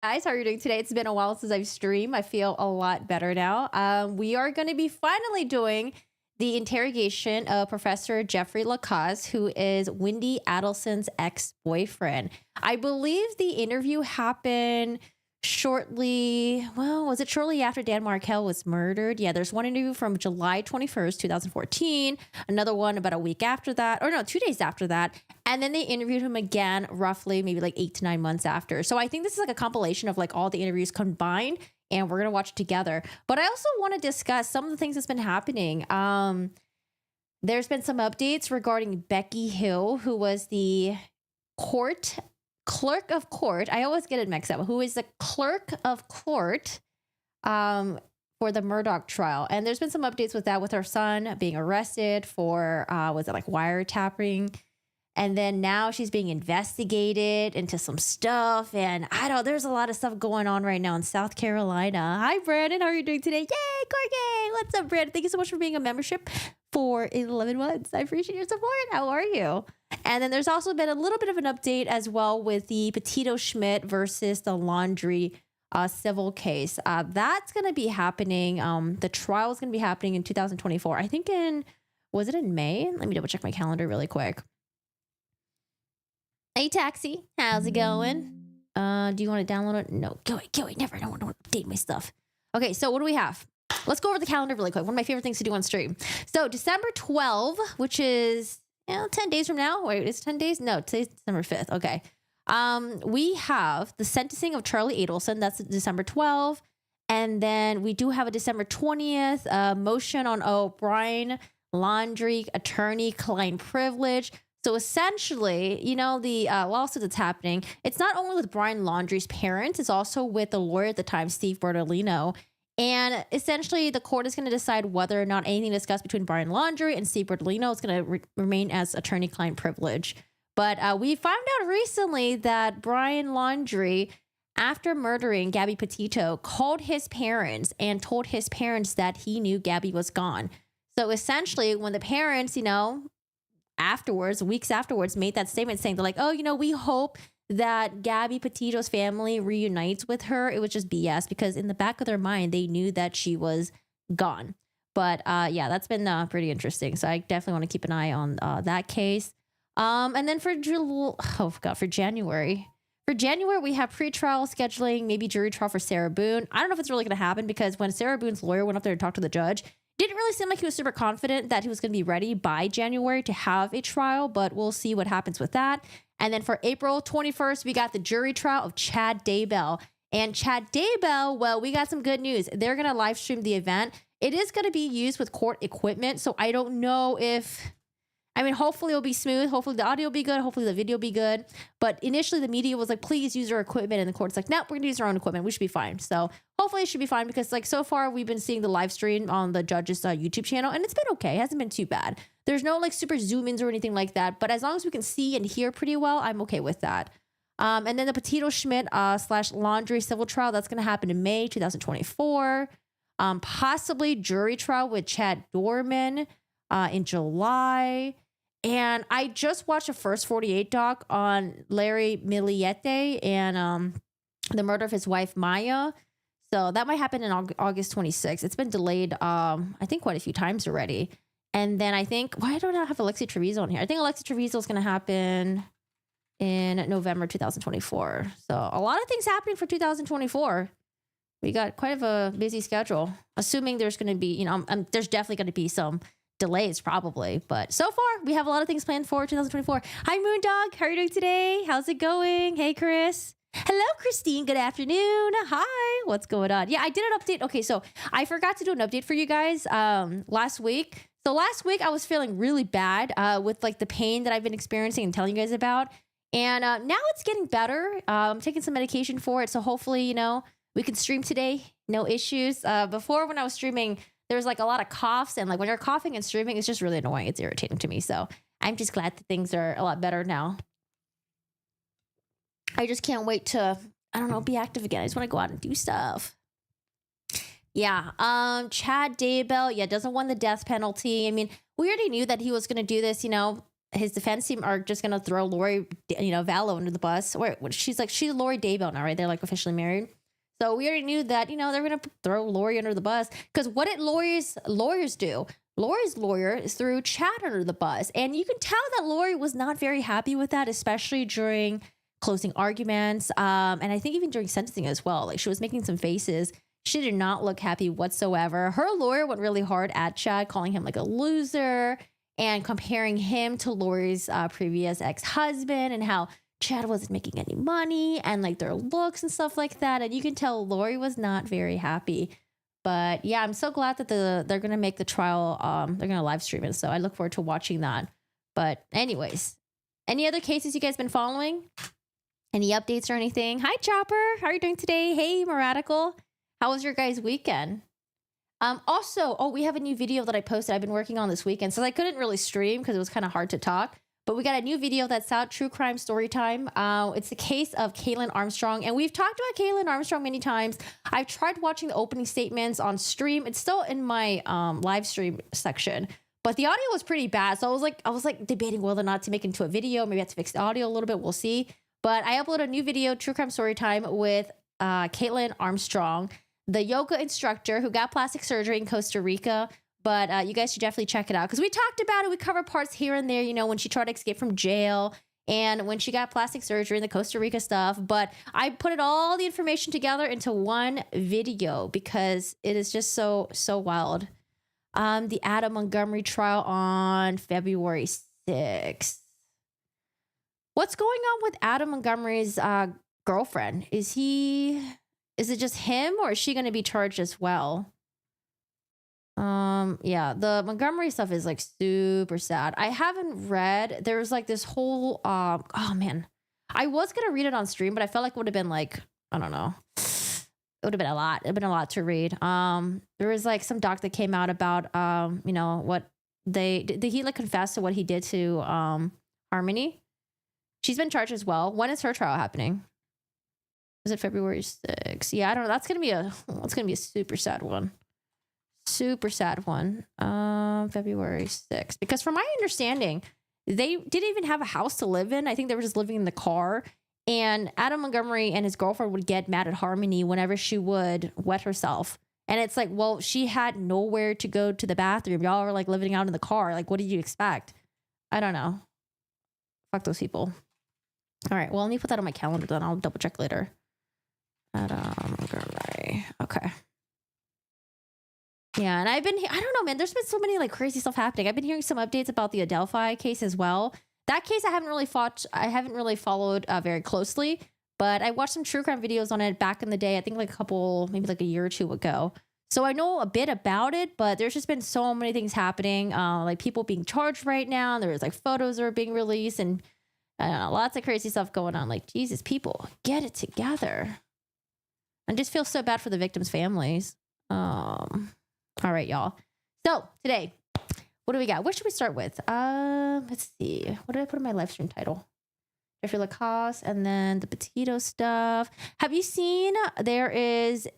Guys, how are you doing today? It's been a while since I've streamed. I feel a lot better now. We are going to be finally doing the interrogation of Professor Jeffrey LaCasse, who is Wendi Adelson's ex-boyfriend. I believe the interview happened shortly, well, was it shortly after Dan Markel was murdered? Yeah, there's one interview from July 21st, 2014, another one about a week after that, or no, 2 days after that. And then they interviewed him again, roughly maybe like 8 to 9 months after. So I think this is like a compilation of like all the interviews combined, and we're going to watch it together. But I also want to discuss some of the things that's been happening. There's been some updates regarding Becky Hill, who was the clerk of court. I always get it mixed up. Who is the clerk of court for the Murdaugh trial. And there's been some updates with that, with her son being arrested for, was it like wiretapping? And then now she's being investigated into some stuff. And I don't, there's a lot of stuff going on right now in South Carolina. Hi, Brandon. How are you doing today? Yay, Corky. What's up, Brandon? Thank you so much for being a membership for 11 months. I appreciate your support. How are you? And then there's also been a little bit of an update as well with the Petito Schmidt versus the Laundrie civil case. That's going to be happening. The trial is going to be happening in 2024. I think was it in May? Let me double check my calendar really quick. Hey, Taxi. How's it going? Do you want to download it? No, go away. Never. I don't want to update my stuff. Okay, so what do we have? Let's go over the calendar really quick. One of my favorite things to do on stream. So December 12, which is 10 days from now. Wait, is it 10 days? No, today's December 5th. Okay. We have the sentencing of Charlie Adelson. That's December 12th. And then we do have a December 20th motion on Brian Laundrie attorney-client privilege. So essentially, the lawsuit that's happening, it's not only with Brian Laundrie's parents, it's also with the lawyer at the time, Steve Bertolino. And essentially, the court is going to decide whether or not anything discussed between Brian Laundrie and Steve Bertolino is going to remain as attorney-client privilege. But we found out recently that Brian Laundrie, after murdering Gabby Petito, called his parents and told his parents that he knew Gabby was gone. So essentially, when the parents, weeks afterwards, made that statement saying they're like, we hope that Gabby Petito's family reunites with her, it was just BS, because in the back of their mind, they knew that she was gone. But yeah, that's been pretty interesting. So I definitely want to keep an eye on that case. And then for January. For January, we have pretrial scheduling, maybe jury trial for Sarah Boone. I don't know if it's really going to happen, because when Sarah Boone's lawyer went up there to talk to the judge, didn't really seem like he was super confident that he was going to be ready by January to have a trial, but we'll see what happens with that. And then for April 21st, we got the jury trial of Chad Daybell. And Chad Daybell, well, we got some good news. They're going to live stream the event. It is going to be used with court equipment, so I don't know hopefully it'll be smooth. Hopefully the audio will be good. Hopefully the video will be good. But initially the media was like, please use our equipment. And the court's like, no, we're going to use our own equipment. We should be fine. So hopefully it should be fine, because so far we've been seeing the live stream on the judge's YouTube channel, and it's been okay. It hasn't been too bad. There's no super zoom ins or anything like that. But as long as we can see and hear pretty well, I'm okay with that. And then the Petito Schmidt / Laundrie civil trial, that's going to happen in May 2024. Possibly jury trial with Chad Dorman in July. And I just watched a First 48 doc on Larry Miliete and the murder of his wife, Maya. So that might happen in August 26th. It's been delayed, I think, quite a few times already. And then I think, why don't I have Alexi Treviso on here? I think Alexi Treviso is going to happen in November 2024. So a lot of things happening for 2024. We got quite of a busy schedule, assuming there's going to be, there's definitely going to be some delays probably, but so far we have a lot of things planned for 2024. Hi, Moondog. How are you doing today? How's it going? Hey, Chris. Hello, Christine. Good afternoon. Hi. What's going on? Yeah, I did an update. Okay, so I forgot to do an update for you guys last week. So last week I was feeling really bad with the pain that I've been experiencing and telling you guys about. And now it's getting better. I'm taking some medication for it. So hopefully, we can stream today. No issues. Before, when I was streaming, there's a lot of coughs, and when you're coughing and streaming, it's just really annoying. It's irritating to me. So I'm just glad that things are a lot better now. I just can't wait to, be active again. I just want to go out and do stuff. Yeah. Chad Daybell, doesn't want the death penalty. I mean, we already knew that he was going to do this, his defense team are just gonna throw Lori, Vallow under the bus. Or she's Lori Daybell now, right? They're like officially married. So we already knew that, they're gonna throw Lori under the bus. Because what did Lori's lawyers do? Lori's lawyer threw Chad under the bus. And you can tell that Lori was not very happy with that, especially during closing arguments. And I think even during sentencing as well. Like, she was making some faces. She did not look happy whatsoever. Her lawyer went really hard at Chad, calling him like a loser and comparing him to Lori's previous ex-husband, and how Chad wasn't making any money and like their looks and stuff like that. And you can tell Lori was not very happy. But yeah, I'm so glad that they're going to make the trial. They're going to live stream it. So I look forward to watching that. But anyways, any other cases you guys been following? Any updates or anything? Hi, Chopper. How are you doing today? Hey, Moradical. How was your guys' weekend? Also, we have a new video that I posted. I've been working on this weekend, so I couldn't really stream because it was kind of hard to talk. But we got a new video that's out, True Crime Story Time. It's the case of Kaylen Armstrong. And we've talked about Kaylen Armstrong many times. I've tried watching the opening statements on stream. It's still in my live stream section. But the audio was pretty bad. So I was like debating whether or not to make it into a video. Maybe I have to fix the audio a little bit. We'll see. But I uploaded a new video, True Crime Story Time, with Kaylen Armstrong, the yoga instructor who got plastic surgery in Costa Rica. But you guys should definitely check it out because we talked about it. We covered parts here and there, when she tried to escape from jail and when she got plastic surgery and the Costa Rica stuff. But I put all the information together into one video because it is just so wild. The Adam Montgomery trial on February 6th. What's going on with Adam Montgomery's girlfriend? Is it just him, or is she going to be charged as well? Yeah, the Montgomery stuff is like super sad. I haven't read, there's like this whole, oh man, I was going to read it on stream, but I felt like it would have been like, I don't know. It would have been a lot. It'd been a lot to read. There was like some doc that came out about, what did he like confess to what he did to, Harmony? She's been charged as well. When is her trial happening? Is it February 6th? Yeah, I don't know. That's going to be a super sad one. Super sad one. February 6th. Because from my understanding, they didn't even have a house to live in. I think they were just living in the car. And Adam Montgomery and his girlfriend would get mad at Harmony whenever she would wet herself. And it's like, well, she had nowhere to go to the bathroom. Y'all were like living out in the car. Like, what did you expect? I don't know. Fuck those people. All right. Well, let me put that on my calendar, then I'll double check later. Adam Montgomery. Okay. Yeah, and I don't know, man. There's been so many like crazy stuff happening. I've been hearing some updates about the Adelphi case as well. That case I haven't really followed very closely, but I watched some true crime videos on it back in the day. I think maybe like a year or two ago. So I know a bit about it, but there's just been so many things happening. Like people being charged right now. There's like photos that are being released, and I don't know, lots of crazy stuff going on. Like, Jesus, people, get it together. I just feel so bad for the victims' families. All right, y'all. So today, what do we got? What should we start with? Let's see. What did I put in my live stream title? Jeff LaCasse, and then the Petito stuff. Have you seen there is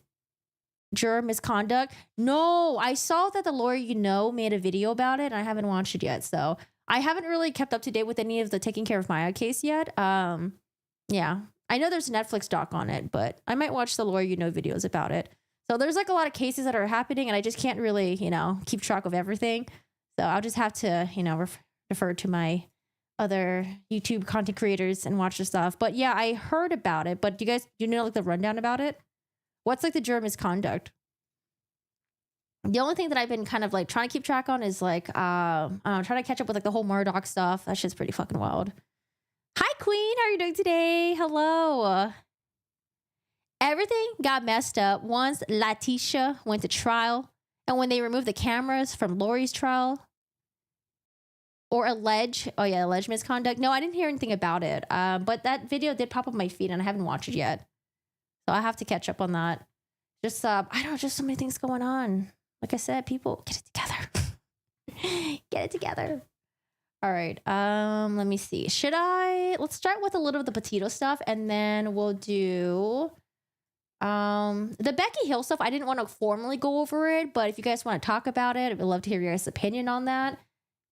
juror misconduct? No, I saw that the lawyer made a video about it, and I haven't watched it yet. So I haven't really kept up to date with any of the Taking Care of Maya case yet. Yeah, I know there's a Netflix doc on it, but I might watch the lawyer videos about it. So there's like a lot of cases that are happening, and I just can't really, keep track of everything. So I'll just have to, refer to my other YouTube content creators and watch the stuff. But yeah, I heard about it. But do you know like the rundown about it? What's like the juror misconduct? The only thing that I've been kind of like trying to keep track on is like, trying to catch up with like the whole Murdoch stuff. That shit's pretty fucking wild. Hi, Queen. How are you doing today? Hello. Everything got messed up once Letitia went to trial, and when they removed the cameras from Lori's trial, or alleged misconduct. No, I didn't hear anything about it. But that video did pop up my feed, and I haven't watched it yet, so I have to catch up on that. Just I don't know, just so many things going on. Like I said, people, get it together. Get it together. All right. Let me see. Let's start with a little of the Petito stuff, and then we'll do. The Becky Hill stuff, I didn't want to formally go over it, but if you guys want to talk about it, I'd love to hear your guys' opinion on that.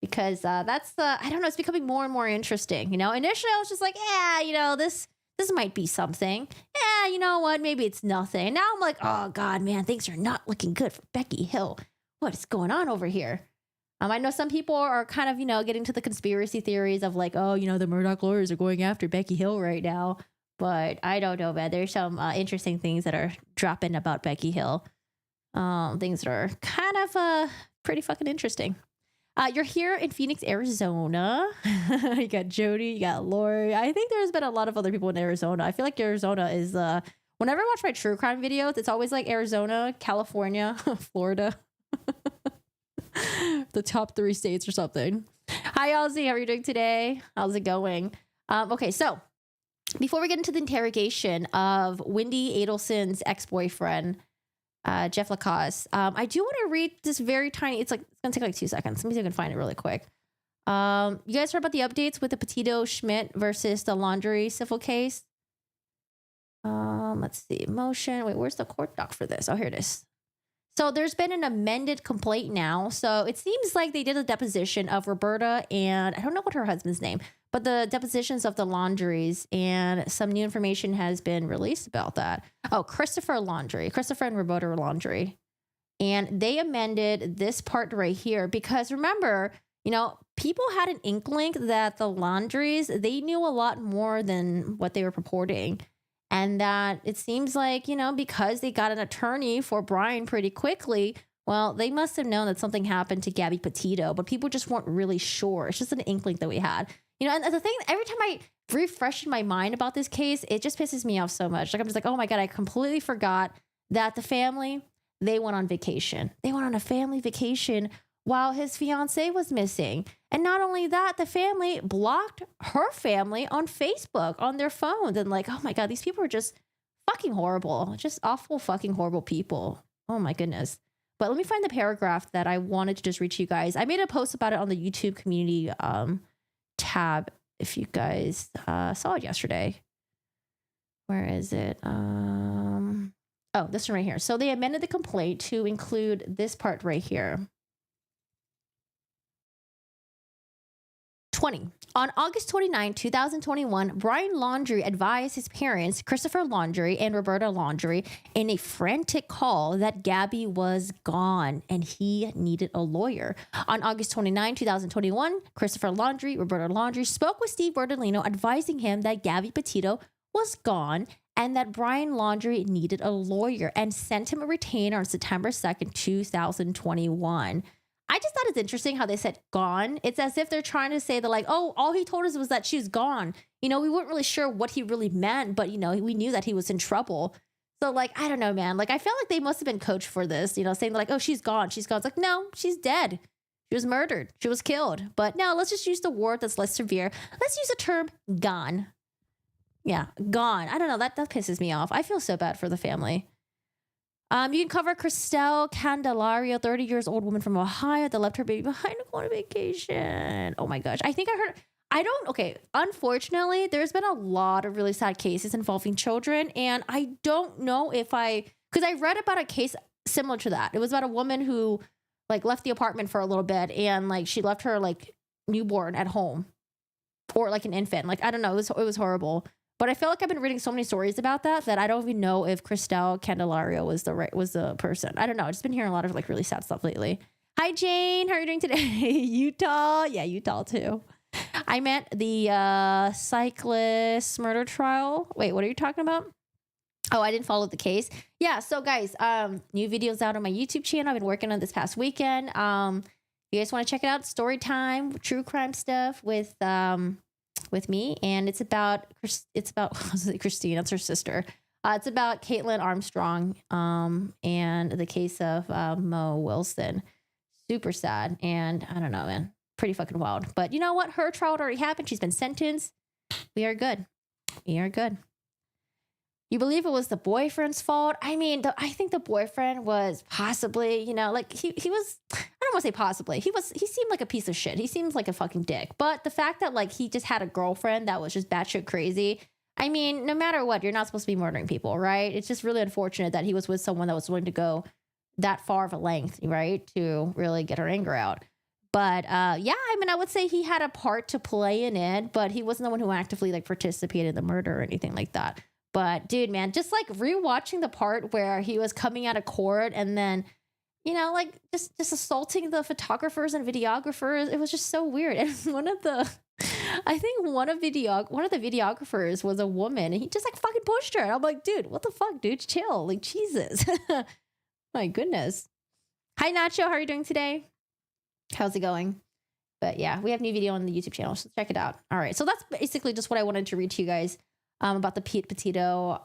because that's I don't know, it's becoming more and more interesting. Initially I was just like, yeah, this might be something. Yeah, you know what? Maybe it's nothing. And now I'm like, oh God, man, things are not looking good for Becky Hill. What is going on over here? I know some people are kind of, getting to the conspiracy theories of like, oh, the Murdoch lawyers are going after Becky Hill right now. But I don't know, man. There's some interesting things that are dropping about Becky Hill. Things that are kind of pretty fucking interesting. You're here in Phoenix, Arizona. You got Jody, you got Lori. I think there's been a lot of other people in Arizona. I feel like Arizona is, whenever I watch my true crime videos, it's always like Arizona, California, Florida. The top 3 states or something. Hi, Ozzy. How are you doing today? How's it going? Okay, so before we get into the interrogation of Wendi Adelson's ex-boyfriend, Jeff LaCasse, I do want to read this very tiny, it's gonna take like 2 seconds. Let me see if I can find it really quick. You guys heard about the updates with the Petito Schmidt versus the Laundrie civil case? Let's see, motion. Wait, where's the court doc for this? Oh, here it is. So there's been an amended complaint now. So it seems like they did a deposition of Roberta and I don't know what her husband's name, but the depositions of the Laundries, and some new information has been released about that. Oh, Christopher and Roberta Laundrie. And they amended this part right here because remember, people had an inkling that the Laundries, they knew a lot more than what they were purporting. And that it seems like, because they got an attorney for Brian pretty quickly, well, they must have known that something happened to Gabby Petito, but people just weren't really sure. It's just an inkling that we had. And the thing, every time I refresh my mind about this case, it just pisses me off so much. Like, I'm just like, oh my God, I completely forgot that the family, they went on vacation. They went on a family vacation while his fiance was missing. And not only that, the family blocked her family on Facebook on their phones. And like, oh my God, these people are just fucking horrible. Just awful, fucking horrible people. Oh my goodness. But let me find the paragraph that I wanted to just read to you guys. I made a post about it on the YouTube community tab. If you guys saw it yesterday. Where is it? Oh, this one right here. So they amended the complaint to include this part right here. 20. On August 29, 2021, Brian Laundrie advised his parents, Christopher Laundrie and Roberta Laundrie, in a frantic call that Gabby was gone and he needed a lawyer. On August 29, 2021, Christopher Laundrie, Roberta Laundrie spoke with Steve Bordolino, advising him that Gabby Petito was gone and that Brian Laundrie needed a lawyer, and sent him a retainer on September 2nd, 2021. I just thought it's interesting how they said gone. It's as if they're trying to say that like, oh, all he told us was that she's gone. We weren't really sure what he really meant, but we knew that he was in trouble. So like, I don't know, man. Like, I felt like they must have been coached for this, saying like, oh, she's gone. She's gone. It's like, no, she's dead. She was murdered. She was killed. But no, let's just use the word that's less severe. Let's use the term gone. Yeah, gone. I don't know. That pisses me off. I feel so bad for the family. You can cover Christelle Candelario, 30 years old woman from Ohio that left her baby behind to go on vacation. Oh my gosh. I think I heard, okay. Unfortunately, there's been a lot of really sad cases involving children. And I don't know because I read about a case similar to that. It was about a woman who like left the apartment for a little bit and like she left her like newborn at home or like an infant. Like, I don't know. It was horrible. But I feel like I've been reading so many stories about that I don't even know if Christelle Candelario was the person. I don't know. I've just been hearing a lot of like really sad stuff lately. Hi, Jane. How are you doing today? Utah. Yeah, Utah too. I meant the cyclist murder trial. Wait, what are you talking about? Oh, I didn't follow the case. Yeah. So guys, new videos out on my YouTube channel. I've been working on this past weekend. You guys want to check it out? Story time, true crime stuff with me, and it's about Christine, that's her sister. It's about Caitlin Armstrong and the case of Mo Wilson. Super sad, and I don't know, man, pretty fucking wild. But you know what? Her trial already happened. She's been sentenced. We are good. You believe it was the boyfriend's fault? I mean, I think the boyfriend was possibly, like he was, I don't want to say possibly. He seemed like a piece of shit. He seems like a fucking dick. But the fact that like he just had a girlfriend that was just batshit crazy. I mean, no matter what, you're not supposed to be murdering people, right? It's just really unfortunate that he was with someone that was willing to go that far of a length, right? To really get her anger out. But yeah, I mean, I would say he had a part to play in it, but he wasn't the one who actively like participated in the murder or anything like that. But dude, man, just like rewatching the part where he was coming out of court and then, you know, like just assaulting the photographers and videographers. It was just so weird. And I think one of the videographers was a woman, and he just like fucking pushed her. And I'm like, dude, what the fuck, dude? Chill, like Jesus. My goodness. Hi Nacho, how are you doing today? How's it going? But yeah, we have new video on the YouTube channel, so check it out. All right, so that's basically just what I wanted to read to you guys about the Petito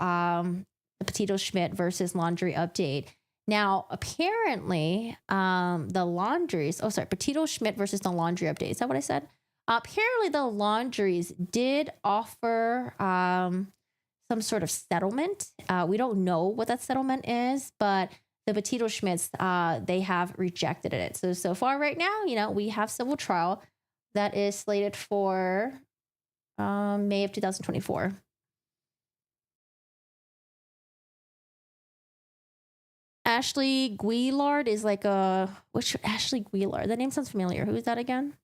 Schmidt versus Laundrie update. Now, apparently, Petito Schmidt versus the Laundrie update. Is that what I said? Apparently, the Laundries did offer some sort of settlement. We don't know what that settlement is, but the Petito Schmidts, they have rejected it. So far right now, you know, we have civil trial that is slated for May of 2024. Ashley Guillard is like which Ashley Guillard? That name sounds familiar. Who is that again?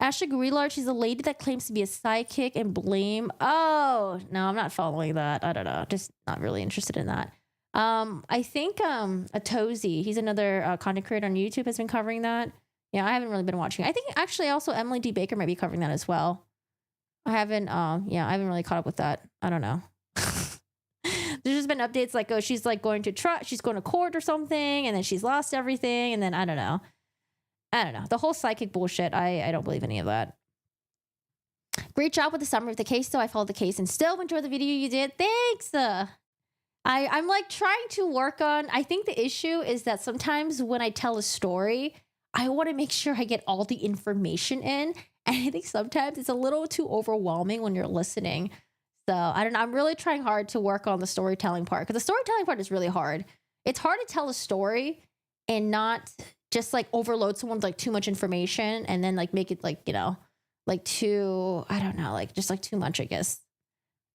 Ashley Guillard, she's a lady that claims to be a sidekick and blame. Oh, no, I'm not following that. I don't know. Just not really interested in that. I think Atozy, he's another content creator on YouTube, has been covering that. Yeah, I haven't really been watching. I think actually also Emily D. Baker might be covering that as well. I haven't really caught up with that. I don't know. There's just been updates like, oh, she's like going to court or something, and then she's lost everything, and then I don't know. The whole psychic bullshit, I don't believe any of that. Great job with the summary of the case, though. I followed the case and still enjoyed the video you did. Thanks. I'm like trying to work on, I think the issue is that sometimes when I tell a story, I want to make sure I get all the information in. And I think sometimes it's a little too overwhelming when you're listening. So I don't know. I'm really trying hard to work on the storytelling part, because the storytelling part is really hard. It's hard to tell a story and not just like overload someone with like too much information and then like make it like, you know, like too, I don't know, like just like too much, I guess.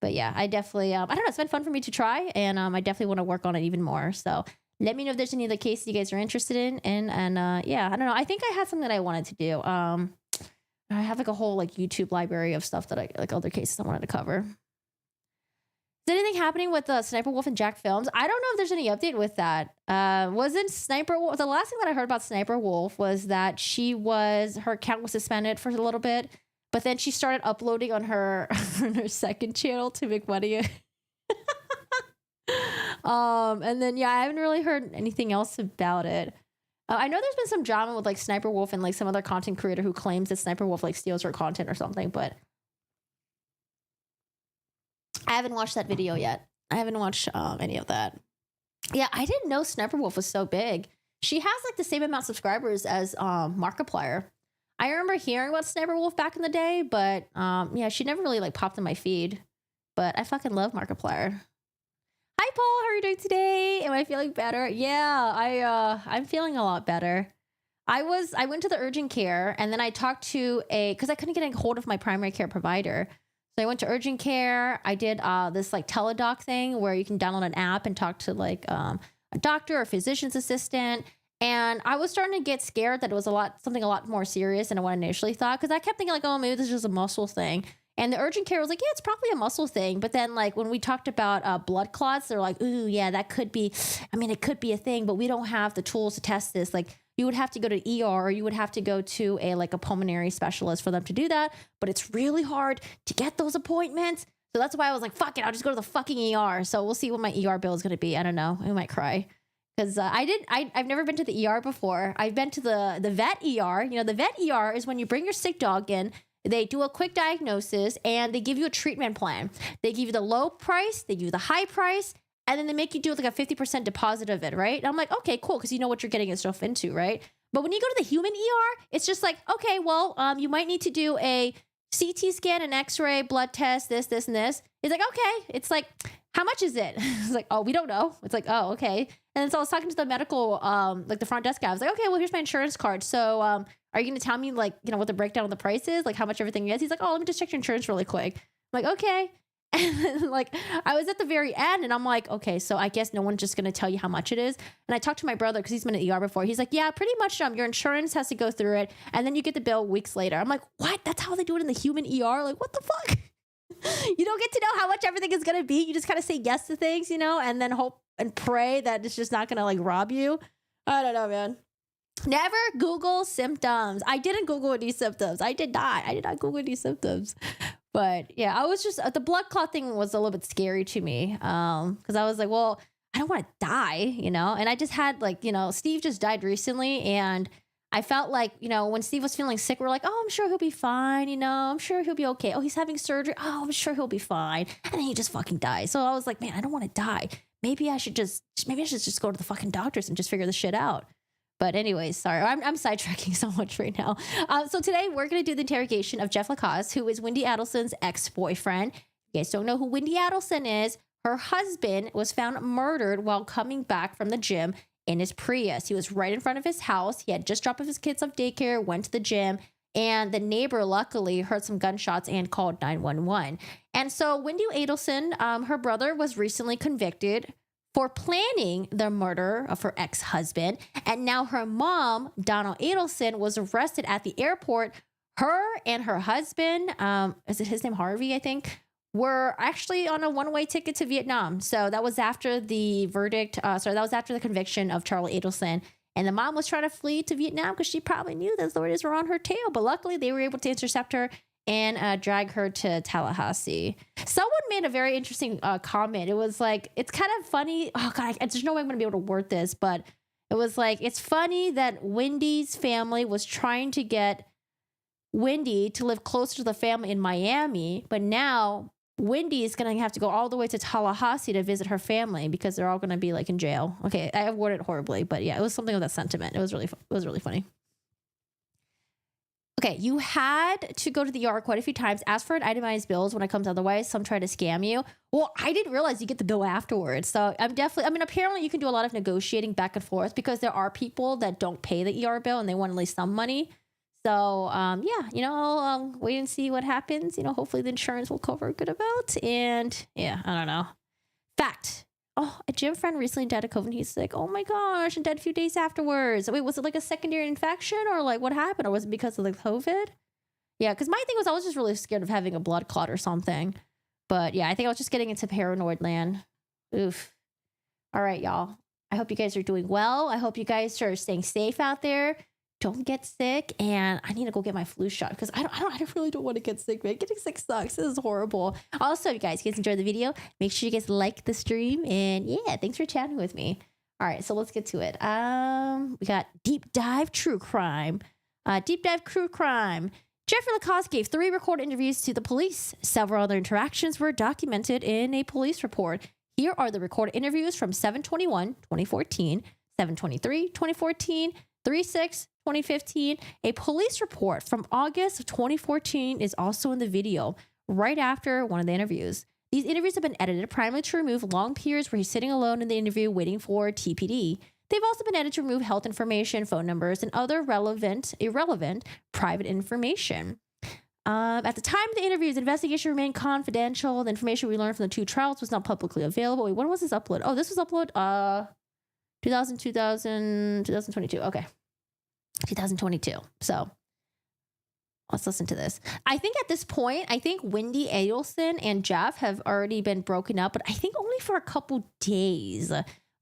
But yeah, I definitely, I don't know, it's been fun for me to try, and I definitely want to work on it even more. So let me know if there's any other cases you guys are interested in. And yeah, I don't know. I think I had something that I wanted to do. I have like a whole like YouTube library of stuff that I like other cases I wanted to cover. Is anything happening with Sniper Wolf and Jack Films? I don't know if there's any update with that. Wasn't Sniper Wolf, the last thing that I heard about Sniper Wolf was that her account was suspended for a little bit, but then she started uploading on her second channel to make money. And then yeah, I haven't really heard anything else about it. I know there's been some drama with like Sniper Wolf and like some other content creator who claims that Sniper Wolf like steals her content or something, but I haven't watched that video yet. I haven't watched any of that. Yeah, I didn't know Sniper Wolf was so big. She has like the same amount of subscribers as Markiplier. I remember hearing about Sniper Wolf back in the day, but yeah, she never really like popped in my feed. But I fucking love Markiplier. Hi Paul, how are you doing today? Am I feeling better? Yeah, I'm feeling a lot better. I went to the urgent care, and then I talked to because I couldn't get a hold of my primary care provider. So I went to urgent care. I did this like teledoc thing where you can download an app and talk to like a doctor or physician's assistant. And I was starting to get scared that it was something a lot more serious than what I initially thought, because I kept thinking like, oh, maybe this is just a muscle thing. And the urgent care was like, yeah, it's probably a muscle thing. But then like when we talked about blood clots, they're like, ooh, yeah, that could be, I mean, it could be a thing, but we don't have the tools to test this. Like you would have to go to ER, or you would have to go to a pulmonary specialist for them to do that. But it's really hard to get those appointments. So that's why I was like, fuck it, I'll just go to the fucking ER. So we'll see what my ER bill is going to be. I don't know. I might cry. Because I've never been to the ER before. I've been to the vet ER. You know, the vet ER is when you bring your sick dog in. They do a quick diagnosis and they give you a treatment plan. They give you the low price, they give you the high price, and then they make you do like a 50% deposit of it, right? And I'm like, okay, cool, because you know what you're getting yourself into, right? But when you go to the human ER, it's just like, okay, well, you might need to do a CT scan, an X-ray, blood test, this, and this. It's like, okay. It's like, how much is it? It's like, oh, we don't know. It's like, oh, okay. And then so I was talking to the medical, like the front desk guy. I was like, okay, well, here's my insurance card. So are you going to tell me like, you know, what the breakdown of the price is? Like how much everything is? He's like, oh, let me just check your insurance really quick. I'm like, okay. And then, like, I was at the very end and I'm like, okay, so I guess no one's just going to tell you how much it is. And I talked to my brother because he's been at the ER before. He's like, yeah, pretty much your insurance has to go through it. And then you get the bill weeks later. I'm like, what? That's how they do it in the human ER? Like, what the fuck? You don't get to know how much everything is going to be. You just kind of say yes to things, you know, and then hope and pray that it's just not going to like rob you. I don't know, man. Never Google symptoms. I didn't Google any symptoms. I did not Google any symptoms. But yeah, I was just, the blood clot thing was a little bit scary to me. Because I was like, well, I don't want to die, you know? And I just had like, you know, Steve just died recently. And I felt like, you know, when Steve was feeling sick, we're like, oh, I'm sure he'll be fine. You know, I'm sure he'll be okay. Oh, he's having surgery. Oh, I'm sure he'll be fine. And then he just fucking died. So I was like, man, I don't want to die. Maybe I should just go to the fucking doctors and just figure this shit out. But anyways, sorry, I'm sidetracking so much right now. So today we're going to do the interrogation of Jeff LaCasse, who is Wendi Adelson's ex-boyfriend. If you guys don't know who Wendi Adelson is, her husband was found murdered while coming back from the gym in his Prius. He was right in front of his house. He had just dropped off his kids off daycare, went to the gym, and the neighbor luckily heard some gunshots and called 911. And so Wendi Adelson, her brother, was recently convicted for planning the murder of her ex-husband. And now her mom, Donald Adelson, was arrested at the airport. Her and her husband, is it his name Harvey, I think, were actually on a one-way ticket to Vietnam. So that was after the verdict. That was after the conviction of Charlie Adelson. And the mom was trying to flee to Vietnam because she probably knew the authorities were on her tail. But luckily, they were able to intercept her and drag her to Tallahassee. Someone made a very interesting comment. It was like, it's kind of funny. Oh God, there's no way I'm going to be able to word this, but it was like, it's funny that Wendy's family was trying to get Wendi to live closer to the family in Miami, but now Wendi is going to have to go all the way to Tallahassee to visit her family because they're all going to be like in jail. Okay, I have worded it horribly, but yeah, it was something of that sentiment. It was really funny. Okay, you had to go to the ER quite a few times, ask for an itemized bills when it comes otherwise. Some try to scam you. Well, I didn't realize you get the bill afterwards. So apparently you can do a lot of negotiating back and forth because there are people that don't pay the ER bill and they want at least some money. So, yeah, you know, I'll wait and see what happens. You know, hopefully the insurance will cover a good amount. And yeah, I don't know. Fact. Oh, a gym friend recently died of COVID. He's like, oh my gosh, and died a few days afterwards. Wait, was it like a secondary infection or like what happened? Or was it because of the COVID? Yeah, because my thing was I was just really scared of having a blood clot or something. But yeah, I think I was just getting into paranoid land. Oof. All right, y'all. I hope you guys are doing well. I hope you guys are staying safe out there. Don't get sick, and I need to go get my flu shot because I really don't want to get sick, man. Getting sick sucks. This is horrible. Also, you guys enjoyed the video, make sure you guys like the stream, and yeah, thanks for chatting with me. All right, so let's get to it. We got deep dive true crime. Jeff LaCasse gave 3 recorded interviews to the police. Several other interactions were documented in a police report. Here are the recorded interviews from 7/21/2014, 7/23/2014, 3/6/2015. A police report from August of 2014 is also in the video, right after one of the interviews. These interviews have been edited primarily to remove long periods where he's sitting alone in the interview waiting for TPD. They've also been edited to remove health information, phone numbers, and other irrelevant private information. At the time of the interviews, the investigation remained confidential. The information we learned from the 2 trials was not publicly available. Wait, when was this upload? Oh, this was upload 2022. Okay. 2022. So let's listen to this. I think at this point, Wendi Adelson and Jeff have already been broken up, but I think only for a couple days.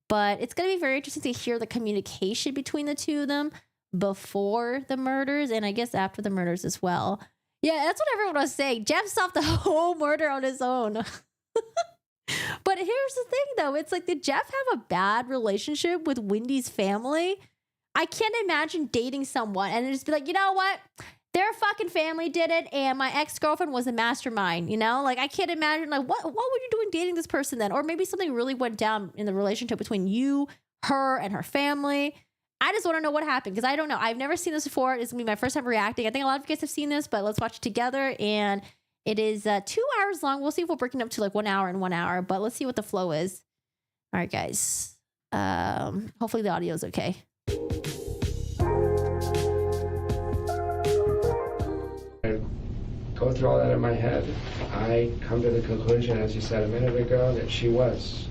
But it's going to be very interesting to hear the communication between the two of them before the murders and I guess after the murders as well. Yeah, that's what everyone was saying. Jeff solved the whole murder on his own. But here's the thing, though. It's like, did Jeff have a bad relationship with Wendy's family? I can't imagine dating someone and just be like, you know what? Their fucking family did it, and my ex-girlfriend was a mastermind, you know? Like, I can't imagine, like, what were you doing dating this person then? Or maybe something really went down in the relationship between you, her, and her family. I just want to know what happened, because I don't know. I've never seen this before. It's going to be my first time reacting. I think a lot of you guys have seen this, but let's watch it together. And it is 2 hours long. We'll see if we'll break it up to like 1 hour and 1 hour, but let's see what the flow is. All right, guys. Hopefully the audio is okay. go through all that in my head, I come to the conclusion, as you said a minute ago, that she was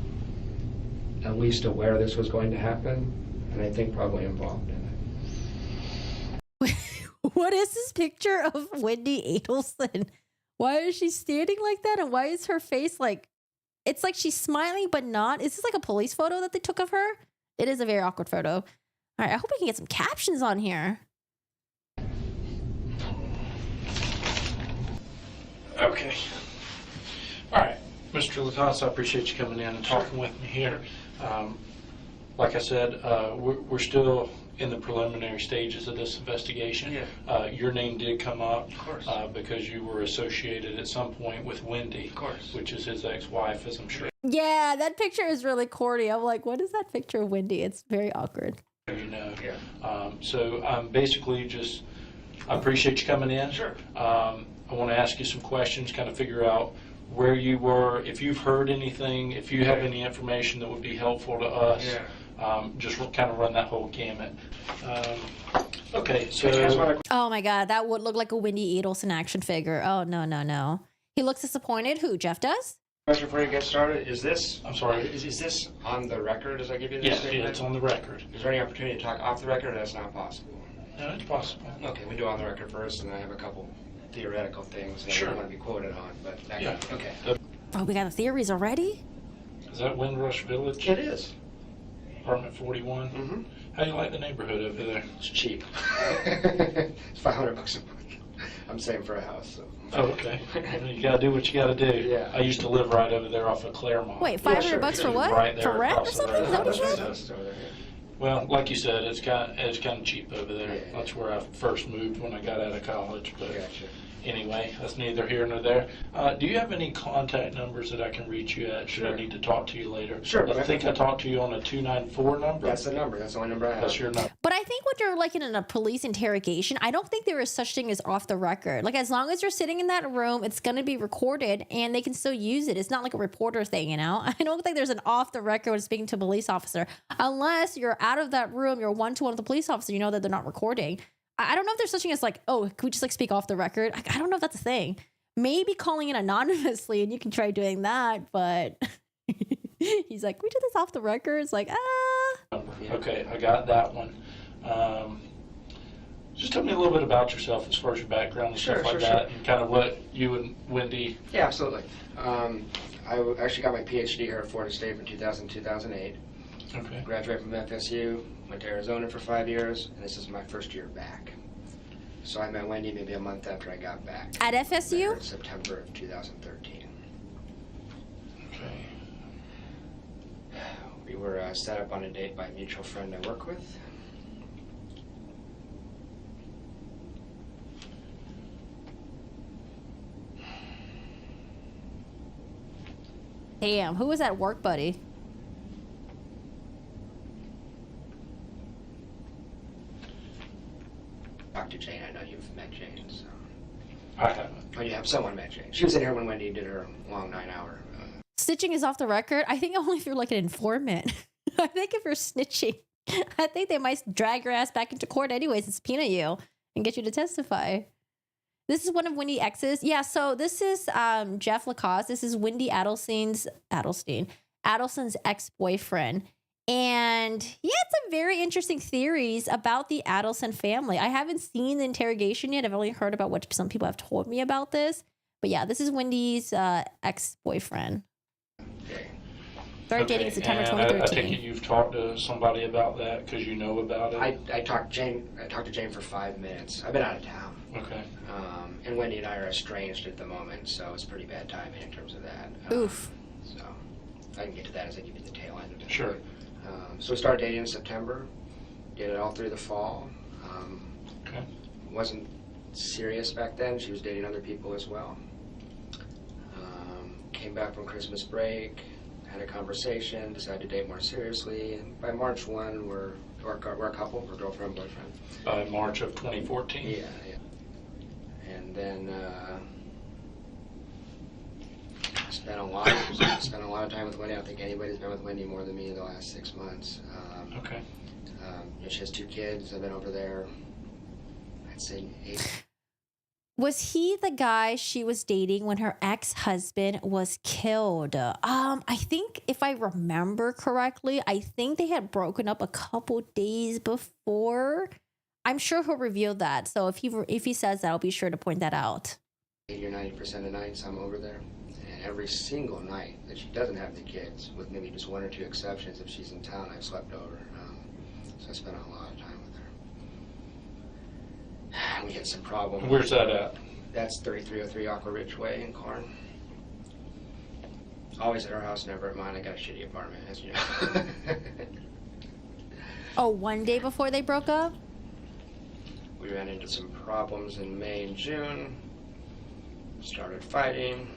at least aware this was going to happen, and I think probably involved in it. What is this picture of Wendi Adelson? Why is she standing like that? And why is her face like, it's like she's smiling but not? Is this like a police photo that they took of her? It is a very awkward photo. All right, I hope we can get some captions on here. Okay. All right, Mr. LaCasse, I appreciate you coming in and talking with me here. Like I said, we're still in the preliminary stages of this investigation. Yeah. Your name did come up, Of course. because you were associated at some point with Wendi, Of course. which is his ex-wife, as I'm sure Yeah, that picture is really corny. I'm like, what is that picture of Wendi? It's very awkward. you know. Yeah. So basically just, I appreciate you coming in. Sure. I want to ask you some questions, kind of figure out where you were, if you've heard anything, if you have any information that would be helpful to us. Yeah. Just kind of run that whole gamut. Okay, so Oh my God, that would look like a Wendi Adelson action figure. Oh, no, no, no. He looks disappointed. Who, Jeff does? Question before you get started, is this, I'm sorry. is this on the record as I give you this Yeah, statement? it's on the record. Is there any opportunity to talk off the record, or that's not possible? No, it's possible. Okay, we do on the record first, and I have a couple theoretical things that Sure. I want to be quoted on, but that Yeah. okay. Oh, we got the theories already? Is that Windrush Village? It is. Apartment 41? Mm-hmm. How do you like the neighborhood over there? It's cheap. It's $500 a month. I'm saving for a house, so. Oh, okay. You gotta do what you gotta do. Yeah. I used to live right over there off of Claremont. Wait, 500 sure, bucks sure. for what? Right there For rent or across the something? road. Is that what you That's said? what's over there, yeah. Well, like you said, it's kind of cheap over there. Yeah. That's where I first moved when I got out of college. But Gotcha. anyway, that's neither here nor there. Do you have any contact numbers that I can reach you at? Should I Sure. need to talk to you later? Sure, but I I think think- I talked to you on a 294 number. That's the number. That's the only number I have. That's your number. But I think when you're like in a police interrogation, I don't think there is such thing as off the record. Like as long as you're sitting in that room, it's going to be recorded and they can still use it. It's not like a reporter thing, you know? I don't think there's an off the record when speaking to a police officer unless you're out of that room, you're one-to-one with the police officer, you know that they're not recording. I don't know if there's such thing as like, oh, can we just like speak off the record? I don't know if that's a thing. Maybe calling in anonymously and you can try doing that, but he's like, we do this off the record. It's like, Okay, I got that one. Just tell me a little bit about yourself as far as your background and Sure, stuff like sure, that, sure. and kind of what you and Wendi. Yeah, absolutely. Actually got my PhD here at Florida State from 2000 2008. Okay. Graduated from FSU, went to Arizona for 5 years, and this is my first year back. So I met Wendi maybe a month after I got back. at FSU? In September of 2013. Okay. We were set up on a date by a mutual friend I work with. Damn, who was that work buddy? Talked to Jane. I know you've met Jane. So. I haven't. Oh, you have someone met Jane. She was in here when Wendi did her long 9-hour. Snitching is off the record. I think only if you're like an informant. I think if you're snitching, I think they might drag your ass back into court anyways and subpoena you and get you to testify. This is one of Wendi exes. Yeah, so this is Jeff LaCasse. This is Wendi Adelson's ex-boyfriend. And he had some very interesting theories about the Adelson family. I haven't seen the interrogation yet. I've only heard about what some people have told me about this. But yeah, this is Wendy's ex-boyfriend. Okay. Started dating in September and 2013. I take it you've talked to somebody about that because you know about it? I talked to Jane for 5 minutes. I've been out of town. Okay. And Wendi and I are estranged at the moment, so it's pretty bad timing in terms of that. Oof. So I can get to that as I give you the tail end of it. Sure. So we started dating in September. Did it all through the fall. Okay. Wasn't serious back then. She was dating other people as well. Came back from Christmas break, had a conversation, decided to date more seriously, and by March 1, we're a couple, we're girlfriend, boyfriend. By March of 2014? Yeah. And then spent a lot of time with Wendi. I don't think anybody's been with Wendi more than me in the last 6 months. Okay. She has 2 kids. I've been over there, I'd say 8. Was he the guy she was dating when her ex-husband was killed? I think if I remember correctly, I think they had broken up a couple days before. I'm sure he'll reveal that. So if he says that, I'll be sure to point that out. 80 or 90% of nights I'm over there. And every single night that she doesn't have the kids, with maybe just one or two exceptions, if she's in town, I've slept over. So I spent a lot of time with her. We had some problems. Where's that at? That's 3303 Aqua Ridge Way in Corn. Always at her house, never at mine. I got a shitty apartment, as you know. Oh, one day before they broke up? We ran into some problems in May and June. Started fighting.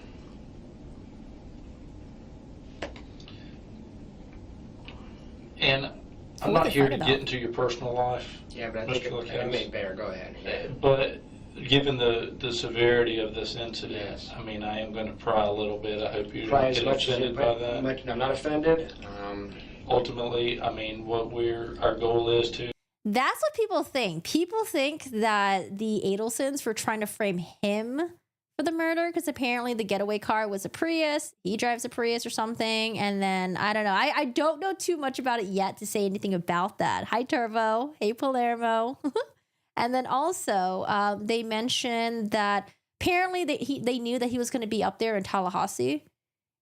And I'm not here to get into your personal life. Yeah, but I think it may bear. Go ahead. Yeah. But given the severity of this incident, Yes. I mean, I am going to pry a little bit. I hope you Try don't as get much as offended by that. I'm not offended. Ultimately, I mean, what our goal is to. That's what people think. People think that the Adelsons were trying to frame him for the murder because apparently the getaway car was a Prius. He drives a Prius or something. And then, I don't know. I don't know too much about it yet to say anything about that. Hi, Turbo. Hey, Palermo. And then also, they mentioned that apparently they knew that he was going to be up there in Tallahassee.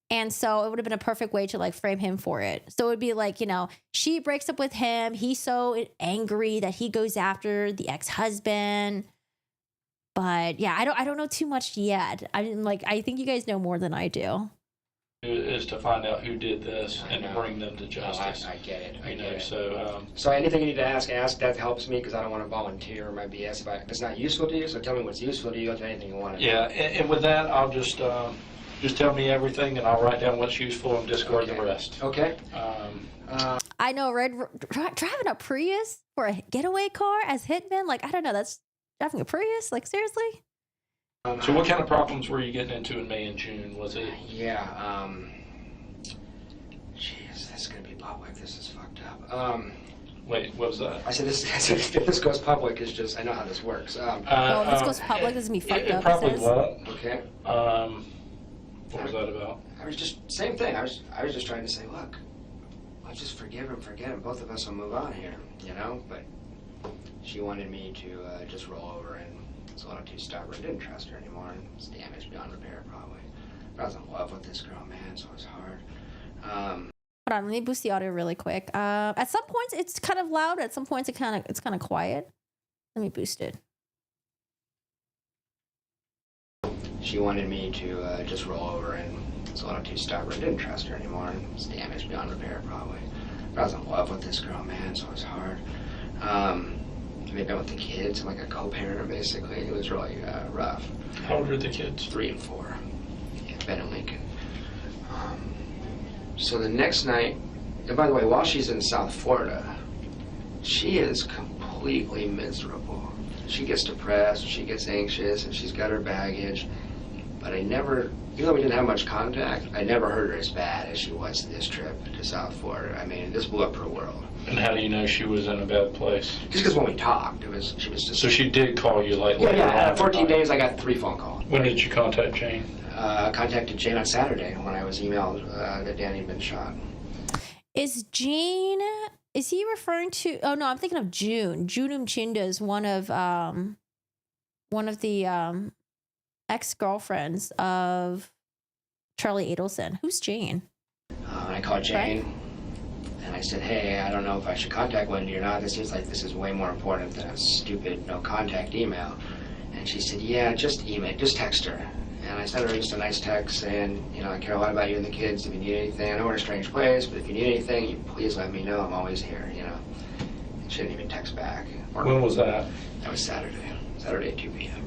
And so it would have been a perfect way to like frame him for it. So it would be like, you know, she breaks up with him. He's so angry that he goes after the ex-husband. But yeah, I don't know too much yet. I think you guys know more than I do. Is to find out who did this and bring them to justice. No, I get it. I get it. So anything you need to ask. That helps me because I don't want to volunteer my BS if it's not useful to you. So tell me what's useful to you. If anything you want to. Yeah, and with that, I'll just tell me everything, and I'll write down what's useful and discard the rest. Okay. I know, Red driving a Prius for a getaway car as hitman. Like I don't know. That's driving a Prius. Like seriously. So what kind of problems were you getting into in May and June? Was it? Yeah. Jeez, this is gonna be public. This is fucked up. Wait, what was that? I said this. If this goes public, it's just I know how this works. Well, if this goes public, this is gonna be fucked It up. probably won't. Okay. What was that about? I was just same thing. I was just trying to say, look, let's just forgive him, forget him. Both of us will move on here, you know. But she wanted me to just roll over, and it's a little too stubborn. Didn't trust her anymore, and it's damaged beyond repair probably. But I was in love with this girl, man, so it was hard. Hold on, let me boost the audio really quick. At some points it's kind of loud. At some points it's kind of quiet. Let me boost it. She wanted me to just roll over, and it's a little too stubborn. Didn't trust her anymore, and it's damaged beyond repair probably. But I was in love with this girl, man, so it was hard. Maybe with the kids, I'm like a co-parent basically. It was really rough. How old are the kids? 3 and 4. Yeah, Ben and Lincoln. So the next night, and by the way, while she's in South Florida, she is completely miserable. She gets depressed, she gets anxious, and she's got her baggage. But I never, even though we didn't have much contact, I never heard her as bad as she was this trip to South Florida. I mean, this blew up her world. And how do you know she was in a bad place? Just because when we talked, she was just... So she did call you like... Yeah, 14 days, I got 3 phone calls. When did you contact Jane? Contacted Jane on Saturday when I was emailed that Danny had been shot. Is he referring to, oh no, I'm thinking of June. June Umchinda is one of the ex-girlfriends of Charlie Adelson. Who's Jane? I called Jane, and I said, hey, I don't know if I should contact Wendi or not. This seems like this is way more important than a stupid no-contact email. And she said, yeah, just email, just text her. And I sent her just a nice text saying, you know, I care a lot about you and the kids. If you need anything, I know we're in a strange place, but if you need anything, you please let me know. I'm always here, you know. And she didn't even text back. When was that? That was Saturday at 2 p.m.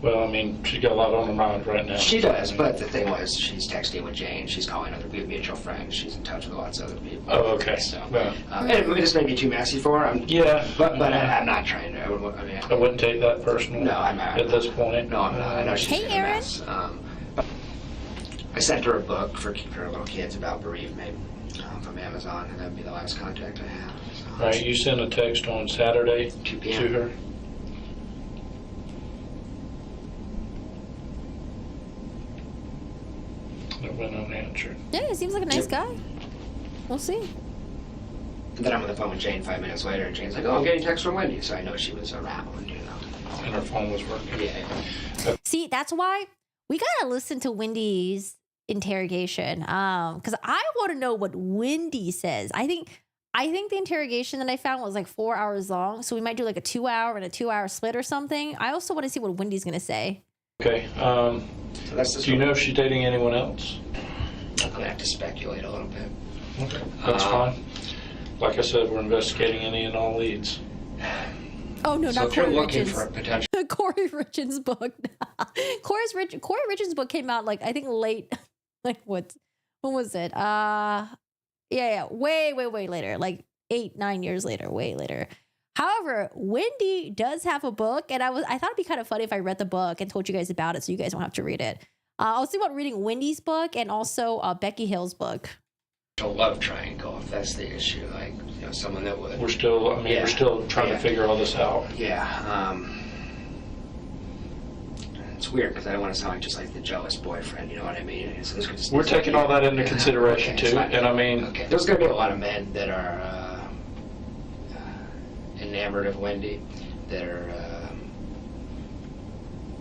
Well, I mean, she's got a lot on her mind right now. She does, but the thing was, she's texting with Jane. She's calling other mutual friends. She's in touch with lots of other people. Oh, okay. So, well, this may be too messy for her. Yeah. But I'm not trying to. I wouldn't take that personal. No, I'm not. At this point. No, I'm not. I know she's in a Aaron. mess. I sent her a book for her little kids about bereavement from Amazon, and that would be the last contact I have. So. All right, you sent a text on Saturday 2 p.m. to her. true. Yeah, he seems like a nice guy. We'll see. And then I'm on the phone with Jane 5 minutes later, and Jane's like, "Oh, I'm getting text from Wendi," so I know she was around, you know. And her phone was working. Yeah. See, that's why we gotta listen to Wendy's interrogation. Because I want to know what Wendi says. I think the interrogation that I found was like 4 hours long, so we might do like a 2 hour and a 2 hour split or something. I also want to see what Wendy's gonna say. Okay. So that's Do you know if she's dating anyone else? I'm gonna have to speculate a little bit. Okay. That's fine. Like I said, we're investigating any and all leads. Oh no, So not if you're Corey looking Richards. for a potential, Corey Richards' book. Corey Richards' book came out like I think late. Like what? When was it? Yeah, way later. Like 8-9 years later, way later. However, Wendi does have a book, and I thought it'd be kind of funny if I read the book and told you guys about it, so you guys won't have to read it. I'll see about reading Wendy's book and also Becky Hill's book. love triangle, if that's the issue, like, you know, someone that would. We're still, we're still trying to figure all this out. Yeah. It's weird because I don't want to sound like just like the jealous boyfriend, you know what I mean? We're taking all that into consideration too, and I mean, there's going to be a lot of men that are enamored of Wendi, that are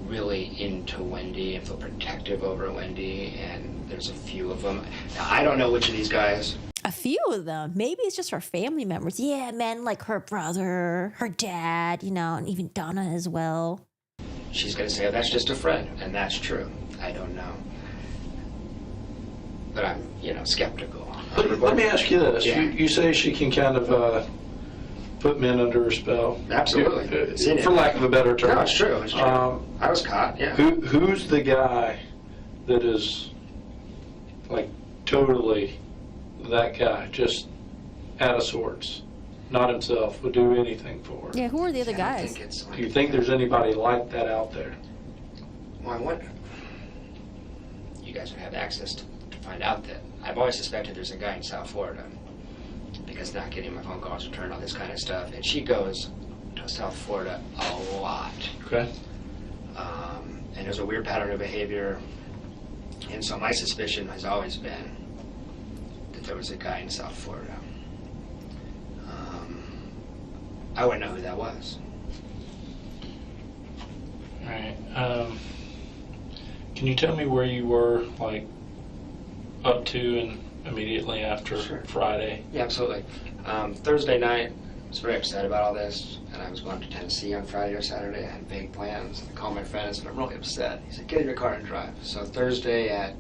really into Wendi and feel protective over Wendi, and there's a few of them. Now, I don't know which of these guys. A few of them. Maybe it's just her family members. Yeah, men like her brother, her dad, you know, and even Donna as well. She's going to say, oh, that's just a friend, and that's true. I don't know. But I'm, you know, skeptical. let me ask you this. Yeah. You say she can kind of put men under her spell. Absolutely. For lack of a better term. No, it's true. It's true. I was caught, yeah. Who's the guy that is, like, totally that guy, just out of sorts, not himself, would do anything for her? Yeah, who are the other I guys? think it's like, Do you think there's anybody like that out there? well, I wonder. You guys would have access to find out that. I've always suspected there's a guy in South Florida because not getting my phone calls returned, all this kind of stuff. And she goes to South Florida a lot. Okay. And there's a weird pattern of behavior. And so my suspicion has always been that there was a guy in South Florida. I wouldn't know who that was. All right. Can you tell me where you were, like, up to and immediately after Friday? Yeah, absolutely. Thursday night, I was very excited about all this, and I was going to Tennessee on Friday or Saturday. I had big plans. I called my friend and said, I'm really upset. He said, get in your car and drive. So Thursday at...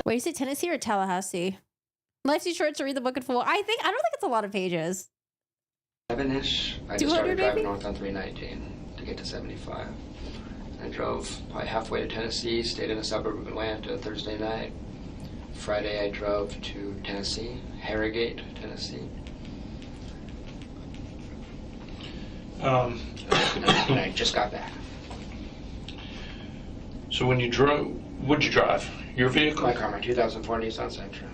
Wait, you say Tennessee or Tallahassee? Life's too short to read the book in full. I don't think it's a lot of pages. 7-ish, I just started driving north on 319 to get to 75. I drove probably halfway to Tennessee, stayed in a suburb of Atlanta Thursday night. Friday I drove to Tennessee, Harrogate, Tennessee. And I just got back. So when you drove, what'd you drive? Your vehicle? My car, my 2004 Nissan Sentra.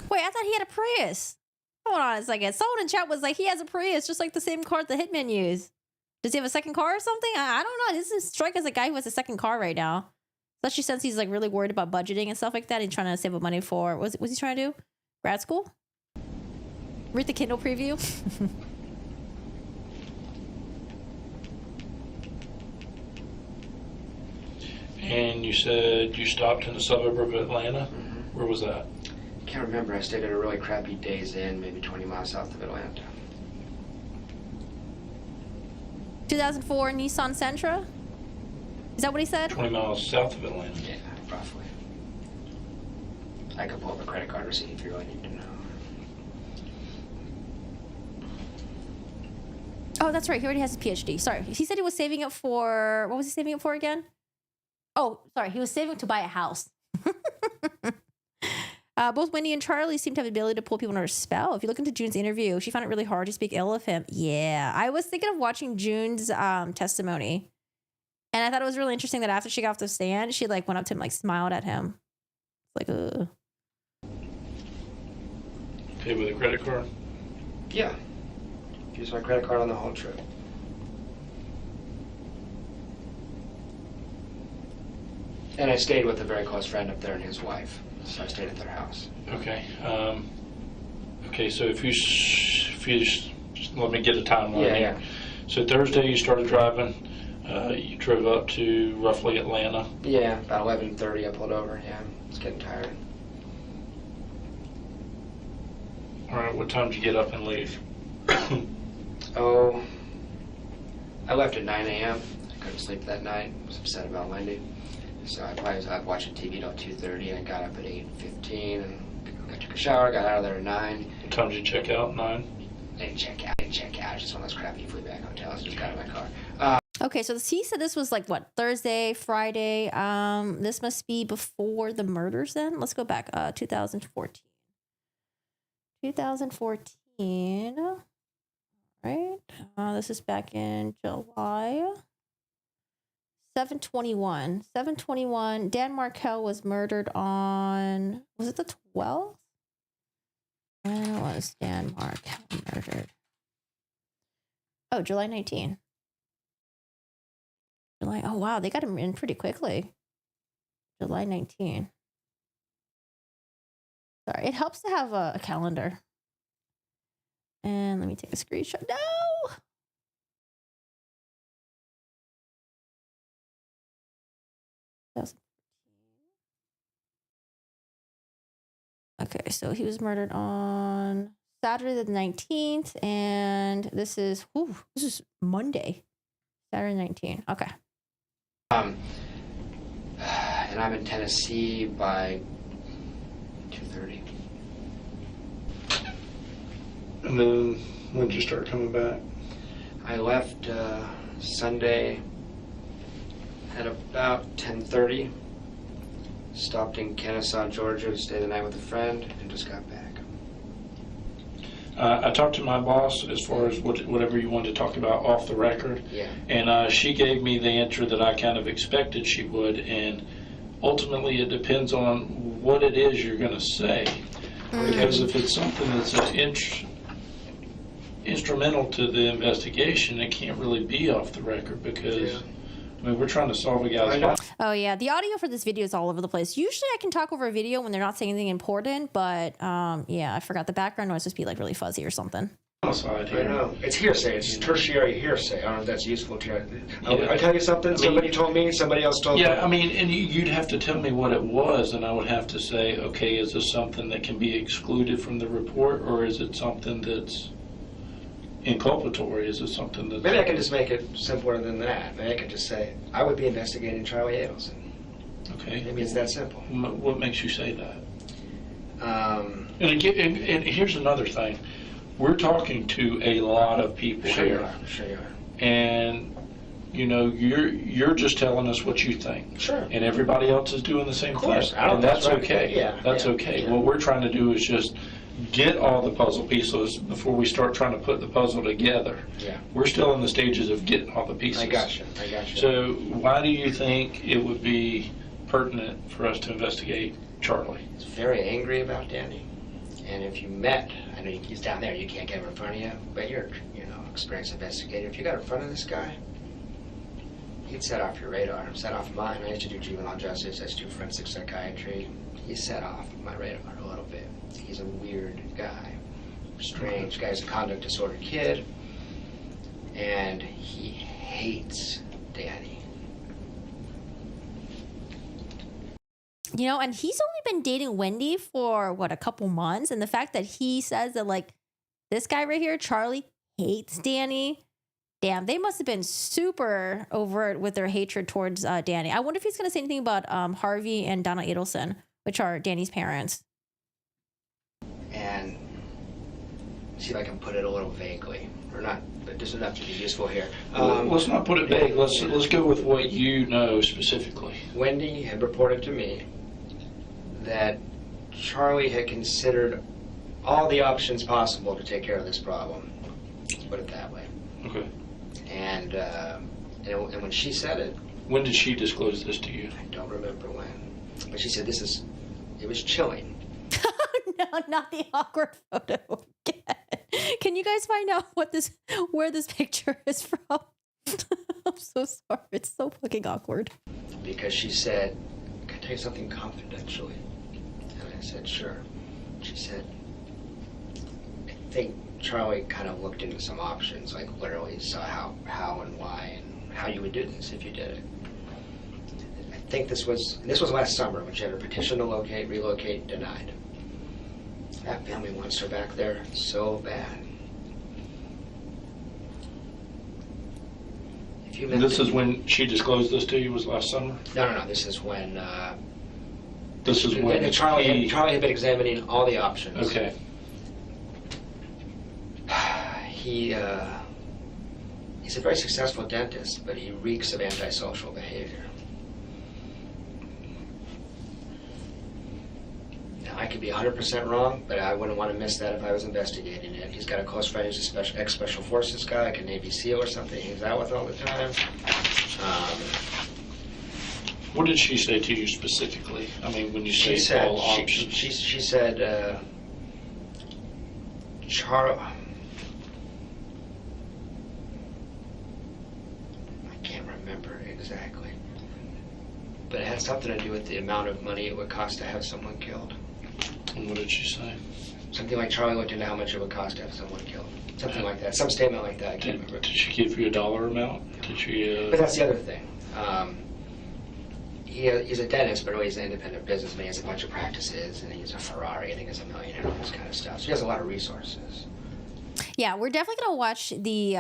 Wait, I thought he had a Prius. Hold on a second. Someone in chat was like, he has a Prius, just like the same car the Hitman used. Does he have a second car or something? I don't know. This doesn't strike as a guy who has a second car right now. Especially since he's like really worried about budgeting and stuff like that. He's trying to save up money for, what's he trying to do? Grad school? Read the Kindle preview. And you said you stopped in the suburb of Atlanta? Mm-hmm. Where was that? I can't remember. I stayed at a really crappy Days Inn, maybe 20 miles south of Atlanta. 2004 Nissan Sentra? Is that what he said? 20 miles south of Atlanta. Yeah, roughly. I could pull up a credit card receipt if you really need to know. Oh, that's right. He already has his PhD. Sorry. He said he was saving it for, what was he saving it for again? Oh, sorry. He was saving to buy a house. Both Wendi and Charlie seem to have the ability to pull people under a spell. If you look into June's interview, she found it really hard to speak ill of him. Yeah. I was thinking of watching June's testimony. And I thought it was really interesting that after she got off the stand, she like went up to him, like smiled at him. Like, ugh. Paid with a credit card? Yeah. Used my credit card on the whole trip. And I stayed with a very close friend up there and his wife. So I stayed at their house. Okay. Okay, so if you just let me get a timeline here. Yeah. So Thursday you started driving. You drove up to roughly Atlanta. Yeah, about 11:30 I pulled over. Yeah, I was getting tired. All right, what time did you get up and leave? Oh, I left at 9 a.m. I couldn't sleep that night. I was upset about Wendi. So I probably was out watching TV till 2:30 and I got up at 8:15 and I took a shower, got out of there at 9. What time did you check out? 9? I didn't check out. It's just one of those crappy fleabag hotels. I just got in my car. Okay, so he said this was like what, Thursday, Friday. This must be before the murders then. Let's go back. 2014. 2014. Right. This is back in July. 7/21. 7/21. Dan Markel was murdered on, was it the 12th? When was Dan Markel murdered? Oh, July 19. July. Oh, wow. They got him in pretty quickly. July 19. Sorry. It helps to have a calendar. And let me take a screenshot. No! Okay, so he was murdered on Saturday the 19th, and this is Monday. Saturday 19th. Okay. And I'm in Tennessee by 2:30. And then when did you start coming back? I left Sunday at about 10:30. Stopped in Kennesaw, Georgia to stay the night with a friend and just got back. I talked to my boss as far as whatever you wanted to talk about off the record. Yeah. And she gave me the answer that I kind of expected she would. And ultimately it depends on what it is you're going to say. Because if it's something that's instrumental to the investigation, it can't really be off the record because, I mean, we're trying to solve a guy's life. Oh, yeah. The audio for this video is all over the place. Usually I can talk over a video when they're not saying anything important, but yeah, I forgot the background noise just be like really fuzzy or something. I know. It's hearsay. It's tertiary hearsay. I don't know if that's useful to you. I tell you something, somebody told me, somebody else told me. Yeah, I mean, and you'd have to tell me what it was, and I would have to say, okay, is this something that can be excluded from the report, or is it something that's inculpatory? Is it something that... Maybe I can just make it simpler than that. Maybe I could just say, I would be investigating Charlie Adelson. Okay. Maybe it's that simple. What makes you say that? And here's another thing. We're talking to a lot of people here. Sure you are. And, you know, you're just telling us what you think. Sure. And everybody else is doing the same thing. And that's okay. Yeah. That's okay. Yeah. What we're trying to do is just get all the puzzle pieces before we start trying to put the puzzle together. Yeah. We're still in the stages of getting all the pieces. I got you. So why do you think it would be pertinent for us to investigate Charlie? He's very angry about Danny. And if you met, I know he's down there, you can't get him in front of you, but you're, experienced investigator. If you got in front of this guy, he'd set off your radar, set off mine. I used to do juvenile justice, I used to do forensic psychiatry. He set off my radar a little bit. He's a weird guy, strange guy. He's a conduct disorder kid, and he hates Danny. And he's only been dating Wendi for a couple months, and the fact that he says that like this guy right here, Charlie, hates Danny. Damn, they must have been super overt with their hatred towards Danny. I wonder if he's going to say anything about Harvey and Donna Adelson, which are Danny's parents. And see if I can put it a little vaguely, or not, but just enough to be useful here. Let's not put it vague. Let's go with what you know specifically. Wendi had reported to me that Charlie had considered all the options possible to take care of this problem. Let's put it that way. Okay. And when she said it... When did she disclose this to you? I don't remember when. But she said it was chilling. No, not the awkward photo again. Can you guys find out where this picture is from? I'm so sorry. It's so fucking awkward. Because she said, tell you something confidentially? And I said, sure. She said, I think Charlie kind of looked into some options, like literally saw how and why and how you would do this if you did it. I think this was last summer when she had her petition to relocate denied. That family wants her back there so bad. This is when she disclosed this to you, was last summer? No. This is when. Charlie had been examining all the options. Okay. He's a very successful dentist, but he reeks of antisocial behavior. Now, I could be 100% wrong, but I wouldn't want to miss that if I was investigating it. He's got a close friend who's a ex-Special Forces guy, like a Navy SEAL or something he hangs out with all the time. What did she say to you specifically? I mean, when you say all options. She said, Charlie... I can't remember exactly. But it had something to do with the amount of money it would cost to have someone killed. And what did she say? Something like Charlie looked into how much it would cost to have someone killed. Something like that. Some statement like that. I can't remember. Did she give you a dollar amount? Did she? But that's the other thing. He's a dentist, but he's an independent businessman. He has a bunch of practices, and he's a Ferrari. I think he's a millionaire, all this kind of stuff. So he has a lot of resources. Yeah, we're definitely gonna watch the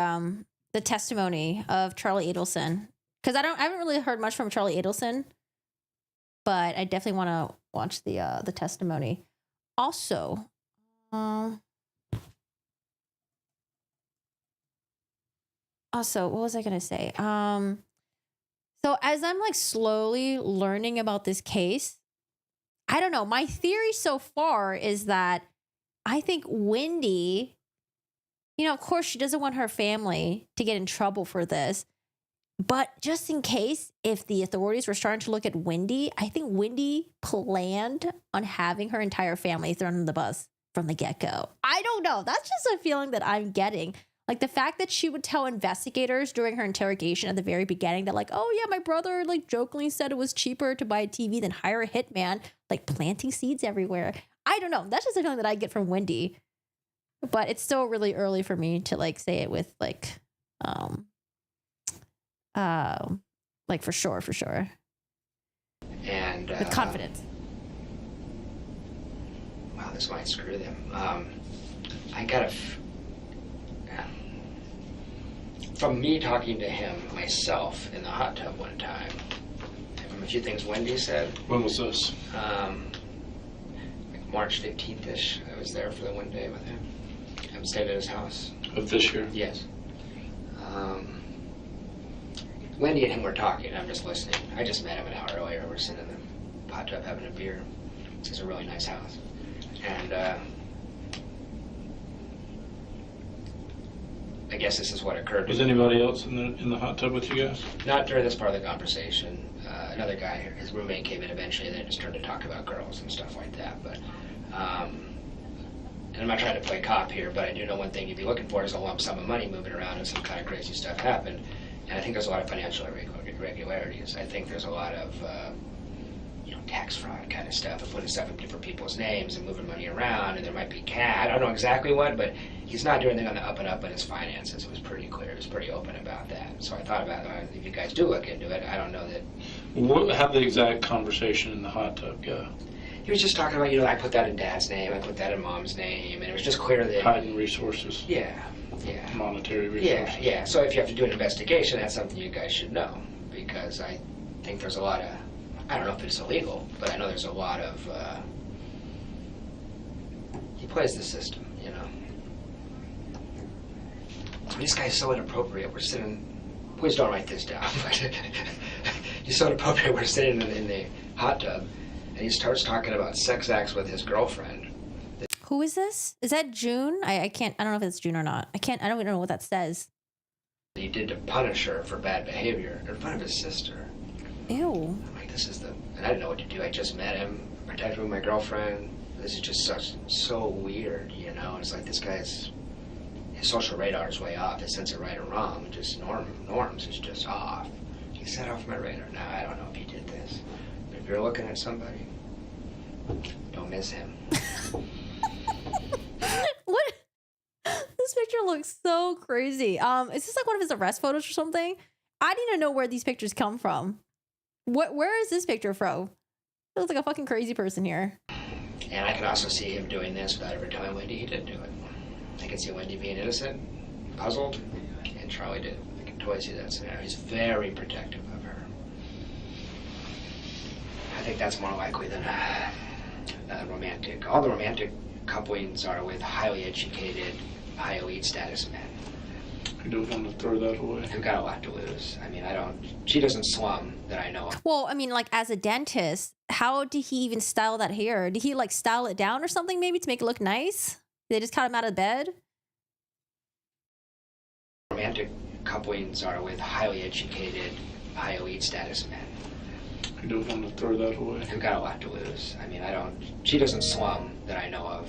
testimony of Charlie Adelson, because I haven't really heard much from Charlie Adelson, but I definitely want to watch the testimony. Also, what was I gonna say? So as I'm like slowly learning about this case, I don't know. My theory so far is that I think Wendi, of course she doesn't want her family to get in trouble for this, but just in case, if the authorities were starting to look at Wendi, I think Wendi planned on having her entire family thrown in the bus from the get-go. I don't know. That's just a feeling that I'm getting. Like the fact that she would tell investigators during her interrogation at the very beginning that like, oh yeah, my brother like jokingly said it was cheaper to buy a TV than hire a hitman, like planting seeds everywhere. I don't know. That's just a feeling that I get from Wendi. But it's still really early for me to like say it with like for sure. And with confidence. Wow, this might screw them. I got from me talking to him myself in the hot tub one time, from a few things Wendi said. When was this? Like March 15th-ish. I was there for the one day with him. I stayed at his house. Of this year? Yes. Wendi and him were talking. I'm just listening. I just met him an hour earlier. We're sitting in the hot tub having a beer. It's a really nice house. And I guess this is what occurred. Was anybody else in the hot tub with you guys? Not during this part of the conversation. Another guy, his roommate came in eventually, and they just started to talk about girls and stuff like that. But, and I'm not trying to play cop here, but I do know one thing you'd be looking for is a lump sum of money moving around and some kind of crazy stuff happened. And I think there's a lot of financial irregularities. I think there's a lot of tax fraud kind of stuff, of putting stuff in different people's names and moving money around, and there might be cash. I don't know exactly what, but he's not doing anything on the up and up in his finances. It was pretty clear. He was pretty open about that. So I thought about if you guys do look into it, I don't know that. How the exact conversation in the hot tub go? He was just talking about, I put that in Dad's name, I put that in Mom's name, and it was just clear that... Hiding resources. Yeah. Monetary resources. Yeah. So if you have to do an investigation, that's something you guys should know, because I think there's a lot of... I don't know if it's illegal, but I know there's a lot of... he plays the system, This guy's so inappropriate. We're sitting... Please don't write this down, but he's so inappropriate. We're sitting in the hot tub, and he starts talking about sex acts with his girlfriend. Who is this? Is that June? I don't know if it's June or not. I don't even know what that says. He did to punish her for bad behavior in front of his sister. Ew. I'm like, and I didn't know what to do. I just met him, protected with my girlfriend. This is just so weird, It's like this guy's, his social radar is way off. His sense of right or wrong, just norms is just off. He set off my radar. Now, I don't know if he did this. But If you're looking at somebody, don't miss him. What? This picture looks so crazy. Is this like one of his arrest photos or something? I need to know where these pictures come from. Where is this picture from? It looks like a fucking crazy person here. And I can also see him doing this without ever telling Wendi he didn't do it. I can see Wendi being innocent, puzzled, and Charlie did. I can totally see that scenario. He's very protective of her. I think that's more likely than a romantic. All the romantic couplings are with highly educated, high elite status men. You don't want to throw that away. Who've got a lot to lose. I mean, she doesn't slum that I know of. Well, I mean, like as a dentist, how did he even style that hair? Did he like style it down or something maybe to make it look nice? They just cut him out of bed? Romantic couplings are with highly educated, high elite status men. You don't want to throw that away. Who've got a lot to lose. I mean, she doesn't slum that I know of.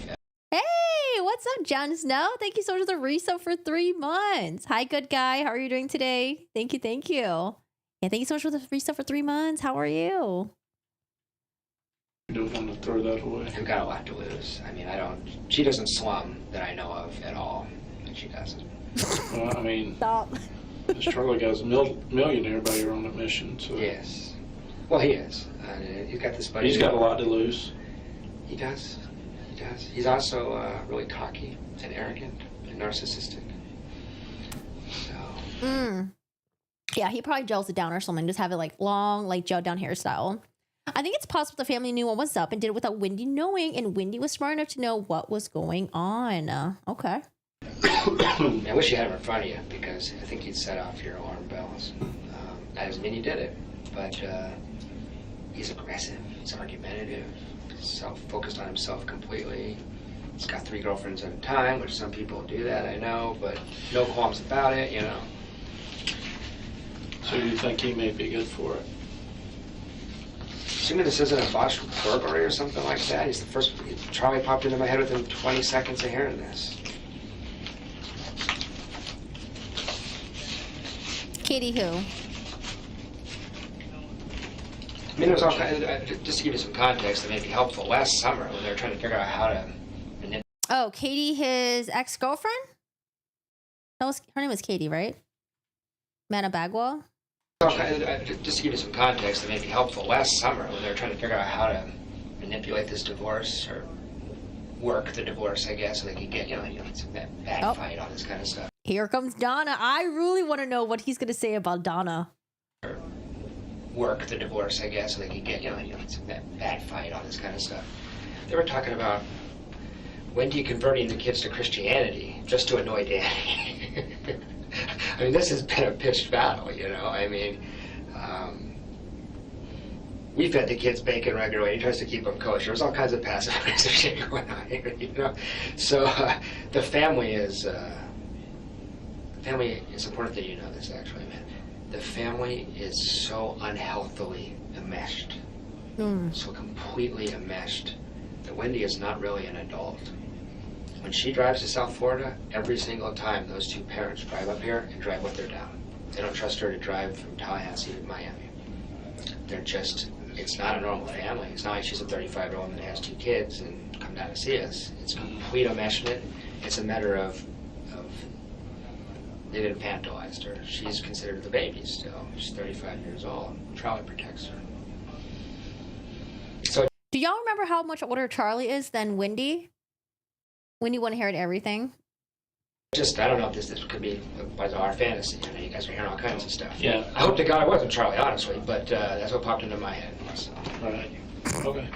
Hey, what's up, Jon Snow? Thank you so much for the resub for 3 months. Hi, good guy. How are you doing today? Thank you, thank you. Yeah, thank you so much for the resub for 3 months. How are you? You don't want to throw that away. Who've got a lot to lose. I mean, she doesn't slum that I know of at all. And she doesn't. Well, I mean, Stop. this Charlie guy's a millionaire by your own admission, so. Yes. Well, he is. He's got this buddy. He's got a lot to lose. He does. He does. He's also really cocky and arrogant and narcissistic. So. Yeah, he probably gels it down or something. Just have it like long, like gel down hairstyle. I think it's possible the family knew what was up and did it without Wendi knowing, and Wendi was smart enough to know what was going on. Okay. I wish you had him in front of you, because I think he'd set off your alarm bells. That doesn't mean he did it, but he's aggressive, he's argumentative, self-focused on himself completely. He's got 3 girlfriends at a time, which some people do that, I know, but no qualms about it, you know. So you think he may be good for it? Assuming this isn't a botched burglary or something like that, he's the first. Charlie popped into my head within 20 seconds of hearing this. Katie who? I mean, there's all kinds of, just to give you some context that may be helpful. Last summer, when they were trying to figure out how to manipulate. Oh, Katie, his ex-girlfriend? Her name was Katie, right? Manabagwa? Just to give you some context that may be helpful. Last summer, when they were trying to figure out how to manipulate this divorce, or work the divorce, I guess, so they could get, some bad fight, all this kind of stuff. Here comes Donna. I really want to know what he's going to say about Donna. Or work the divorce, I guess, so they could get, some bad fight, all this kind of stuff. They were talking about Wendi converting the kids to Christianity just to annoy Danny. I mean, this has been a pitched battle, I mean, we fed the kids bacon regularly. He tries to keep them kosher. There's all kinds of passive-aggressive shit going on here, So the family is important that you know this, actually, man. The family is so unhealthily enmeshed, so completely enmeshed, that Wendi is not really an adult. When she drives to South Florida, every single time those 2 parents drive up here and drive with her down. They don't trust her to drive from Tallahassee to Miami. They're just, it's not a normal family. It's not like she's a 35-year-old woman that has 2 kids and come down to see us. It's complete enmeshment. It's a matter of they've infantilized her. She's considered the baby still. She's 35 years old. Charlie protects her. So, do y'all remember how much older Charlie is than Wendi? Wendi would inherit everything. Just, I don't know if this could be a bizarre fantasy. I know you guys are hearing all kinds of stuff. Yeah. I hope to God it wasn't Charlie, honestly, but that's what popped into my head. So. All right. Okay.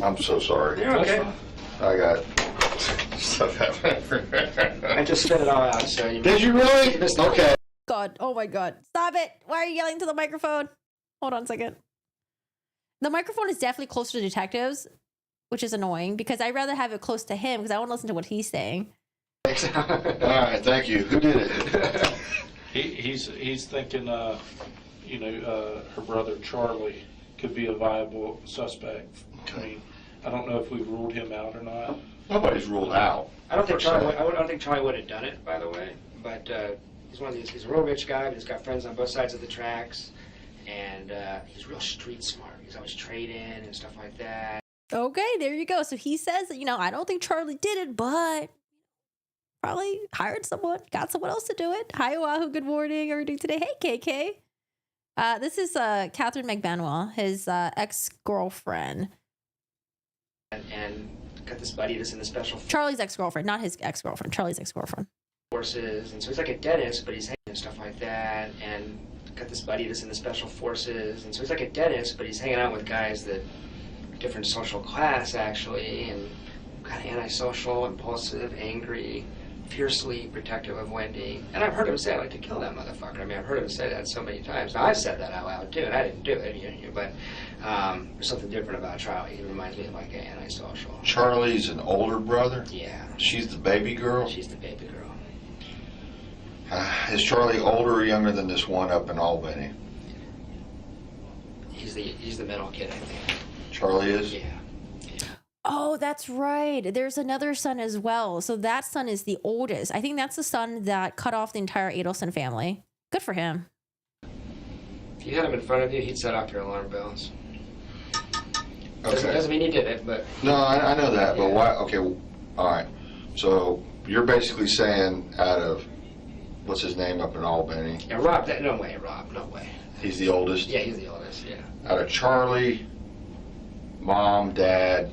I'm so sorry. You're okay. I got stuff happening. I just spit it all out, so you... Did you really? Okay. God, oh my God. Stop it. Why are you yelling to the microphone? Hold on a second. The microphone is definitely closer to detectives, which is annoying because I'd rather have it close to him because I want to listen to what he's saying. All right, thank you. Who did it? He's thinking, her brother Charlie could be a viable suspect. I mean, I don't know if we've ruled him out or not. Nobody's ruled out. I don't think Charlie would have done it, by the way. But he's a real rich guy, but he's got friends on both sides of the tracks. and he's real street smart. He's always trading and stuff like that. Okay, there you go. So he says that, I don't think Charlie did it, but probably hired someone, got someone else to do it. Hi, Oahu. Good morning. How are you doing today? Hey, KK. This is Catherine McBanuel, his ex-girlfriend. And got this buddy that's in the special Charlie's ex-girlfriend, not his ex-girlfriend. Charlie's ex-girlfriend. forces, and so he's like a dentist, but he's hanging and stuff like that. And got this buddy that's in the special forces, and so he's like a dentist, but he's hanging out with guys that different social class actually, and kind of antisocial, impulsive, angry, fiercely protective of Wendi. And I've heard him say, I'd like to kill that motherfucker. I mean, I've heard him say that so many times. Now, I've said that out loud, too, and I didn't do it, but there's something different about Charlie. He reminds me of, like, an antisocial. Charlie's an older brother? Yeah. She's the baby girl? She's the baby girl. Is Charlie older or younger than this one up in Albany? He's the middle kid, I think. Charlie is? Yeah. Oh, that's right. There's another son as well. So that son is the oldest. I think that's the son that cut off the entire Adelson family. Good for him. If you had him in front of you, he'd set off your alarm bells. Okay. Doesn't mean he did it, but... No, I know that, but why? Okay, all right. So you're basically saying out of, what's his name up in Albany? Yeah, Rob, no way, Rob, no way. He's the oldest? Yeah, he's the oldest, yeah. Out of Charlie, Mom, Dad,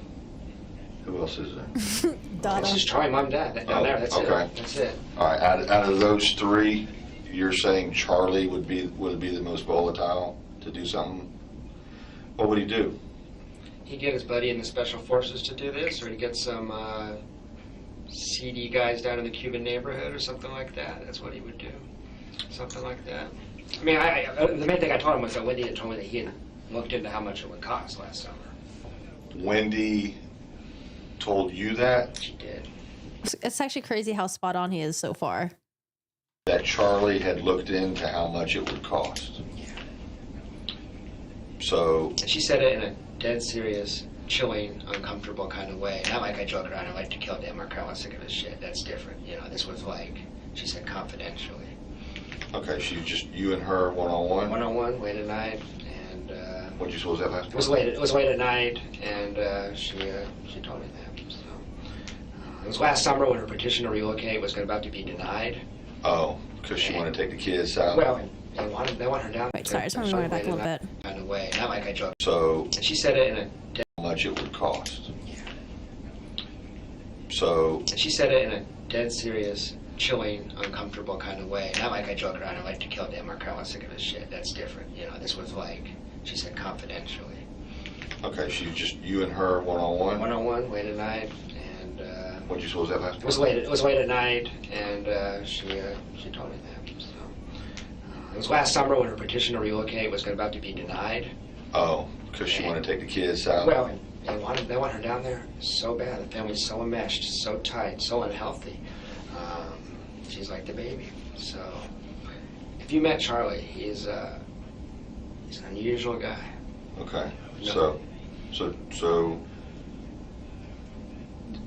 who else is there? Donna. It's just Charlie, Mom, Dad. Down there, that's okay. it. That's it. All right, out of those three, you're saying Charlie would be the most volatile to do something? What would he do? He'd get his buddy in the special forces to do this, or he'd get some seedy guys down in the Cuban neighborhood or something like that. That's what he would do. Something like that. I mean, the main thing I told him was that Wendi had told me that he had looked into how much it would cost last summer. Wendi told you that? She did. It's actually crazy how spot on he is so far. That Charlie had looked into how much it would cost. Yeah. So... And she said it in a dead serious, chilling, uncomfortable kind of way. Not like I joke around, I like to kill Dan Markello, sick of his shit. That's different. This was like, she said confidentially. Okay, she just, you and her one-on-one? One-on-one, late at night, and... What'd you suppose that last It was late at night, and she told me that. So, it was last summer when her petition to relocate was about to be denied. Oh, because she wanted to take the kids out? Well, they want her down. Wait, sorry, I just want to go back a little bit. Kind of way, not like I joke. So... And she said it in a... How much it would cost? Yeah. So... And she said it in a dead serious, chilling, uncomfortable kind of way. Not like I joke around, I like to kill Dan Markello, sick of his shit. That's different. This was like, she said confidentially. Okay, she just, you and her one-on-one? One-on-one, late at night, and... What'd you suppose that last? It was late at night, and she told me that. So, it was last summer when her petition to relocate was about to be denied. Oh, because she wanted to take the kids out? Well, they want her down there so bad. The family's so enmeshed, so tight, so unhealthy. She's like the baby. So, if you met Charlie, he's an unusual guy. Okay, No. so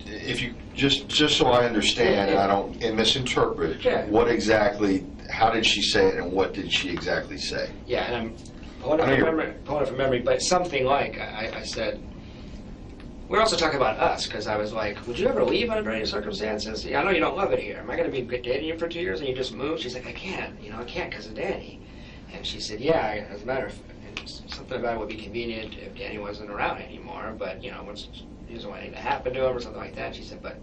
if you just so I understand and I don't misinterpret, Yeah. what exactly? How did she say it, and what did she exactly say? Yeah, and I'm pulling it from memory, but something like I said. We're also talking about us, because I was like, would you ever leave under any circumstances? Yeah, I know you don't love it here. Am I going to be dating you for 2 years and you just move? She's like, I can't. I can't because of Danny. And she said, yeah, as a matter of fact, something about it would be convenient if Danny wasn't around anymore, but, he doesn't want anything to happen to him or something like that. She said, but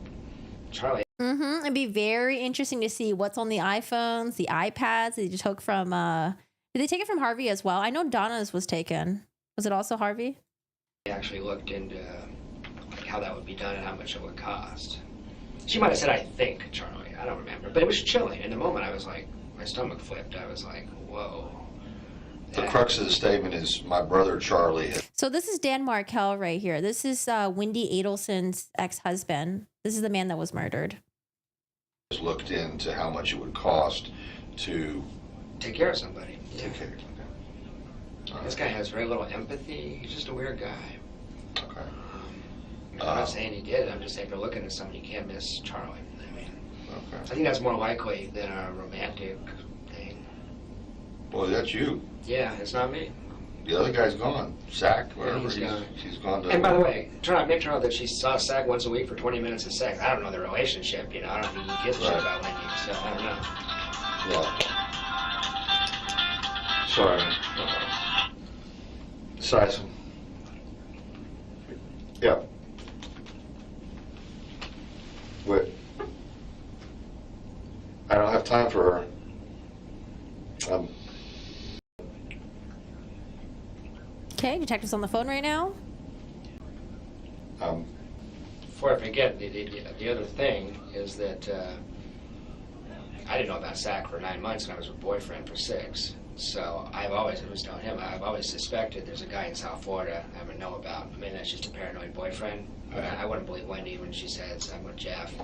Charlie. Mm-hmm. It'd be very interesting to see what's on the iPhones, the iPads. They took from, did they take it from Harvey as well? I know Donna's was taken. Was it also Harvey? I actually looked into how that would be done and how much it would cost. She might have said, I think, Charlie. I don't remember. But it was chilling. In the moment, I was like, my stomach flipped. I was like, whoa. The crux of the statement is my brother Charlie. So this is Dan Markel right here. This is Wendi Adelson's ex-husband. This is the man that was murdered. Looked into how much it would cost to take care of somebody. Yeah. take care. Okay. This guy has very little empathy. He's just a weird guy. Okay. I'm not saying he did. I'm just saying if you're looking at somebody, you can't miss Charlie. I Okay. think that's more likely than a romantic thing. Well, that's you. Yeah, it's not me. The other guy's gone. Sacked, wherever he's gone. He's gone to... And by the way, make sure that she saw Sack once a week for 20 minutes of sex. I don't know the relationship, you know. I don't think he gives a shit about Wendi, so I don't know. Yeah. Sorry. Size. Yeah. Wait. I don't have time for her. Okay, detective's on the phone right now. Before I forget, the other thing is that I didn't know about Sack for 9 months and I was with boyfriend for 6. So I was telling him, I've always suspected there's a guy in South Florida I would know about. Maybe that's just a paranoid boyfriend. But I wouldn't believe Wendi when she says, I'm with Jeff.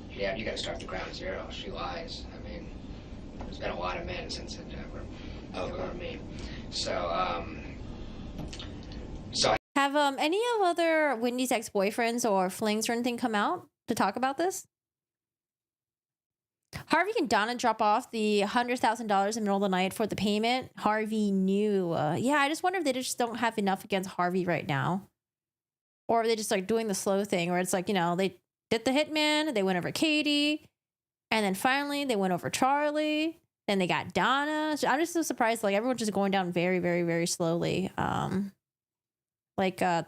You got to start the ground zero. She lies. I mean, there's been a lot of men since it were me. So, Have any of other Wendy's ex-boyfriends or flings or anything come out to talk about this? Harvey and Donna drop off the $100,000 in the middle of the night for the payment. Harvey knew. Yeah, I just wonder if they just don't have enough against Harvey right now. Or are they just like doing the slow thing where it's like, you know, they did the hitman, they went over Katie, and then finally they went over Charlie, then they got Donna. So I'm just so surprised, like everyone's just going down very, very, very slowly. The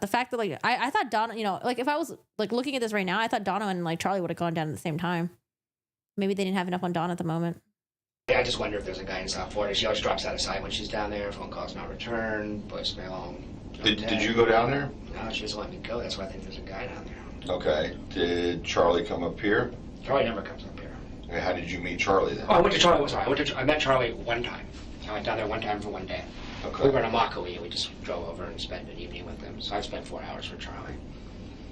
fact that like I thought Donna, you know, like if I was like looking at this right now, I thought Donna and like Charlie would have gone down at the same time. Maybe they didn't have enough on Donna at the moment. I just wonder if there's a guy in South Florida. She always drops out of sight when she's down there. Phone calls not returned. Voicemail. Did you go down there? No, she doesn't let me go. That's why I think there's a guy down there. Okay. Did Charlie come up here? Charlie never comes up here. And how did you meet Charlie then? Oh, I went to Charlie. Sorry, I met Charlie one time. I went down there one time for one day. Okay. We were in Immokalee and we just drove over and spent an evening with them. So I spent 4 hours with Charlie.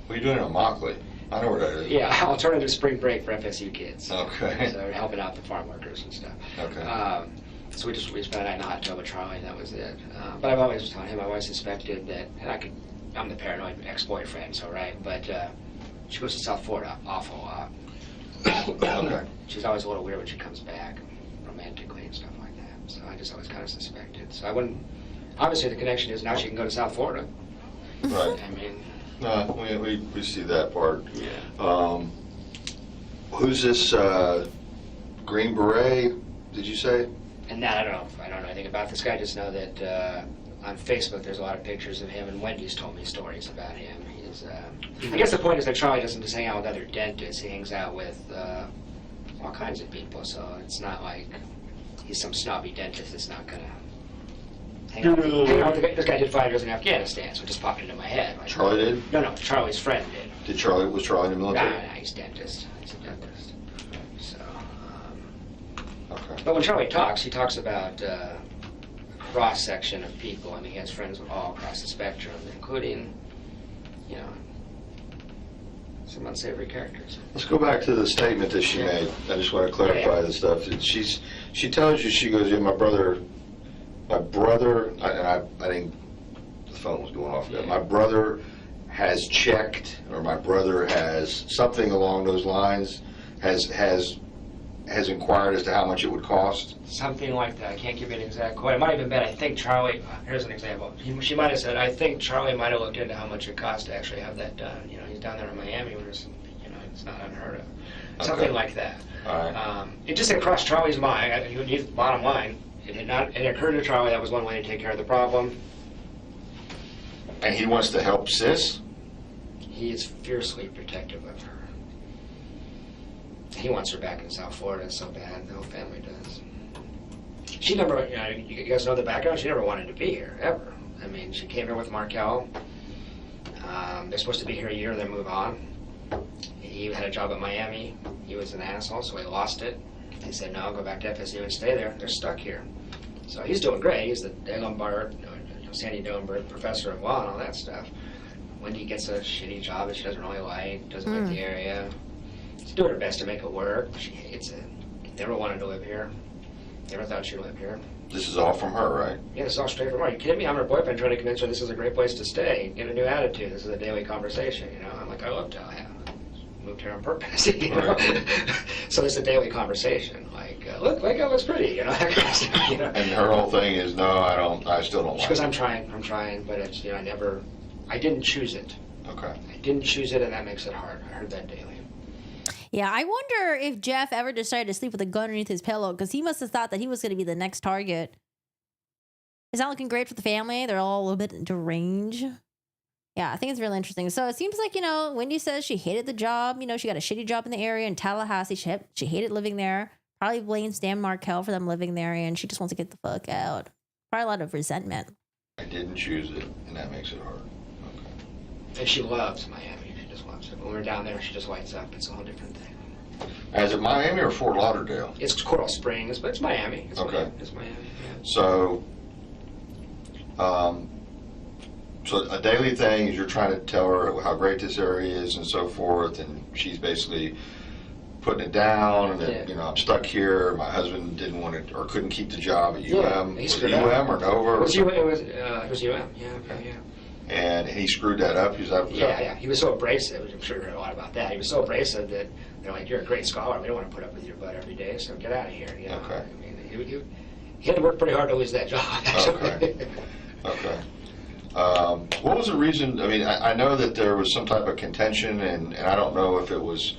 What are you doing in Immokalee? I know where that is. Yeah, alternative spring break for FSU kids. Okay. So we're helping out the farm workers and stuff. Okay. So we spent a night in the hot tub with Charlie, and that was it. But I've always told him, I always suspected that, and I'm the paranoid ex-boyfriend, so right, but she goes to South Florida awful lot. Okay. She's always a little weird when she comes back, romantically and stuff like that. So I just always kind of suspected. So I wouldn't, obviously the connection is now she can go to South Florida. Right. I mean. No, we see that part. Yeah. Who's this Green Beret, did you say? And that, I don't know anything about this guy. I just know that on Facebook there's a lot of pictures of him, and Wendy's told me stories about him. He's, I guess the point is that Charlie doesn't just hang out with other dentists. He hangs out with all kinds of people, so it's not like he's some snobby dentist that's not going to hang out with this guy did 5 years in Afghanistan, so it just popped into my head. Like, Charlie did? No, Charlie's friend did. Was Charlie in the military? Nah, he's a dentist. He's a dentist. So, Okay. but when Charlie talks, he talks about a cross-section of people. I mean, he has friends all across the spectrum, including, you know, some unsavory characters. Let's go back to the statement that she made. I just want to clarify the stuff. She tells you, she goes, yeah, my brother, and I think the phone was going off there. My brother has checked, or my brother has something along those lines, has inquired as to how much it would cost. Something like that. I can't give you an exact quote. It might have even been, I think Charlie, here's an example. She might have said, I think Charlie might have looked into how much it costs to actually have that done. You know, he's down there in Miami, where it's not unheard of. Something like that. All right. It just had crossed Charlie's mind. Bottom line, it occurred to Charlie that was one way to take care of the problem. And he wants to help Sis? He is fiercely protective of her. He wants her back in South Florida so bad. The whole family does. She never, you guys know the background? She never wanted to be here, ever. I mean, she came here with Markel. They're supposed to be here a year, then move on. He had a job at Miami. He was an asshole, so he lost it. He said, no, go back to FSU and stay there. They're stuck here. So he's doing great. He's the Sandy Doenberg professor of law and all that stuff. Wendy gets a shitty job that she doesn't really like, doesn't like the area. She's doing her best to make it work. She hates it. Never wanted to live here. Never thought she'd live here. This is all from her, right? Yeah, this is all straight from her. Are you kidding me? I'm her boyfriend trying to convince her this is a great place to stay. Get a new attitude. This is a daily conversation, you know? I'm like, I love to have. moved here on purpose. You know? So it's a daily conversation. Like, look, that looks pretty. You know, that kind of stuff, you know? And her whole thing is, no, I still don't like Because it. I'm trying, but it's, you know, I didn't choose it. Okay. I didn't choose it, and that makes it hard. I heard that daily. Yeah, I wonder if Jeff ever decided to sleep with a gun underneath his pillow, because he must have thought that he was going to be the next target. It's not looking great for the family. They're all a little bit deranged. Yeah, I think it's really interesting. So it seems like, you know, Wendi says she hated the job. You know, she got a shitty job in the area in Tallahassee. She hated living there. Probably blames Dan Markel for them living there, and she just wants to get the fuck out. Probably a lot of resentment. I didn't choose it, and that makes it hard. Okay. And she loves Miami. She just loves it. When we're down there, she just lights up. It's a whole different thing. Is it Miami or Fort Lauderdale? It's Coral Springs, but it's Miami. It's Okay. Miami. It's Miami. Yeah. So, so a daily thing is you're trying to tell her how great this area is and so forth, and she's basically putting it down, and that, you know, I'm stuck here. My husband didn't want it or couldn't keep the job at UM. he Was it screwed up. UM or Nova? It was UM. Yeah, okay, yeah. And he screwed that up. Yeah. He was so abrasive. I'm sure you heard a lot about that. He was so abrasive that they're like, "You're a great scholar. We don't want to put up with your butt every day. So get out of here." You know? Okay. I mean, he had to work pretty hard to lose that job. Actually. Okay. What was the reason? I mean, I know that there was some type of contention, and I don't know if it was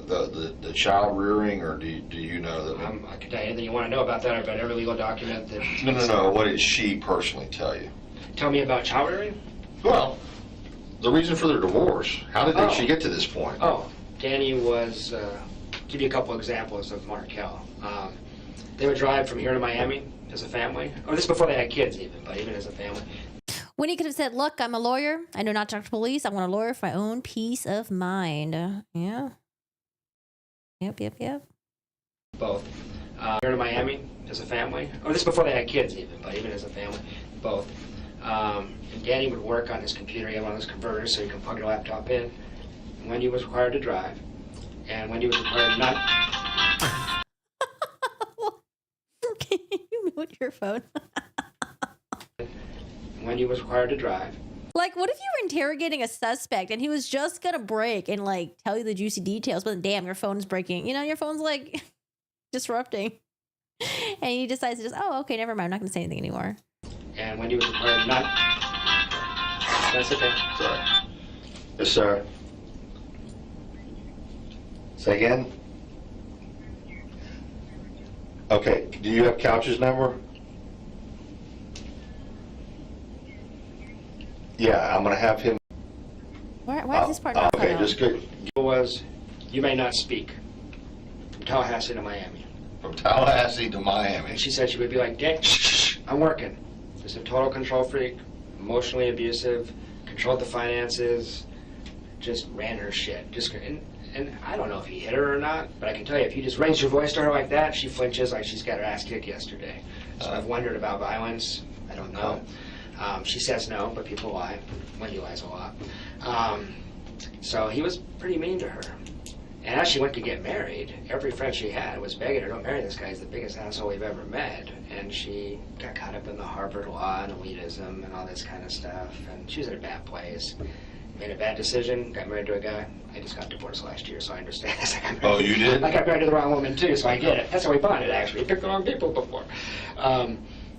the child rearing, or do you know that? I can tell you anything you want to know about that. I've read every legal document that. No. What did she personally tell you? Tell me about child rearing. Well, the reason for their divorce. How did she get to this point? Oh, Danny was. Give you a couple examples of Markel. They would drive from here to Miami as a family. Or this is before they had kids, even, but even as a family. When he could have said, "Look, I'm a lawyer. I know not to talk to police. I want a lawyer for my own peace of mind." Yeah. Yep. Both. Here to Miami as a family. Or this is before they had kids, even, but even as a family. Both. And Danny would work on his computer. He had one of those converters so you can plug your laptop in. And Wendi was required to drive. And Wendi was required not. Can you mute your phone? Wendi was required to drive. Like, what if you were interrogating a suspect and he was just gonna break and like tell you the juicy details, but damn, your phone's breaking. You know, your phone's like disrupting, and he decides to just, oh, okay, never mind. I'm not gonna say anything anymore. And Wendi was required not. That's okay. Sorry. Yes, sir. Say again? Okay, do you have Couch's number? Yeah, I'm going to have him. Why is this part not okay, cut just out? good. Was, you may not speak. From Tallahassee to Miami. From Tallahassee to Miami. And she said she would be like, "Dang, shh, I'm working." Just a total control freak, emotionally abusive, controlled the finances, just ran her shit. And I don't know if he hit her or not, but I can tell you, if you just raise your voice to her like that, she flinches like she's got her ass kicked yesterday. So I've wondered about violence. I don't know. She says no, but people lie. Wendi lies a lot. So he was pretty mean to her. And as she went to get married, every friend she had was begging her, "Don't marry this guy. He's the biggest asshole we've ever met." And she got caught up in the Harvard law and elitism and all this kind of stuff. And she was in a bad place. Made a bad decision, got married to a guy. I just got divorced last year, so I understand this. Oh, you did? I got married to the wrong woman, too, so I get it. That's how we bonded, actually. We picked the wrong people before.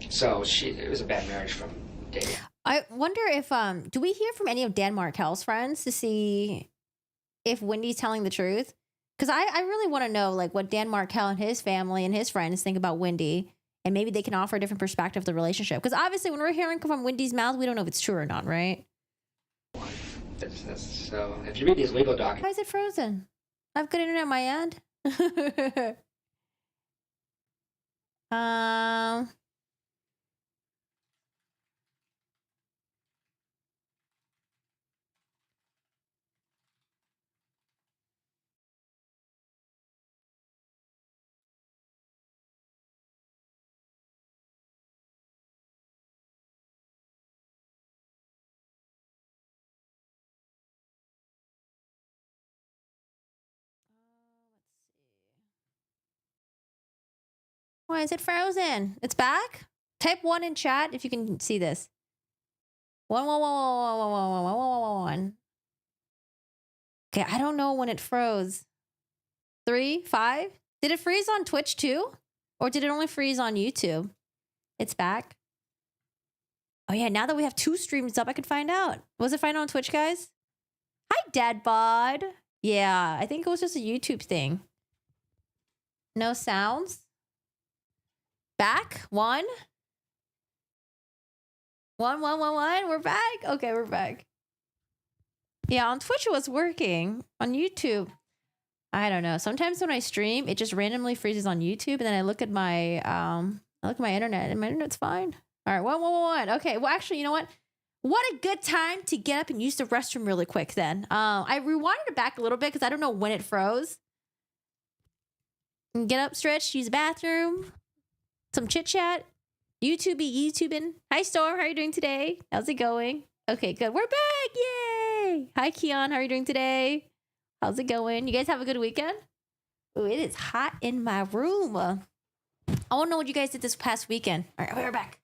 So it was a bad marriage from day one. I wonder if do we hear from any of Dan Markel's friends to see if Wendy's telling the truth? Because I really want to know like what Dan Markel and his family and his friends think about Wendi, and maybe they can offer a different perspective of the relationship. Because obviously, when we're hearing from Wendy's mouth, we don't know if it's true or not, right? So if you read these legal documents, Why is it frozen? I have good internet on my end. Why is it frozen? It's back? Type 1 in chat if you can see this. 1. Okay, I don't know when it froze. 3, 5? Did it freeze on Twitch too? Or did it only freeze on YouTube? It's back. Oh yeah, now that we have 2 streams up, I can find out. Was it fine on Twitch, guys? Hi, Dad Bod. Yeah, I think it was just a YouTube thing. No sounds. Back? 1. 1, 1, 1, 1. We're back. Okay, we're back. Yeah, on Twitch it was working. On YouTube, I don't know. Sometimes when I stream, it just randomly freezes on YouTube, and then I look at my internet, and my internet's fine. All right, 1, 1, 1, 1. Okay, well, actually, you know what? What a good time to get up and use the restroom really quick. Then I rewinded it back a little bit because I don't know when it froze. Get up, stretch, use the bathroom, some chit chat, YouTubing. Hi, Storm. How are you doing today? How's it going? Okay, good. We're back. Yay. Hi, Keon. How are you doing today? How's it going? You guys have a good weekend? Ooh, it is hot in my room. I want to know what you guys did this past weekend. All right, we're back.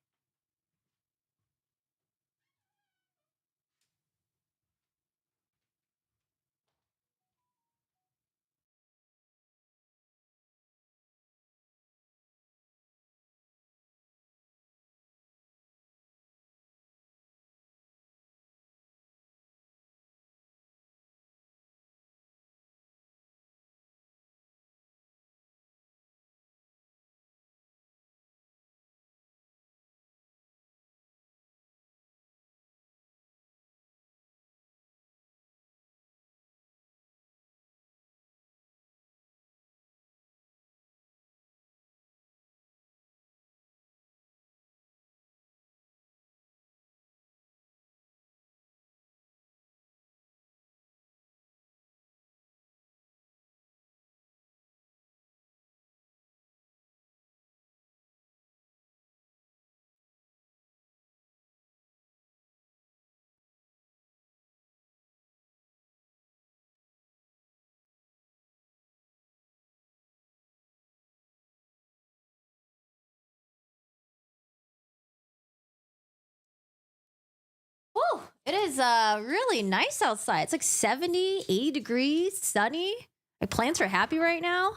Woo, it is really nice outside. It's like 70, 80 degrees, sunny. My plants are happy right now.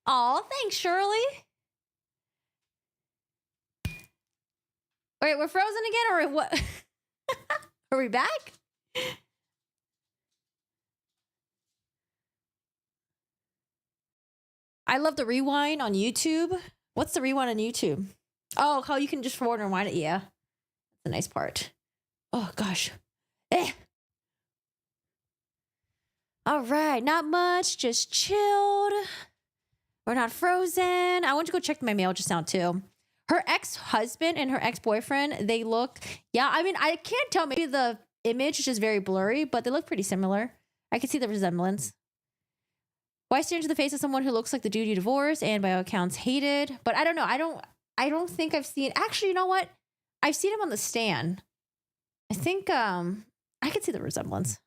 Oh, thanks, Shirley. Wait, we're frozen again, or what? Are we back? I love the rewind on YouTube. What's the rewind on YouTube? Oh, how you can just forward and rewind it. Yeah, that's a nice part. Oh gosh. All right, not much, just chilled. We're not frozen. I want to go check my mail just now too. Her ex-husband and her ex-boyfriend, they look, yeah, I mean, I can't tell. Maybe the image is just very blurry, but they look pretty similar. I can see the resemblance. Why stare into the face of someone who looks like the dude you divorced and by all accounts hated? But I don't know. I don't think I've seen, actually, you know what? I've seen him on the stand. I think I can see the resemblance.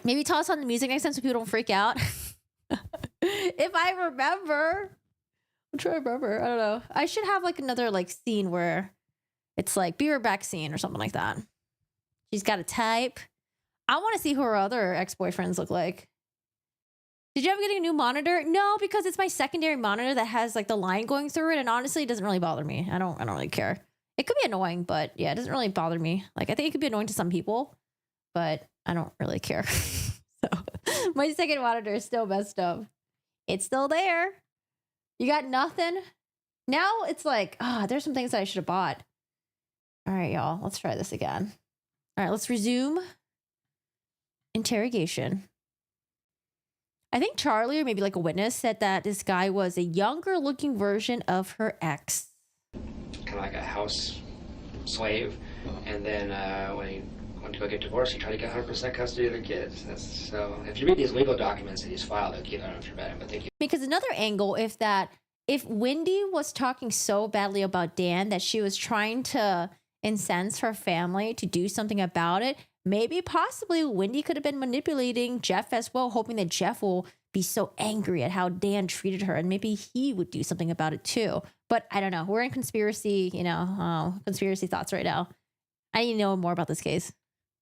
Maybe toss on the music next time so people don't freak out. If I remember. I'm trying to remember. I don't know. I should have like another like scene where it's like be right back scene or something like that. She's got a type. I want to see who her other ex-boyfriends look like. Did you ever get a new monitor? No, because it's my secondary monitor that has like the line going through it, and honestly, it doesn't really bother me. I don't really care. It could be annoying, but yeah, it doesn't really bother me. Like I think it could be annoying to some people, but I don't really care. So my second monitor is still messed up. It's still there. You got nothing? Now it's like, there's some things that I should have bought. All right, y'all, let's try this again. All right, let's resume interrogation. I think Charlie, or maybe like a witness, said that this guy was a younger looking version of her ex. Kind of like a house slave. And then when he went to go get divorced, he tried to get 100% custody of the kids. So if you read these legal documents that he's filed, they'll keep that on your bed. But thank you. Because another angle, if Wendi was talking so badly about Dan that she was trying to incense her family to do something about it, maybe possibly Wendi could have been manipulating Jeff as well, hoping that Jeff will be so angry at how Dan treated her and maybe he would do something about it too. But I don't know. We're in conspiracy thoughts right now. I need to know more about this case.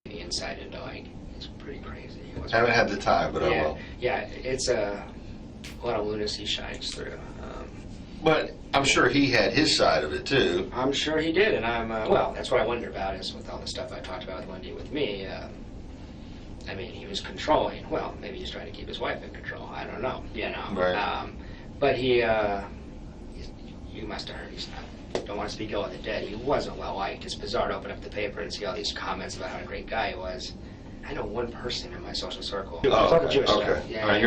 The insight into, like, it's pretty crazy. I haven't had the time, but I will. Yeah, it's a lot of lunacy shines through. But I'm sure he had his side of it too. I'm sure he did, and well, that's what I wonder about is with all the stuff I talked about with Wendi with me. I mean, he was controlling. Well, maybe he's trying to keep his wife in control. I don't know. Right. But you must have heard he's not. Don't want to speak ill of the dead. He wasn't well liked. It's bizarre to open up the paper and see all these comments about how a great guy he was. I know one person in my social circle. Oh, okay. Jewish okay. stuff. Yeah.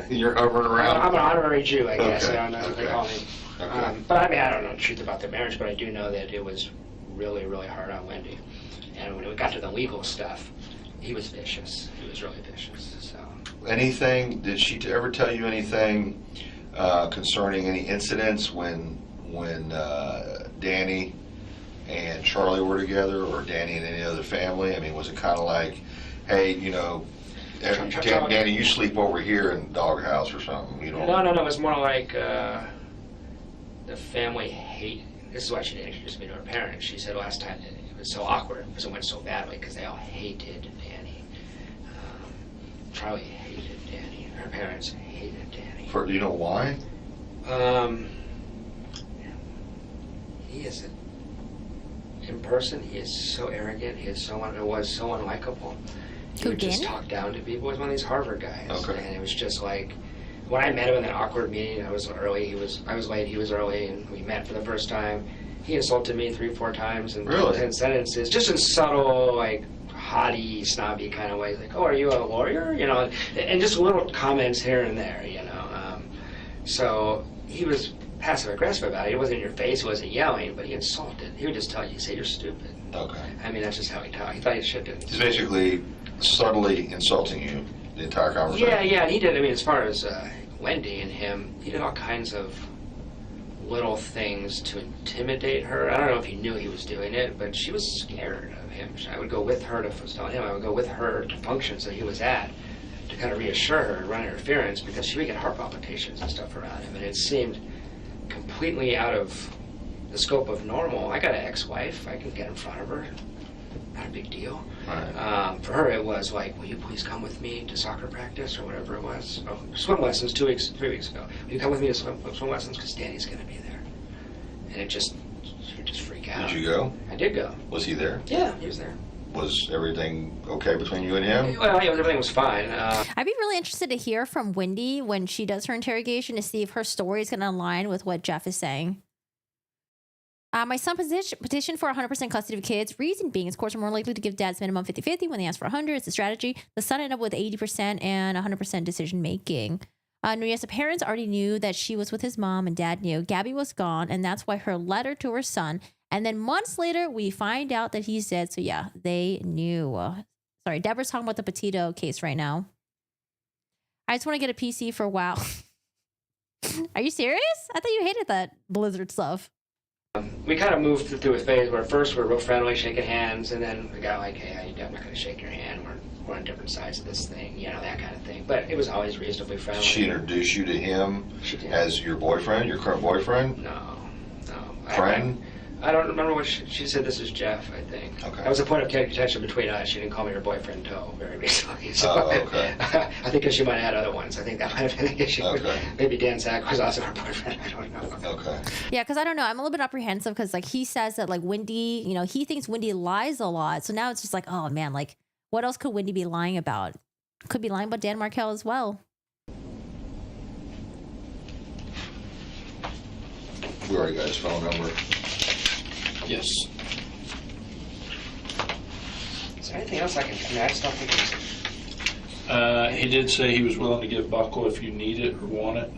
You're hovering around. I'm an honorary Jew, I guess. Okay. I don't know what they call me. Okay. But I mean, I don't know the truth about their marriage, but I do know that it was really, really hard on Wendi. And when it got to the legal stuff, he was vicious. He was really vicious. So. Anything? Did she ever tell you anything concerning any incidents when Danny and Charlie were together, or Danny and any other family? I mean, was it kind of like, hey, Danny, you sleep over here in the doghouse or something? You know? No. It was more like the family hate. This is why she didn't introduce me to her parents. She said last time that it was so awkward because it went so badly because they all hated Danny. Charlie hated Danny. Her parents hated Danny. Do you know why? He is in person. He is so arrogant. He is so unlikable. He would just talk down to people. He was one of these Harvard guys. Okay. And it was just like, when I met him in that awkward meeting, I was early. I was late. He was early, and we met for the first time. He insulted me 3-4 times in 10 sentences, just in subtle, like, haughty, snobby kind of ways. Like, oh, are you a lawyer? And just little comments here and there. So he was passive aggressive about it. He wasn't in your face. He wasn't yelling, but he insulted. He would just tell you, say you're stupid. Okay. I mean, that's just how he talked. He thought he should do it. He's basically subtly insulting you the entire conversation. Yeah, and he did. I mean, as far as Wendi and him, he did all kinds of little things to intimidate her. I don't know if he knew he was doing it, but she was scared of him. I would go with her I would go with her to functions that he was at to kind of reassure her and run interference, because she would get heart palpitations and stuff around him, and it seemed completely out of the scope of normal. I got an ex-wife. I can get in front of her. Not a big deal. Right. For her, it was like, will you please come with me to soccer practice or whatever it was? Oh, swim lessons 3 weeks ago. Will you come with me to swim lessons because Danny's going to be there? And she would just freak out. Did you go? I did go. Was he there? Yeah, he was there. Was everything okay between you and him? Well, yeah, everything was fine. I'd be really interested to hear from Wendi when she does her interrogation to see if her story is going to align with what Jeff is saying. My son petitioned for 100% custody of kids. Reason being, his courts are more likely to give dads minimum 50-50 when they ask for 100. It's a strategy. The son ended up with 80% and 100% decision making. Yes, the parents already knew that she was with his mom, and dad knew. Gabby was gone, and that's why her letter to her son. And then months later, we find out that he's dead. So yeah, they knew. Sorry, Deborah's talking about the Petito case right now. I just want to get a PC for WoW. Are you serious? I thought you hated that Blizzard stuff. We kind of moved through a phase where first we were real friendly, shaking hands, and then we got like, hey, I'm not going to shake your hand. We're on different sides of this thing, that kind of thing. But it was always reasonably friendly. Did she introduce you to him as your boyfriend, your current boyfriend? No. Friend? I don't remember what she said. This is Jeff, I think. Okay. That was a point of contention between us. She didn't call me her boyfriend until very recently. So okay. I think she might have had other ones. I think that might have been the issue. Okay. Maybe Dan Sack was also her boyfriend. I don't know. Okay. Yeah, because I don't know. I'm a little bit apprehensive because he says that Wendi, he thinks Wendi lies a lot. So now it's just oh man, what else could Wendi be lying about? Could be lying about Dan Markel as well. We already got his phone number. Yes. Is there anything else I just don't think He did say he was willing to give buckle if you need it or want it.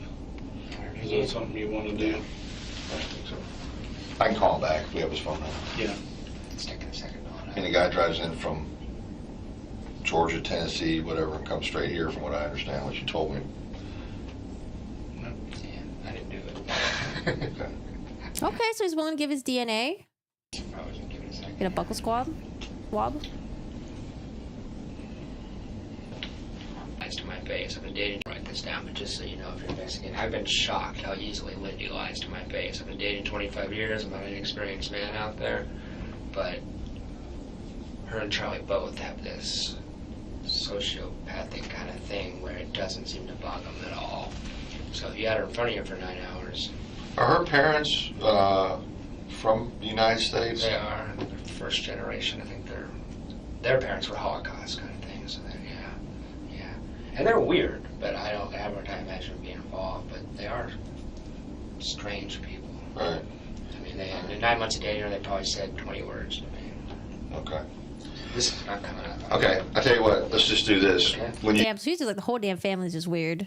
Is that something you want to do? I think so. I can call him back if we have his phone number. Yeah. it's taking a second. And the guy drives in from Georgia, Tennessee, whatever, and comes straight here from what I understand, what you told me. Yeah, I didn't do it. Okay. Okay, so he's willing to give his DNA. I was gonna give it a second. Get a buckle swab. Lies to my face. I've been dating. Write this down, but just so you know, if you're investigating, I've been shocked how easily Wendi lies to my face. I've been dating 25 years. I'm not an inexperienced man out there, but her and Charlie both have this sociopathic kind of thing where it doesn't seem to bug them at all. So if you had her in front of you for 9 hours. Are her parents from the United States? They are. They're first generation. I think their parents were Holocaust kind of things. So yeah. And they're weird, but I have a hard time imagining being involved. But they are strange people. Right. I mean, in 9 months of dating her, they probably said 20 words to me. Okay. This is not coming up. Okay, I tell you what. Let's just do this. Okay. When you Damn, so usually like the whole damn family's just weird.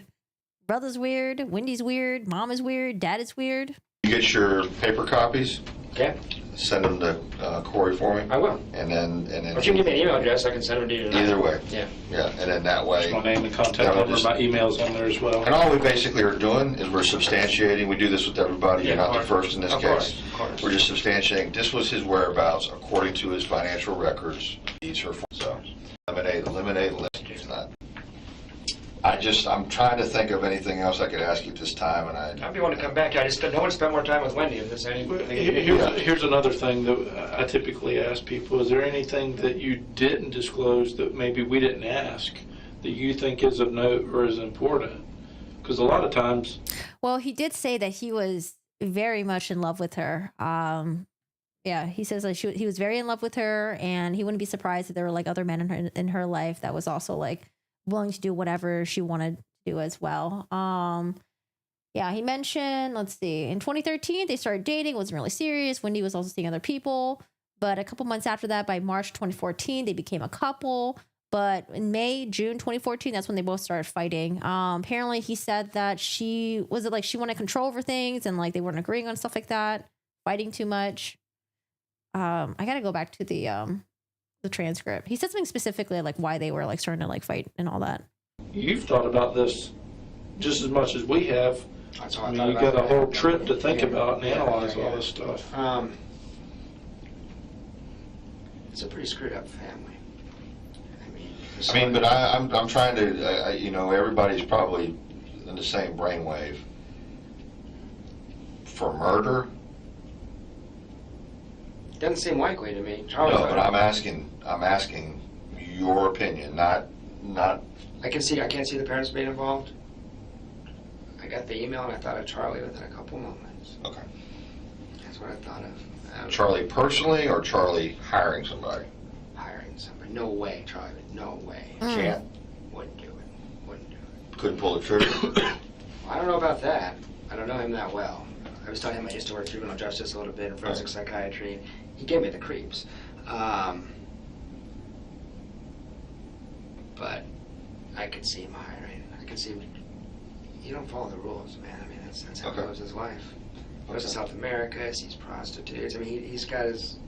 Brother's weird, Wendy's weird, mom is weird, dad is weird. get your paper copies, Okay, send them to Corey for me. I will. And then Or you can give me an email address, I can send them to you tonight. either way. Yeah. Yeah, and then that way. My name and contact That'll number, just- my email's on there as well. And all we basically are doing is we're substantiating, we do this with everybody, you're Yeah, not the of course. first in this Of case. course, of course. We're just substantiating, this was his whereabouts according to his financial records. These are, so, eliminate, that. I'm trying to think of anything else I could ask you at this time, and I'd be willing to come back. I just don't want to spend more time with Wendi if there's anything. Here's another thing that I typically ask people. Is there anything that you didn't disclose that maybe we didn't ask that you think is of note or is important? Because a lot of times... Well, he did say that he was very much in love with her. Yeah, he says like he was very in love with her, and he wouldn't be surprised if there were like other men in her life that was also like willing to do whatever she wanted to do as well. Yeah, he mentioned, let's see, in 2013 they started dating. It wasn't really serious. Wendi was also seeing other people, but a couple months after that, by March 2014, they became a couple. But in June 2014, that's when they both started fighting. Apparently, he said that she wanted control over things, and like they weren't agreeing on stuff like that, fighting too much. I gotta go back to the transcript. He said something specifically like why they were like starting to like fight and all that. You've thought about this just as much as we have. That's all I I mean, thought you about got a that. whole trip to think Yeah. about and Yeah, analyze yeah, all yeah. this stuff. It's a pretty screwed up family. but I'm trying to, everybody's probably in the same brainwave. For murder? Doesn't seem likely to me. No, but I'm asking your opinion, not. I can't see the parents being involved. I got the email and I thought of Charlie within a couple moments. Okay. That's what I thought of. Charlie personally or Charlie hiring somebody? Hiring somebody. No way, Charlie. No way. Can't. Wouldn't do it. Couldn't pull the trigger? I don't know about that. I don't know him that well. I was telling him I used to work juvenile justice a little bit in forensic psychiatry. He gave me the creeps. But I could see him hiring. I could see him. You don't follow the rules, man. I mean, that's how he lives his life. He goes to South America, sees prostitutes. I mean, he does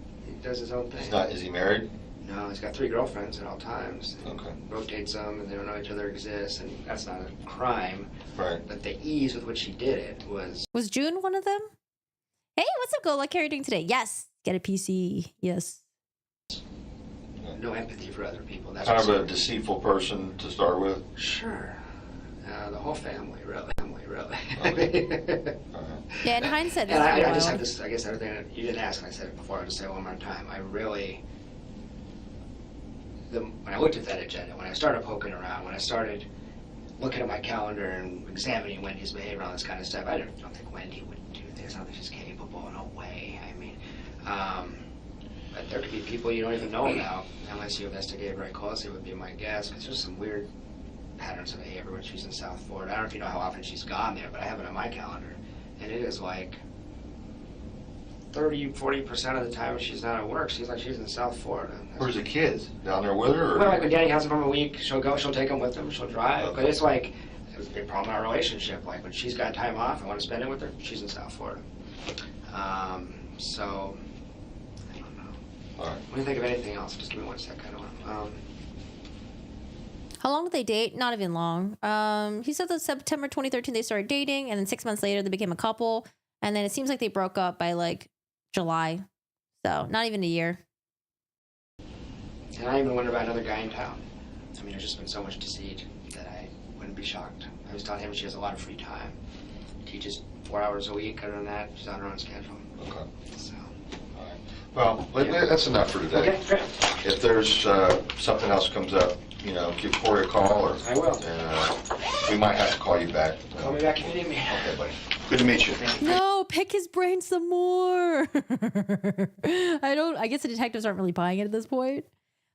his own thing. Is he married? No, he's got 3 girlfriends at all times. Okay. Rotates them, and they don't know each other exists, and that's not a crime. Right. But the ease with which he did it Was June one of them? Hey, what's up, Gola? How are you doing today? Yes. Get a PC. Yes. no empathy for other people. That's Kind of what's- a deceitful person to start with? Sure. The whole family, really. Okay. Yeah, in hindsight, this And I is just wild. have this, I guess everything, you didn't ask, and I said it before, I'll just say it one more time. When I looked at that agenda, when I started poking around, when I started looking at my calendar and examining Wendy's behavior and all this kind of stuff, I don't think Wendi would do this. I don't think she's capable. No way. I mean, but there could be people you don't even know about unless you investigate very closely, would be my guess, because there's some weird patterns of behavior when she's in South Florida. I don't know if you know how often she's gone there, but I have it on my calendar. And it is like 30-40% of the time when she's not at work, she's in South Florida. Where's the kids? Down there with her? Or? Well, like when Danny has them for a week, she'll take them with them, she'll drive. Okay. But it's like, it was a big problem in our relationship. Like when she's got time off, I want to spend it with her, she's in South Florida. So, I don't know. All right. What do you think of anything else? Just give me 1 second. How long did they date? Not even long. He said that September 2013 they started dating, and then 6 months later they became a couple, and then it seems like they broke up by like July, so not even a year. And I even wonder about another guy in town. I mean, there's just been so much deceit that I wouldn't be shocked. I was telling him she has a lot of free time. Teaches 4 hours a week. Other than that, she's on her own schedule. Okay. So. All right. Well, that's enough for today. Okay, great. If there's something else comes up, you know, give Corey a call, or I will. we might have to call you back. Call me back if you need me. Okay, buddy. Good to meet you. No, pick his brain some more. I guess the detectives aren't really buying it at this point.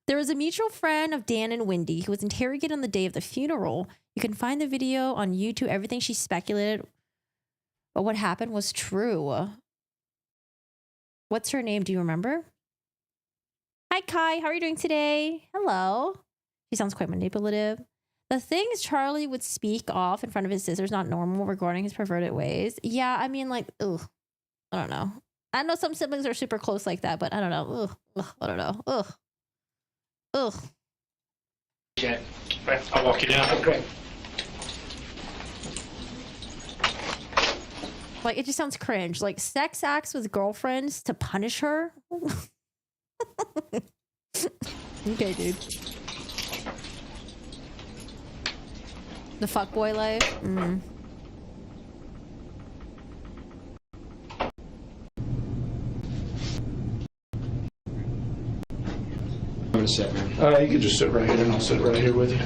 There was a mutual friend of Dan and Wendi who was interrogated on the day of the funeral. You can find the video on YouTube. Everything she speculated but what happened was true. What's her name? Do you remember? Hi, Kai. How are you doing today? Hello. She sounds quite manipulative. The things Charlie would speak off in front of his sister is not normal regarding his perverted ways. Yeah, I mean, like, ugh. I don't know. I know some siblings are super close like that, but I don't know. Ugh. I don't know. Ugh. Ugh. Okay. I'll walk you down. Oh, great. Like, it just sounds cringe. Like, sex acts with girlfriends to punish her? Okay, dude. The fuckboy life? Mm. I'm gonna sit, man. You can just sit right here, and I'll sit right here with you.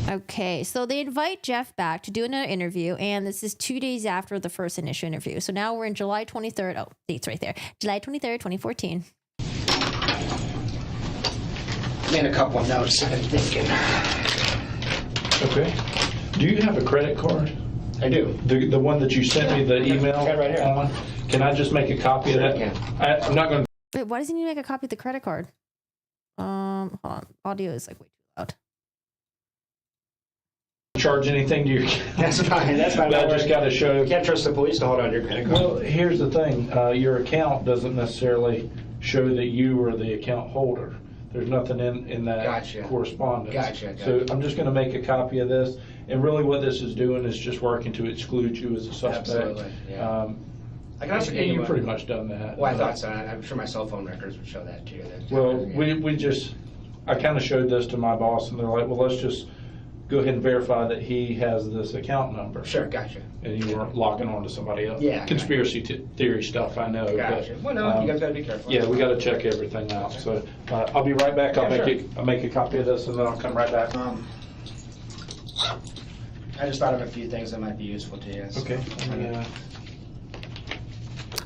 Okay, so they invite Jeff back to do another interview, and this is 2 days after the first initial interview. So now we're in July 23rd. Oh, date's right there. July 23rd, 2014. Made a couple of notes I've been thinking. Okay. Do you have a credit card? I do. The one that you sent me the email Got it right here. on? Can I just make a copy of that? Sure, I'm not going to. Wait, why does he need to make a copy of the credit card? Hold on. Audio is like way too loud. Charge anything to your That's fine. That's fine. But I just got to show. You can't trust the police to hold on to your credit card. Well, here's the thing. Your account doesn't necessarily show that you are the account holder. There's nothing in that Gotcha. correspondence. Gotcha. So I'm just going to make a copy of this. And really what this is doing is just working to exclude you as a suspect. Absolutely, yeah. I can also And give you you've one. pretty much done that. Well, I thought so. I'm sure my cell phone records would show that too. Well, I kind of showed this to my boss, and they're like, well, let's just go ahead and verify that he has this account number. Sure, gotcha. And you weren't locking on to somebody else. Yeah. Conspiracy theory stuff, I know. Gotcha. Well, no, you guys gotta be careful. Yeah, we got to check everything out. So I'll be right back. Yeah, sure. I'll make a copy of this, and then I'll come right back. I just thought of a few things that might be useful to you. Okay.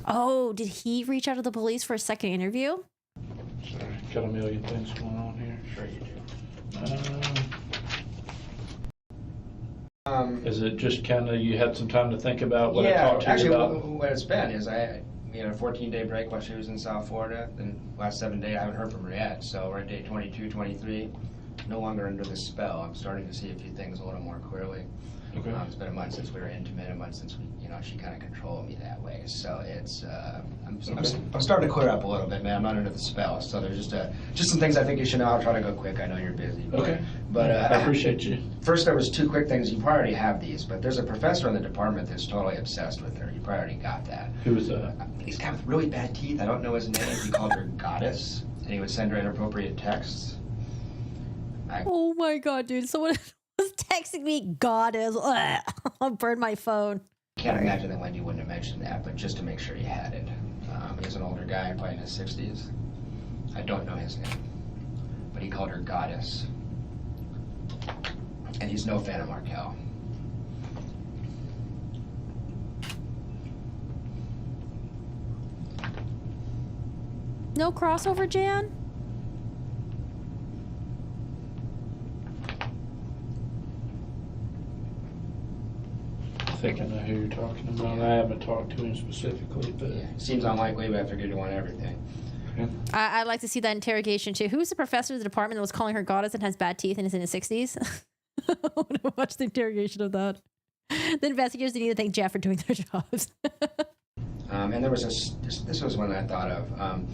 Oh, did he reach out to the police for a second interview? Sorry, got a million things going on here. Sure you do. Is it just kind of you had some time to think about what I Yeah, talked to actually, you about? what it's been is we had a 14-day break while she was in South Florida. Then last 7 days, I haven't heard from her yet. So we're at day 22, 23. No longer under the spell. I'm starting to see a few things a little more clearly. Okay. It's been a month since we were intimate, a month since she kind of controlled me that way. So it's I'm starting to clear up a little bit, man. I'm not under the spell. So there's just some things I think you should know. I'll try to go quick. I know you're busy. Okay. But I appreciate you. First, there was two quick things. You probably already have these, but there's a professor in the department that's totally obsessed with her. You probably already got that. Who was that? He's got really bad teeth. I don't know his name. He called her goddess, and he would send her inappropriate texts. Oh my god, dude. Someone was texting me goddess. I'll burn my phone. Can't imagine that Wendi wouldn't have mentioned that, but just to make sure you had it. He's an older guy, probably in his 60s. I don't know his name, but he called her goddess. And he's no fan of Markel. No crossover, Jan? I think I know who you're talking about. I haven't talked to him specifically, but Yeah, seems unlikely, but I figured you want everything. I'd like to see that interrogation too. Who's the professor of the department that was calling her goddess and has bad teeth and is in his 60s? I want to watch the interrogation of that. The investigators need to thank Jeff for doing their jobs. And there was this was one I thought of.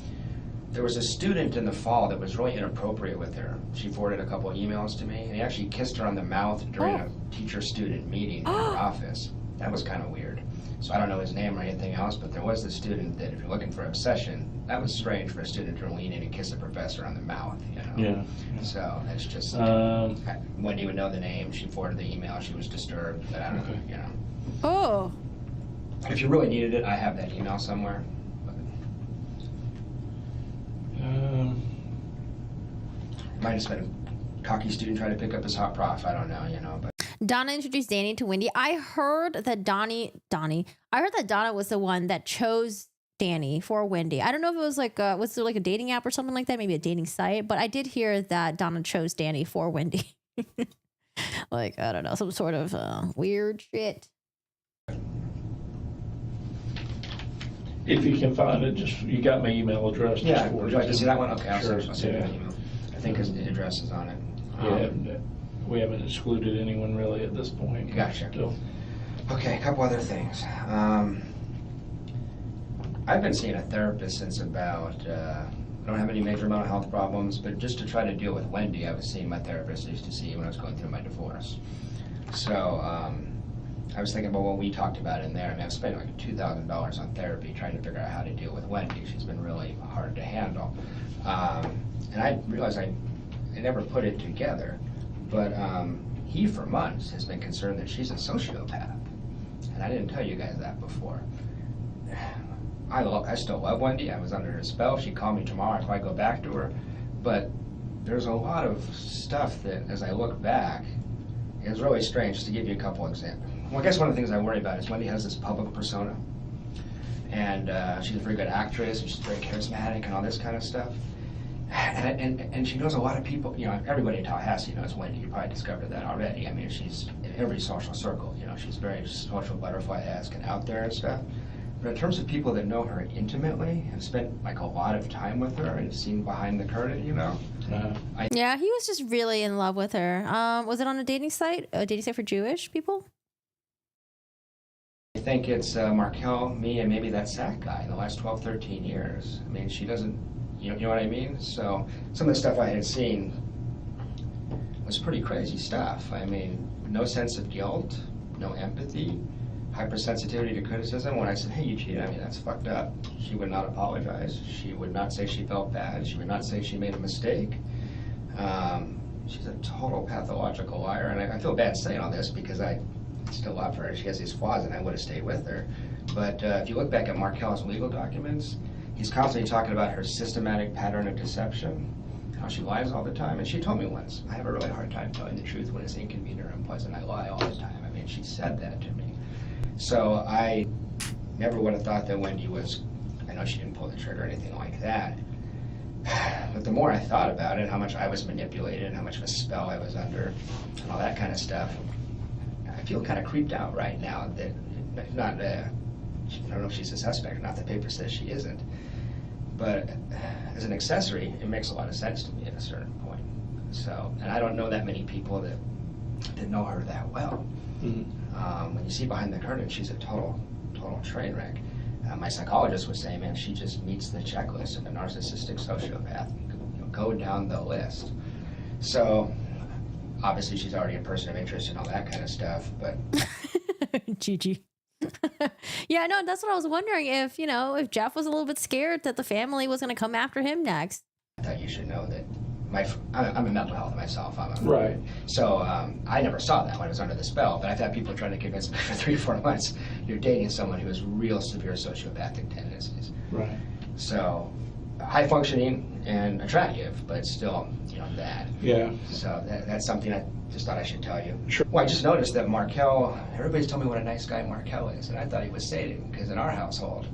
There was a student in the fall that was really inappropriate with her. She forwarded a couple emails to me, and he actually kissed her on the mouth during a teacher-student meeting in her office. That was kind of weird. So I don't know his name or anything else, but there was this student that if you're looking for obsession, that was strange for a student to lean in and kiss a professor on the mouth, Yeah. So that's just, Wendy would know the name. She forwarded the email. She was disturbed, but I don't know, Oh. If you really needed it, I have that email somewhere. might have just been a cocky student trying to pick up his hot prof. I don't know, you know. But Donna introduced Danny to Wendi. I heard that Donna was the one that chose Danny for Wendi. I don't know if it was like was there like a dating app or something like that, maybe a dating site, but I did hear that Donna chose Danny for Wendi. Like, I don't know, some sort of weird shit. If you can find it, just, you got my email address. yeah, just would you like to see that one? Okay, I'll Sure, send you yeah. an email. I think his address is on it. We haven't excluded anyone really at this point. Gotcha. Still. Okay, a couple other things. I've been seeing a therapist since about, I don't have any major mental health problems, but just to try to deal with Wendi, I was seeing my therapist I used to see when I was going through my divorce. So I was thinking about what we talked about in there. I mean, I've spent like $2,000 on therapy trying to figure out how to deal with Wendi. She's been really hard to handle. And I realized I never put it together, but he for months has been concerned that she's a sociopath. And I didn't tell you guys that before. I still love Wendi. I was under her spell. If she called me tomorrow, I'd probably go back to her. But there's a lot of stuff that, as I look back, is really strange. Just to give you a couple examples. Well, I guess one of the things I worry about is Wendi has this public persona. And she's a very good actress, and she's very charismatic and all this kind of stuff. And she knows a lot of people, you know, everybody in Tallahassee knows Wendi. You probably discovered that already. I mean, she's in every social circle, you know, she's very social butterfly-esque and out there and stuff. But in terms of people that know her intimately, have spent like a lot of time with her and seen behind the curtain, you know. Yeah, he was just really in love with her. Was it on a dating site for Jewish people? I think it's Markel, me, and maybe that Sack guy in the last 12, 13 years. I mean, she doesn't, you know what I mean? So some of the stuff I had seen was pretty crazy stuff. I mean, no sense of guilt, no empathy, hypersensitivity to criticism. When I said, hey, you cheated, I mean, that's fucked up. She would not apologize. She would not say she felt bad. She would not say she made a mistake. She's a total pathological liar. And I feel bad saying all this because I still love her. She has these flaws and I would have stayed with her. But if you look back at Markel's legal documents, he's constantly talking about her systematic pattern of deception, how she lies all the time. And she told me once, I have a really hard time telling the truth when it's inconvenient or unpleasant. I lie all the time. I mean, she said that to me. So I never would have thought that Wendi was, I know she didn't pull the trigger or anything like that. But the more I thought about it, how much I was manipulated and how much of a spell I was under and all that kind of stuff, I feel kind of creeped out right now that not, I don't know if she's a suspect or not, the paper says she isn't. But as an accessory, it makes a lot of sense to me at a certain point. So, and I don't know that many people that know her that well. Mm-hmm. When you see behind the curtain, she's a total train wreck. My psychologist was saying, man, she just meets the checklist of a narcissistic sociopath. You know, go down the list. So, obviously, she's already a person of interest and all that kind of stuff, but... Gigi. Yeah, no, that's what I was wondering, if Jeff was a little bit scared that the family was going to come after him next. I thought you should know that I'm a mental health myself. Right. So I never saw that when I was under the spell, but I've had people trying to convince me for 3 or 4 months you're dating someone who has real severe sociopathic tendencies. Right. So high functioning and attractive, but still, that. Yeah. So that's something I just thought I should tell you. Sure. Well, I just noticed that Markel, everybody's told me what a nice guy Markel is, and I thought he was Satan, because in our household,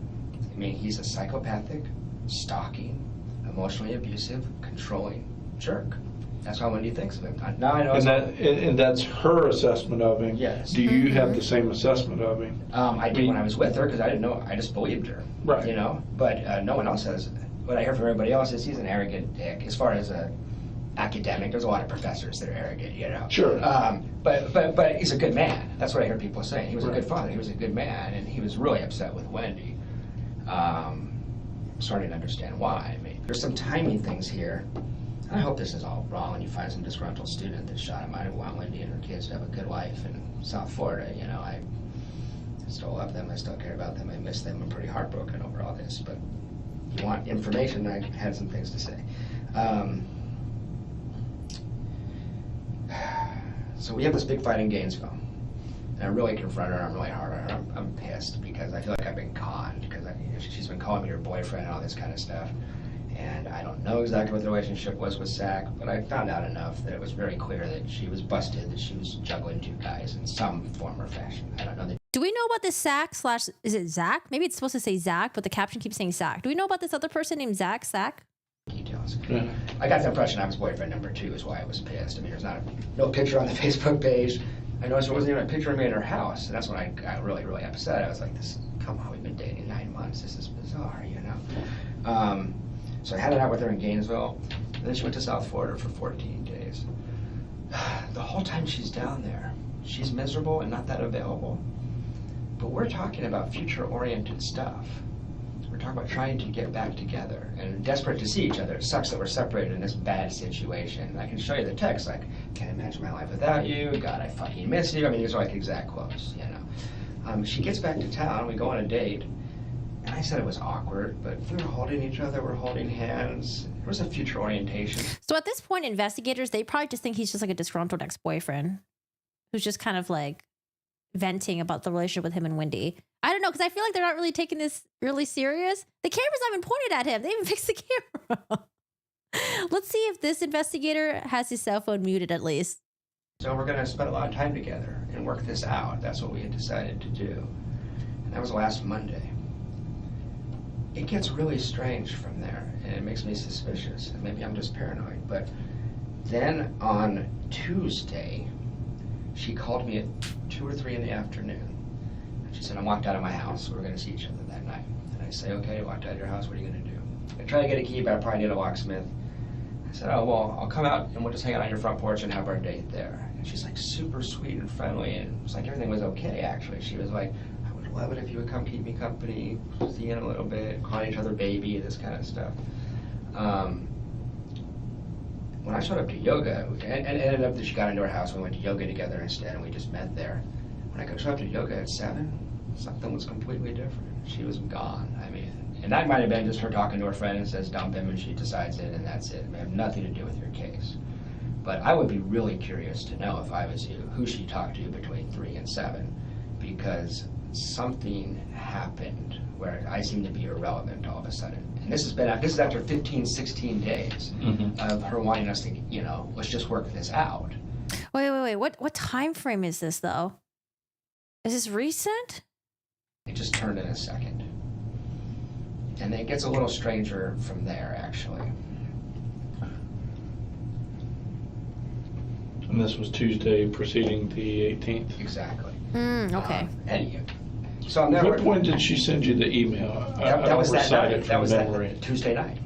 I mean, he's a psychopathic, stalking, emotionally abusive, controlling jerk. That's how Wendi thinks of him. Now I know. And that's her assessment of him. Yes. Do you have the same assessment of him? I did when I was with her, because I didn't know. I just believed her. Right. But no one else has. What I hear from everybody else is he's an arrogant dick. As far as academic, there's a lot of professors that are arrogant. Sure. But he's a good man. That's what I hear people saying. He was a good father. He was a good man, and he was really upset with Wendi. Starting to understand why. I mean, there's some timing things here. I hope this is all wrong and you find some disgruntled student that shot him. I want Wendi and her kids to have a good life in South Florida. I still love them. I still care about them. I miss them. I'm pretty heartbroken over all this. But if you want information, I had some things to say. So we have this big fight in Gainesville. And I really confronted her. I'm really hard on her. I'm pissed because I feel like I've been conned because she's been calling me her boyfriend and all this kind of stuff. And I don't know exactly what the relationship was with Zach, but I found out enough that it was very clear that she was busted, that she was juggling two guys in some form or fashion. I don't know. Do we know about this Zach / is it Zach? Maybe it's supposed to say Zach, but the caption keeps saying Zach. Do we know about this other person named Zach? Details. I got the impression I was boyfriend number 2 is why I was pissed. I mean, there's no picture on the Facebook page. I noticed there wasn't even a picture of me in her house, and that's when I got really, really upset. I was like, come on, we've been dating 9 months. This is bizarre, you know? So I had it out with her in Gainesville, and then she went to South Florida for 14 days. The whole time she's down there, she's miserable and not that available. But we're talking about future-oriented stuff. We're talking about trying to get back together and desperate to see each other. It sucks that we're separated in this bad situation. I can show you the text, like, can't imagine my life without you. God, I fucking miss you. I mean, these are like exact quotes, you know. She gets back to town, we go on a date, and I said it was awkward, but we were holding each other, we're holding hands. There was a future orientation. So at this point, investigators, they probably just think he's just like a disgruntled ex-boyfriend who's just kind of like venting about the relationship with him and Wendi. I don't know, because I feel like they're not really taking this really serious. The camera's not even pointed at him. They even fixed the camera. Let's see if this investigator has his cell phone muted at least. So we're going to spend a lot of time together and work this out. That's what we had decided to do. And that was last Monday. It gets really strange from there, and it makes me suspicious. And maybe I'm just paranoid. But then on Tuesday, she called me at 2 or 3 in the afternoon. And she said, I walked out of my house. We were going to see each other that night. And I say, okay, I walked out of your house. What are you going to do? I try to get a key, but I probably need a locksmith. I said, oh, well, I'll come out and we'll just hang out on your front porch and have our date there. And she's like super sweet and friendly, and it was like everything was okay, actually. She was like, I would love it if you would come keep me company, see you in a little bit, calling each other baby, this kind of stuff. When I showed up to yoga, and it ended up that she got into her house, we went to yoga together instead, and we just met there. When I showed up to yoga at 7, something was completely different. She was gone. I mean, and that might have been just her talking to her friend and says dump him, and she decides it, and that's it. It may have nothing to do with your case. But I would be really curious to know, if I was you, who she talked to between 3 and 7, because something happened where I seem to be irrelevant all of a sudden. And this is after 15, 16 days of her wanting us to, you know, let's just work this out. Wait. What time frame is this, though? Is this recent? It just turned in a second. And it gets a little stranger from there, actually. And this was Tuesday preceding the 18th? Exactly. Okay. So I'm never. When did she send you the email? That was that night. That was memory. that Tuesday night.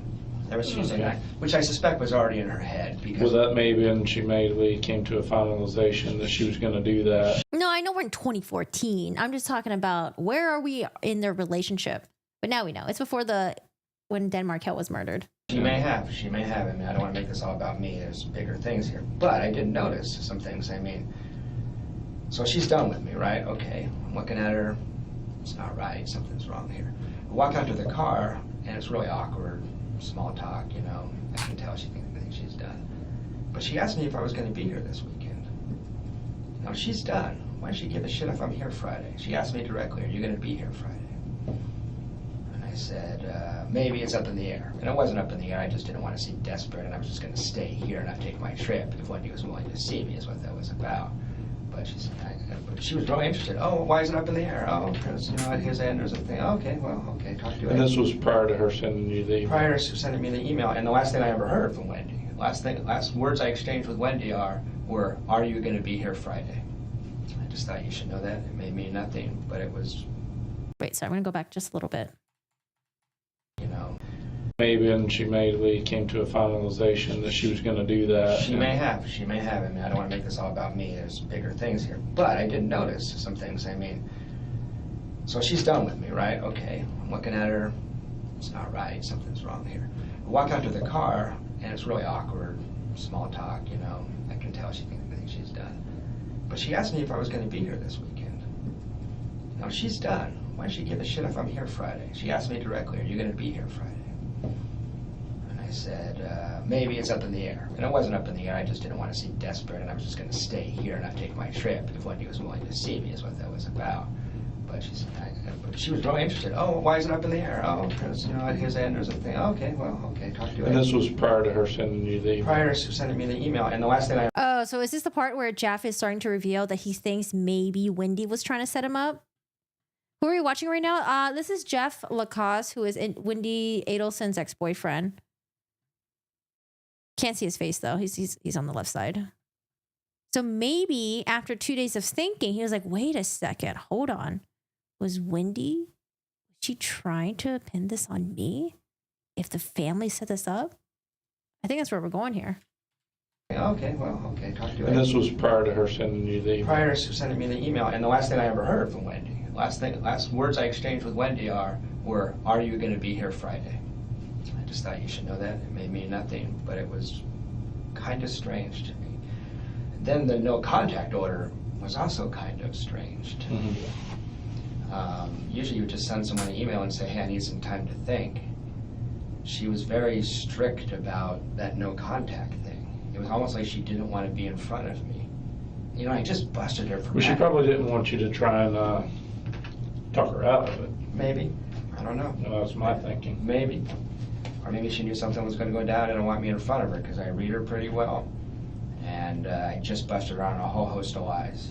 That was Tuesday night, which I suspect was already in her head. Because Well, that may have been she maybe came to a finalization that she was going to do that. No, I know we're in 2014. I'm just talking about where are we in their relationship. But now we know. It's before when Dan Markel was murdered. She may have. I mean, I don't want to make this all about me. There's bigger things here. But I did notice some things. I mean, so she's done with me, right? Okay. I'm looking at her. It's not right. Something's wrong here. I walk out to the car, and it's really awkward. Small talk, you know. I can tell she thinks she's done. But she asked me if I was going to be here this weekend. Now, she's done. Why does she give a shit if I'm here Friday? She asked me directly, are you going to be here Friday? And I said, maybe it's up in the air. And it wasn't up in the air. I just didn't want to seem desperate, and I was just going to stay here and not take my trip if Wendi was willing to see me, is what that was about. But she was really interested. Oh, why is it up in the air? Oh, because, you know, at his end there's a thing. Okay, well, okay, talk to you. And this was prior to her sending you the email? Prior to sending me the email. And the last thing I ever heard from Wendi, last words I exchanged with Wendi were, are you going to be here Friday? I just thought you should know that. It may mean nothing, but it was... Wait, sorry, I'm going to go back just a little bit. You know... Maybe, and she maybe came to a finalization that she was going to do that. She may have. I mean, I don't want to make this all about me. There's bigger things here. But I did notice some things. I mean, so she's done with me, right? Okay. I'm looking at her. It's not right. Something's wrong here. I walk out to the car, and it's really awkward. Small talk, you know. I can tell she thinks she's done. But she asked me if I was going to be here this weekend. Now, she's done. Why does she give a shit if I'm here Friday? She asked me directly, are you going to be here Friday? And I said, maybe it's up in the air. And it wasn't up in the air. I just didn't want to seem desperate, and I was just going to stay here and not take my trip if Wendi was willing to see me, is what that was about. But she was really interested. Oh, why is it up in the air? Oh, because, at his end there's a thing. Okay, well, okay, talk to you And later. this was prior to her sending you the email. Prior to sending me the email, and the last thing I... Oh, so is this the part where Jeff is starting to reveal that he thinks maybe Wendi was trying to set him up? Who are we watching right now? This is Jeff LaCasse, who is Wendi Adelson's ex-boyfriend. Can't see his face though. He's on the left side. So maybe after 2 days of thinking, he was like, wait a second, hold on. Was she trying to pin this on me? If the family set this up? I think that's where we're going here. Okay, well, okay, talk to you And later. this was prior to her sending you the email. Prior to sending me the email, and the last thing I ever heard from Wendi, last words I exchanged with Wendi were, are you going to be here Friday? I just thought you should know that. It may mean nothing, but it was kind of strange to me. Then the no contact order was also kind of strange to me. Usually you would just send someone an email and say, hey, I need some time to think. She was very strict about that no contact thing. It was almost like she didn't want to be in front of me. I just busted her for Well, she that. probably didn't want you to try and talk her out of it. Maybe. I don't know. No, that's my thinking. Maybe. Or maybe she knew something was going to go down and didn't want me in front of her because I read her pretty well. And I just busted her on a whole host of lies,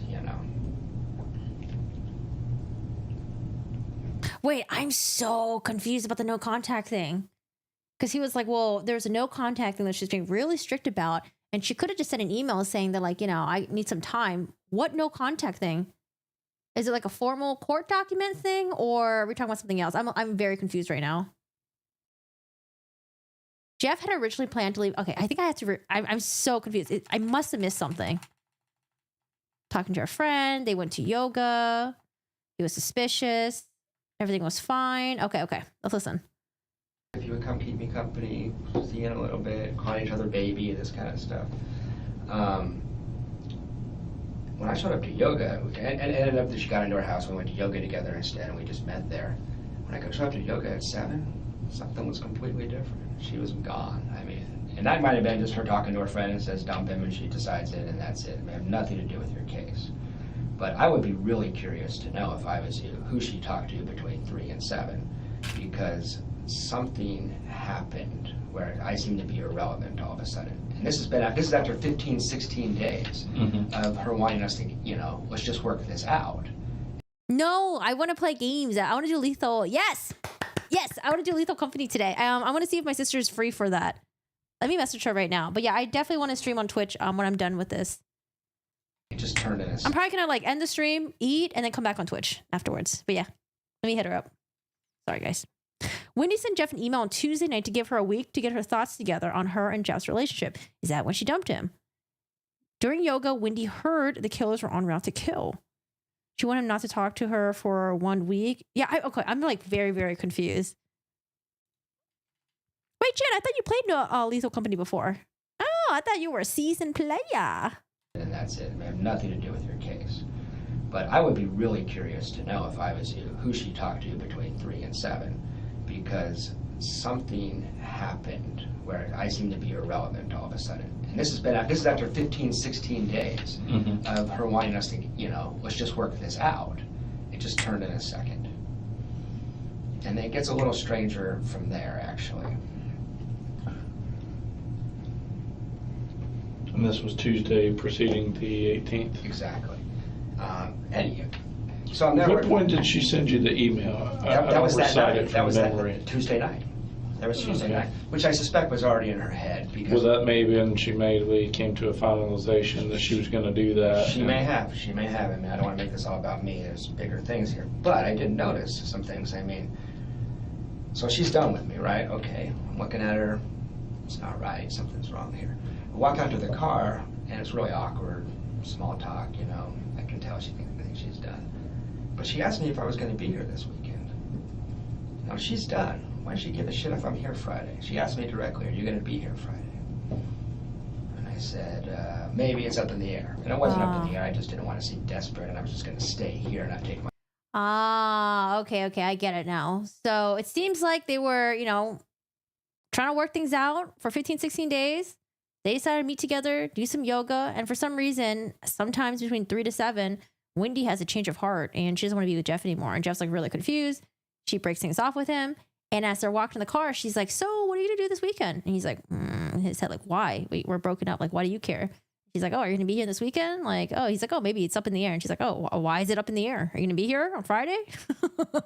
Wait, I'm so confused about the no contact thing. Because he was like, well, there's a no contact thing that she's being really strict about. And she could have just sent an email saying that, like, I need some time. What no contact thing? Is it like a formal court document thing? Or are we talking about something else? I'm very confused right now. Jeff had originally planned to leave. Okay, I think I have to. I'm so confused. I must have missed something. Talking to her friend. They went to yoga. He was suspicious. Everything was fine. Okay. Let's listen. If you would come keep me company, see you in a little bit, call each other baby, this kind of stuff. When I showed up to yoga, and it ended up that she got into our house, we went to yoga together instead, and we just met there. When I showed up to yoga at 7, something was completely different. She was gone. And that might have been just her talking to her friend and says dump him, and she decides it, and that's it. It may have nothing to do with your case. But I would be really curious to know, if I was you, who she talked to between 3 and 7, because something happened where I seem to be irrelevant all of a sudden. And this is after 15, 16 days of her wanting us to, let's just work this out. No, I want to play games. I want to do lethal. Yes, I want to do lethal company today. I want to see if my sister is free for that. Let me message her right now. But yeah, I definitely want to stream on Twitch when I'm done with this. It just turned in I'm probably gonna end the stream, eat, and then come back on Twitch afterwards. But yeah, let me hit her up. Sorry, guys. Wendi sent Jeff an email on Tuesday night to give her a week to get her thoughts together on her and Jeff's relationship. Is that when she dumped him? During yoga, Wendi heard the killers were en route to kill. She wanted him not to talk to her for 1 week. Yeah, I'm very, very confused. Wait, Jen, I thought you played Lethal Company before. Oh, I thought you were a seasoned player. And that's it. It may have nothing to do with your case. But I would be really curious to know, if I was you, who she talked to between 3 and 7, because something happened where I seem to be irrelevant all of a sudden. And this is after 15, 16 days of her wanting us to, let's just work this out. It just turned in a second. And then it gets a little stranger from there, actually. And this was Tuesday preceding the 18th. Exactly. So I'm never. What point did she send you the email? That was that night. That was memory. that Tuesday night. That was Tuesday night, which I suspect was already in her head because. Well, that may have been she maybe came to a finalization that she was going to do that. She may have. She may have. I don't want to make this all about me. There's bigger things here. But I did notice some things. So she's done with me, right? Okay. I'm looking at her. It's not right. Something's wrong here. I walk out to the car, and it's really awkward. Small talk, I can tell she thinks she's done. But she asked me if I was going to be here this weekend. Now, she's done. Why does she give a shit if I'm here Friday? She asked me directly, are you going to be here Friday? And I said, maybe it's up in the air. And it wasn't up in the air. I just didn't want to seem desperate, and I was just going to stay here and not take my... Okay, I get it now. So it seems like they were, trying to work things out for 15, 16 days. They decided to meet together, do some yoga, and for some reason, sometimes between 3 to 7, Wendi has a change of heart and she doesn't want to be with Jeff anymore. And Jeff's like really confused. She breaks things off with him. And as they're walking in the car, she's like, so what are you going to do this weekend? And he's like, his head, like, why? Wait, we're broken up. Like, why do you care? She's like, oh, are you going to be here this weekend? Like, oh, he's like, oh, maybe it's up in the air. And she's like, oh, why is it up in the air? Are you going to be here on Friday?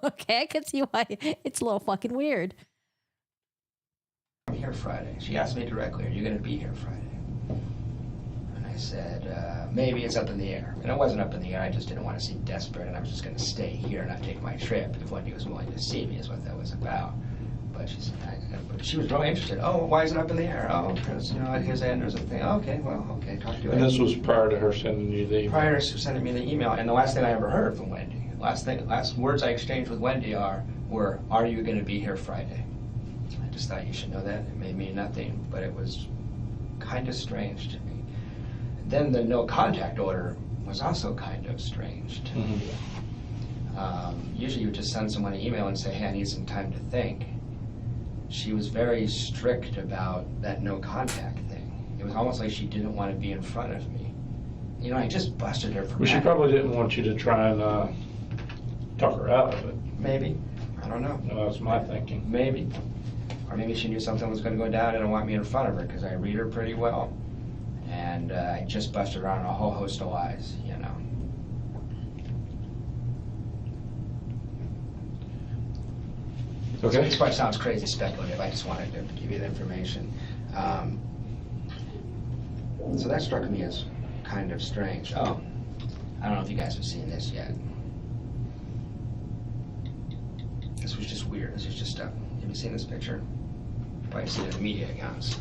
Okay, I can see why it's a little fucking weird. I'm here Friday. She asked me directly, are you going to be here Friday? And I said, maybe it's up in the air. And it wasn't up in the air. I just didn't want to seem desperate, and I was just going to stay here and not take my trip if Wendi was willing to see me, is what that was about. But she said, but she was really interested. Oh, why is it up in the air? Oh, because, at his end there's a thing. Oh, okay, talk to you. And this was prior to her sending you the email? Prior to sending me the email, and the last thing I ever heard from Wendi, last words I exchanged with Wendi were, are you going to be here Friday? I just thought you should know that. It may mean nothing, but it was kind of strange to me. Then the no contact order was also kind of strange to me. Usually you would just send someone an email and say, hey, I need some time to think. She was very strict about that no contact thing. It was almost like she didn't want to be in front of me. I just busted her for Well, she probably didn't want you to try and talk her out of it. Maybe. I don't know. No, that's my thinking. Maybe. Or maybe she knew something was going to go down and didn't want me in front of her because I read her pretty well. And I just busted her on a whole host of lies, Okay. This part sounds crazy speculative. I just wanted to give you the information. So that struck me as kind of strange. Oh, I don't know if you guys have seen this yet. This was just weird. This is just stuff. Have you seen this picture? Probably seen it in the media accounts.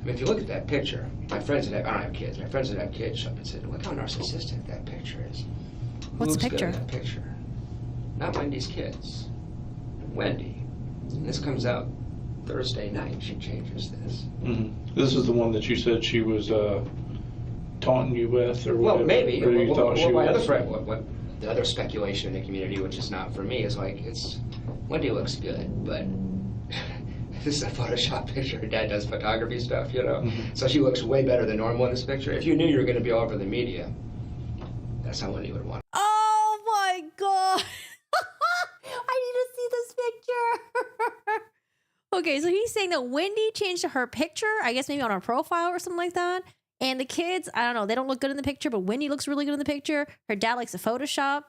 If you look at that picture, my friends that I don't have kids. My friends that have kids up and said, look how narcissistic that picture is. What's the Who looks good picture? in that picture? Not Wendy's kids. Wendi. And this comes out Thursday night. She changes this. This is the one that you said she was taunting you with, or whatever. Well, maybe. Or you thought she my was. other friend, what the other speculation in the community, which is not for me, is like, Wendi looks good, but this is a Photoshop picture. Her dad does photography stuff, So she looks way better than normal in this picture. If you knew you were going to be all over the media, that's how Wendi would want. Oh my God. I need to see this picture. Okay, so he's saying that Wendi changed her picture, I guess maybe on her profile or something like that. And the kids, I don't know, they don't look good in the picture, but Wendi looks really good in the picture. Her dad likes to Photoshop.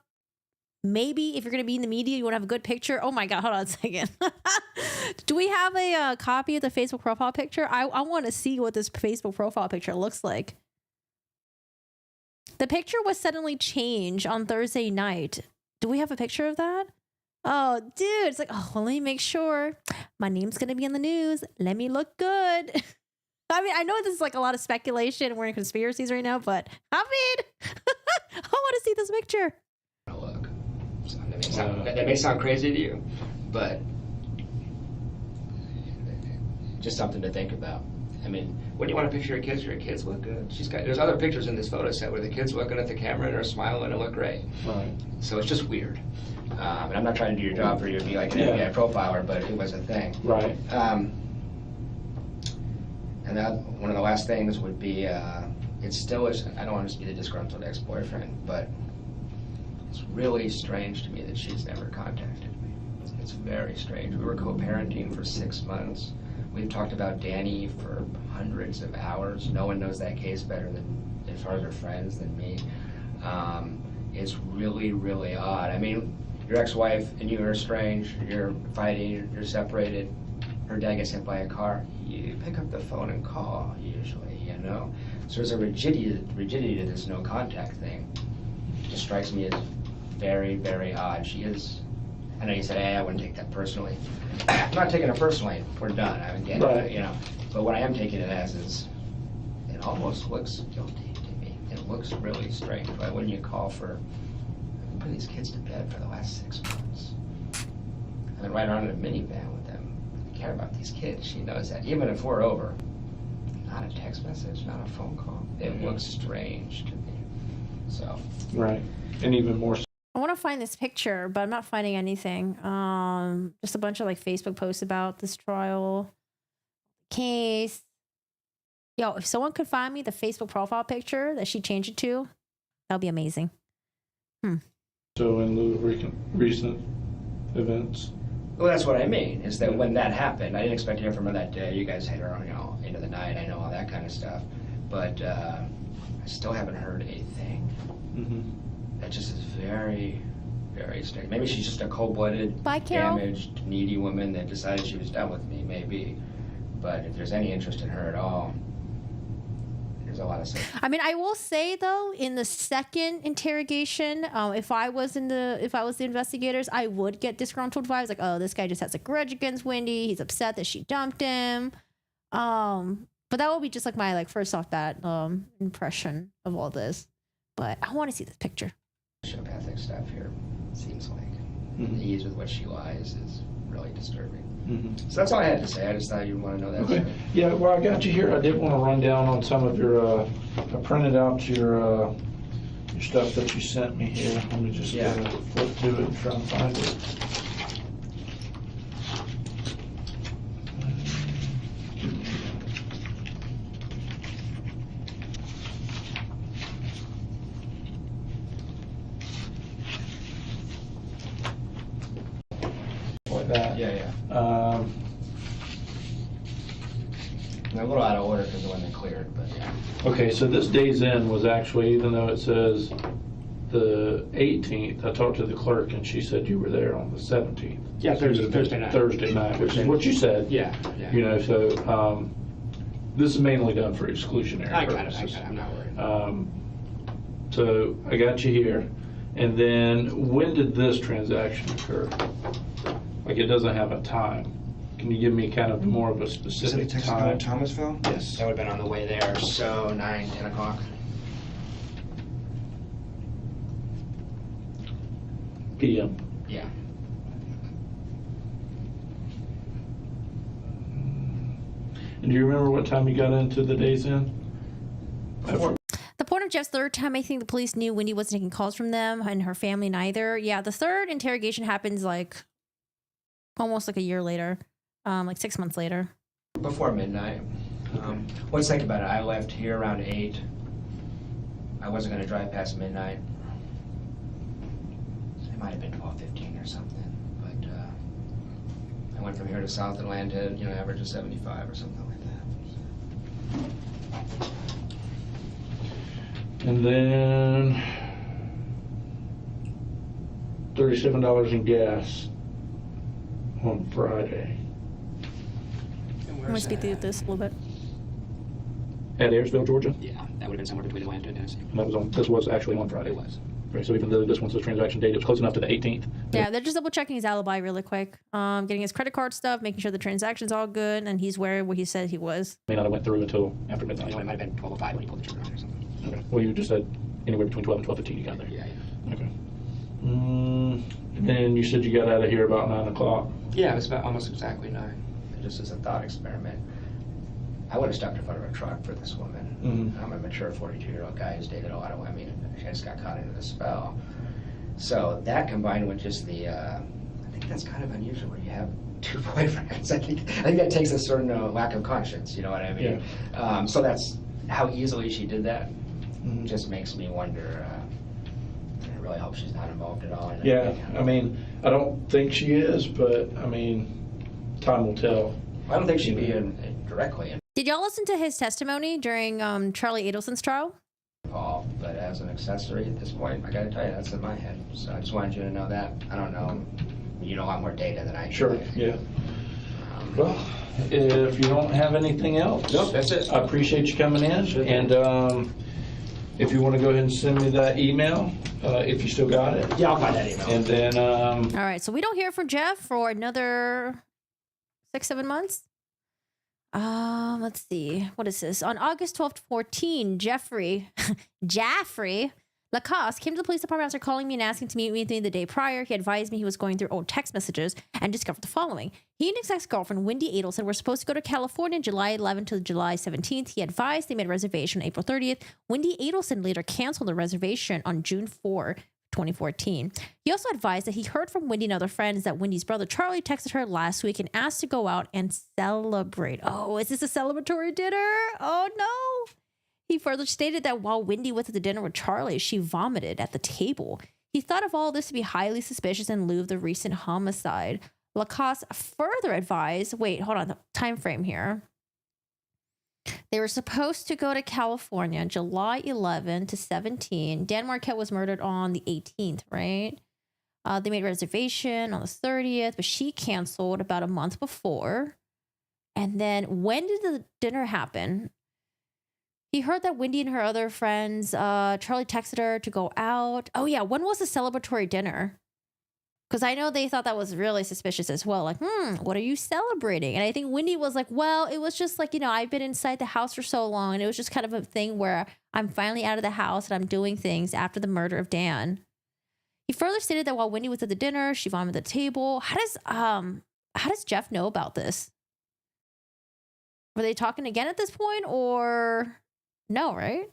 Maybe if you're going to be in the media, you want to have a good picture. Oh my God, hold on a second. Do we have a copy of the Facebook profile picture? I want to see what this Facebook profile picture looks like. The picture was suddenly changed on Thursday night. Do we have a picture of that? Oh, dude, it's like, oh, well, let me make sure my name's going to be in the news. Let me look good. I mean, I know this is like a lot of speculation. We're in conspiracies right now, but I mean, I want to see this picture. Look, so that may sound crazy to you, but just something to think about. I mean, when you want to picture your kids look good. There's other pictures in this photo set where the kid's looking at the camera and are smiling and look great. Right. So it's just weird. And I'm not trying to do your job for you to be like an FBI profiler, but it was a thing. Right. And that one of the last things would be, it still is, I don't want to be the disgruntled ex-boyfriend, but it's really strange to me that she's never contacted me. It's very strange. We were co-parenting for 6 months. We've talked about Danny for hundreds of hours. No one knows that case better than, as far as her friends, than me. It's really, really odd. I mean, your ex-wife and you are estranged, you're fighting, you're separated, her dad gets hit by a car, you pick up the phone and call, usually, So there's a rigidity to this no contact thing. It just strikes me as very, very odd. She is, I know you said, hey, I wouldn't take that personally. I'm not taking it personally. We're done. I get it, But what I am taking it as is, it almost looks guilty to me. It looks really strange. Why wouldn't you call for, putting these kids to bed for the last 6 months? I've been riding around in a minivan with them. I care about these kids. She knows that. Even if we're over, not a text message, not a phone call. It looks strange to me. So. Right. And even more so. I want to find this picture, but I'm not finding anything. Just a bunch of like Facebook posts about this trial case. Yo, if someone could find me the Facebook profile picture that she changed it to, That'll be amazing. So in lieu of recent events. Well, that's what I mean, is that when that happened, I didn't expect to hear from her that day. You guys had her on, into the night, I know all that kind of stuff. But I still haven't heard a thing. That just is very, very strange. Maybe she's just a cold-blooded, Bye, Carol. damaged, needy woman that decided she was done with me, maybe. But if there's any interest in her at all, there's a lot of stuff. I mean, I will say though, in the second interrogation, if I was the investigators, I would get disgruntled vibes, like, oh, this guy just has a grudge against Wendi. He's upset that she dumped him. But that will be just like my first off bat impression of all this. But I want to see this picture. Sociopathic stuff here, seems like. The ease with which she lies is really disturbing. So that's all I had to say. I just thought you'd want to know that. Okay. Yeah, well, I got you here. I did want to run down on some of your, I printed out your stuff that you sent me here. Let me just flip through it and try and find it. Like that. Yeah. Um, They're a little out of order because of when they cleared, but yeah. Okay, so this day's in was actually, even though it says the 18th, I talked to the clerk and she said you were there on the 17th. Yeah, Thursday night. Thursday night, which is what you said. Yeah. You know, so this is mainly done for exclusionary I got it. purposes. I'm not worried. So I got you here. And then when did this transaction occur? Like, it doesn't have a time. Can you give me kind of more of a specific time? Thomasville? Yes. That would have been on the way there, so 9, 10 o'clock. PM. Yeah. And do you remember what time you got into the Days Inn? The point of Jeff's third time, I think the police knew Wendi wasn't taking calls from them and her family neither. Yeah, the third interrogation happens almost a year later, 6 months later. Before midnight. Let's think about it. I left here around 8. I wasn't going to drive past midnight. It might have been 12:15 or something. But I went from here to South Atlanta, average of 75 or something like that. And then $37 in gas on Friday. I'm going to speak through this a little bit. At Ayersville, Georgia? Yeah, that would have been somewhere between Atlanta and Tennessee. And this was actually on Friday. It was. Right, so even though this one's the transaction date, it was close enough to the 18th. Yeah, they're just double checking his alibi really quick. Getting his credit card stuff, making sure the transaction's all good, and he's where he said he was. May not have went through until after midnight. It might have been 12:05 when he pulled the trigger on or something. Okay. Well, you just said anywhere between 12 and 12:15 you got there. Yeah. Okay. And then you said you got out of here about 9 o'clock. Yeah, it was about almost exactly 9. Just as a thought experiment. I would have stopped in front of a truck for this woman. I'm a mature 42-year-old guy who's dated a lot of women, and I just got caught into the spell. So that combined with just the, I think that's kind of unusual where you have 2 boyfriends. I think that takes a certain lack of conscience, you know what I mean? Yeah. So that's how easily she did that. Just makes me wonder. I really hope she's not involved at all. Yeah, I mean, I don't think she is, but I mean, time will tell. I don't think she'd be directly Did y'all listen to his testimony during Charlie Adelson's trial? involved, but as an accessory at this point, I gotta tell you, that's in my head. So I just wanted you to know that. I don't know. You know a lot more data than I do. Sure, yeah. Well, if you don't have anything else. Nope, that's it. I appreciate you coming in. And if you want to go ahead and send me that email, if you still got it. Yeah, I'll find that email. And then, All right, so we don't hear from Jeff for another 6-7 months. Let's see. What is this? On August 12th, 14, Jaffrey LaCasse came to the police department after calling me and asking to meet with me the day prior. He advised me he was going through old text messages and discovered the following. He and his ex-girlfriend, Wendi Adelson, were supposed to go to California July 11th to July 17th. He advised they made a reservation on April 30th. Wendi Adelson later canceled the reservation on June 4, 2014. He also advised that he heard from Wendi and other friends that Wendi's brother Charlie texted her last week and asked to go out and celebrate. Oh, is this a celebratory dinner? Oh no. He further stated that while Wendi was at the dinner with Charlie, she vomited at the table. He thought of all this to be highly suspicious in lieu of the recent homicide. LaCasse further advised, wait, hold on, the time frame here. They were supposed to go to California July 11 to 17. Dan Marquette was murdered on the 18th, right? They made a reservation on the 30th, but she canceled about a month before. And then when did the dinner happen? He heard that Wendi and her other friends, Charlie texted her to go out. Oh yeah, when was the celebratory dinner? Because I know they thought that was really suspicious as well. Like, what are you celebrating? And I think Wendi was like, well, it was just like, I've been inside the house for so long. And it was just kind of a thing where I'm finally out of the house and I'm doing things after the murder of Dan. He further stated that while Wendi was at the dinner, she vomited at the table. How does Jeff know about this? Were they talking again at this point or no, right?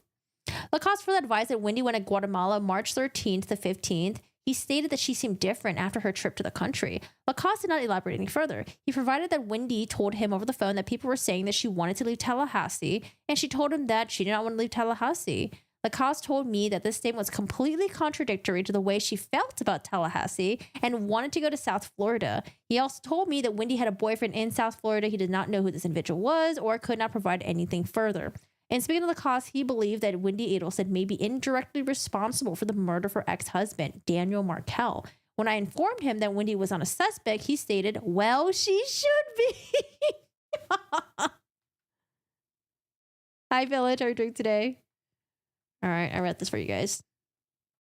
LaCasse further advised that Wendi went to Guatemala March 13th to 15th. He stated that she seemed different after her trip to the country. LaCasse did not elaborate any further. He provided that Wendi told him over the phone that people were saying that she wanted to leave Tallahassee, and she told him that she did not want to leave Tallahassee. LaCasse told me that this statement was completely contradictory to the way she felt about Tallahassee and wanted to go to South Florida. He also told me that Wendi had a boyfriend in South Florida. He did not know who this individual was or could not provide anything further. And speaking of LaCasse, he believed that Wendi Adelson may be indirectly responsible for the murder of her ex-husband, Daniel Markel. When I informed him that Wendi was not a suspect, he stated, well, she should be. Hi, Village. How are you doing today? All right, I read this for you guys.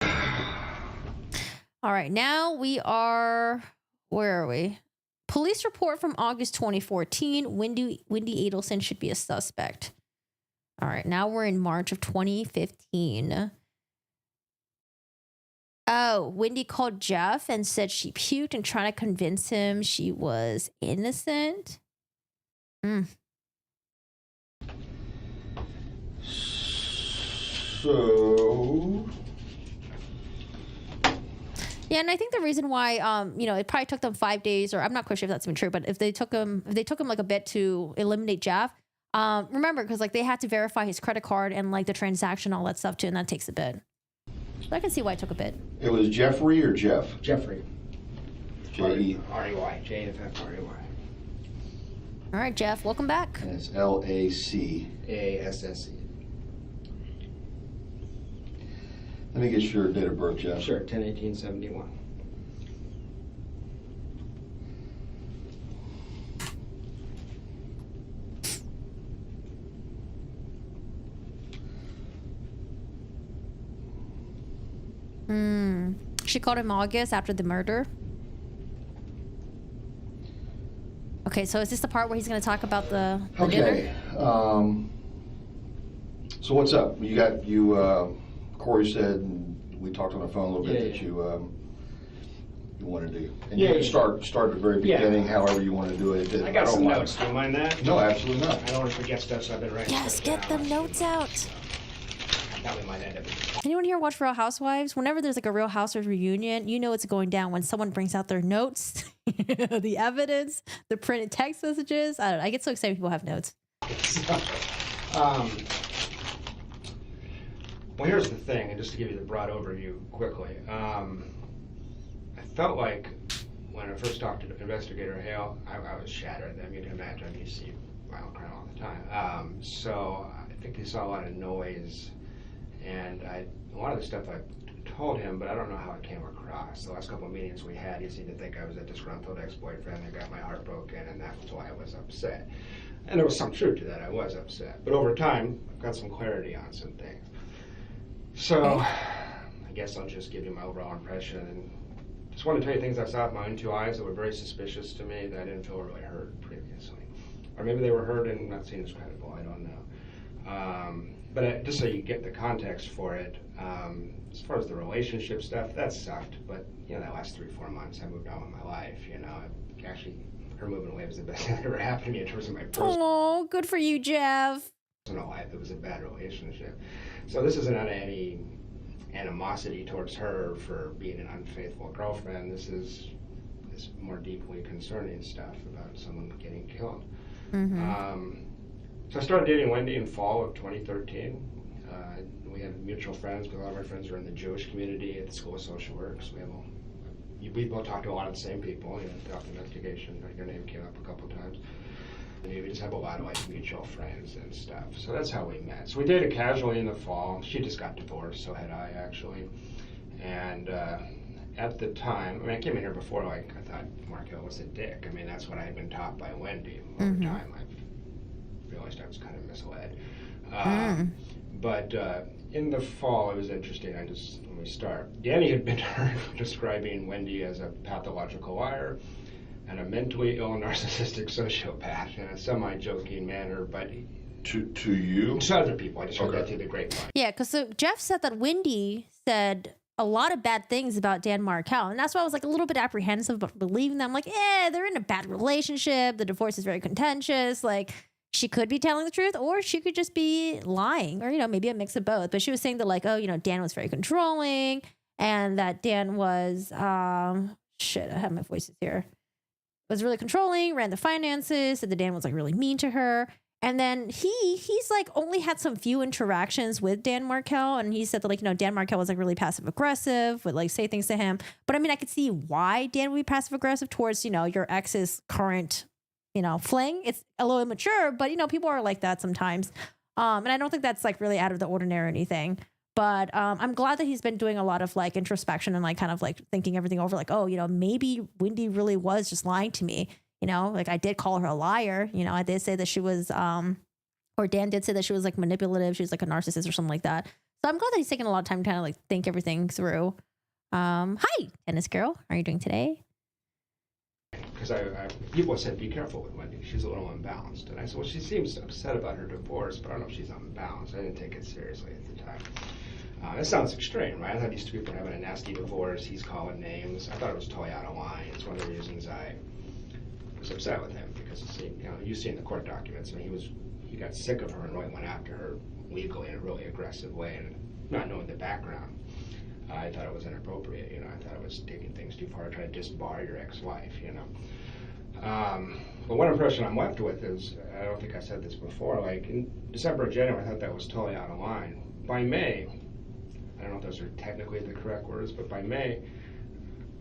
All right, now we are, where are we? Police report from August 2014, Wendi Adelson should be a suspect. All right, now we're in March of 2015. Oh, Wendi called Jeff and said she puked and tried to convince him she was innocent. So... Yeah, and I think the reason why, it probably took them 5 days, or I'm not quite sure if that's even true, but if they took him like a bit to eliminate Jeff, remember, because like they had to verify his credit card and like the transaction, all that stuff too, and that takes a bit. So I can see why it took a bit. It was Jeffrey or Jeff? Jeffrey. J-E. R-E-Y. J-F-F-R-E-Y. All right, Jeff, welcome back. And it's L-A-C. A-S-S-E. Let me get your date of birth, Jeff. Sure, 10/18/71. She called him August after the murder. Okay, so is this the part where he's going to talk about the dinner? Okay. So what's up? Corey said, and we talked on the phone a little bit, that you wanted to, and you can start at the very beginning, however you want to do it. I got some notes. Do you mind that? No, absolutely not. I don't want to forget stuff, so I've been writing. Yes, get the notes out. That we might end up. Anyone here watch Real Housewives? Whenever there's like a Real Housewives reunion, you know it's going down when someone brings out their notes, the evidence, the printed text messages. I don't know. I get so excited people have notes. Well, here's the thing, and just to give you the broad overview quickly. I felt like when I first talked to Investigator Hale, I was shattered. I mean, you can imagine, you see violent crime all the time. So I think he saw a lot of noise, and a lot of the stuff I told him, but I don't know how it came across. The last couple of meetings we had, he seemed to think I was a disgruntled ex-boyfriend that got my heart broken, and that was why I was upset. And there was some truth to that. I was upset. But over time, I've got some clarity on some things. So, I guess I'll just give you my overall impression, and just want to tell you things I saw with my own two eyes that were very suspicious to me that I didn't feel really heard previously. Or maybe they were heard and not seen as credible, I don't know. But just so you get the context for it, as far as the relationship stuff, that sucked, but the last 3-4 months I moved on with my life, Actually, her moving away was the best thing that ever happened to me in terms of my Oh, good for you, Jeff. personal life. It was a bad relationship. So this isn't any animosity towards her for being an unfaithful girlfriend. This is more deeply concerning stuff about someone getting killed. So I started dating Wendi in fall of 2013. We have mutual friends, but a lot of our friends are in the Jewish community at the School of Social Work. So we both talk to a lot of the same people. Throughout the investigation, your name came up a couple times. And we just have a lot of mutual friends and stuff. So that's how we met. So we dated casually in the fall. She just got divorced, so had I actually. And at the time, I came in here before, I thought Markel was a dick. That's what I had been taught by Wendi. Over time, I realized I was kind of misled. But in the fall, it was interesting. Let me start. Danny had been describing Wendi as a pathological liar and a mentally ill narcissistic sociopath in a semi-joking manner, but to you? To other people. I just heard that through the grapevine. Yeah, because so Jeff said that Wendi said a lot of bad things about Dan Markel, and that's why I was a little bit apprehensive about believing them. They're in a bad relationship. The divorce is very contentious. She could be telling the truth, or she could just be lying, or maybe a mix of both. But she was saying that Dan was very controlling, and that Dan was I have my voices here. Was really controlling, ran the finances, said that Dan was really mean to her. And then he's only had some few interactions with Dan Markel, and he said that Dan Markel was really passive aggressive, would say things to him. But I could see why Dan would be passive aggressive towards your ex's current fling. It's a little immature, but people are like that sometimes. And I don't think that's really out of the ordinary or anything. But I'm glad that he's been doing a lot of introspection and kind of thinking everything over. Maybe Wendi really was just lying to me. I did call her a liar. I did say that she was, or Dan did say that she was manipulative. She was a narcissist or something like that. So I'm glad that he's taking a lot of time to kind of think everything through. Hi, tennis girl. How are you doing today? Because people said, be careful with Wendi. She's a little unbalanced. And I said, well, she seems upset about her divorce, but I don't know if she's unbalanced. I didn't take it seriously at the time. It sounds extreme, right? I thought these two people were having a nasty divorce. He's calling names. I thought it was totally out of line. It's one of the reasons I was upset with him, because it seemed, you see in the court documents, he got sick of her and really went after her legally in a really aggressive way, and not knowing the background. I thought it was inappropriate, I thought it was taking things too far to try to disbar your ex-wife, But one impression I'm left with is, I don't think I said this before, in December or January, I thought that was totally out of line. By May, I don't know if those are technically the correct words, but by May,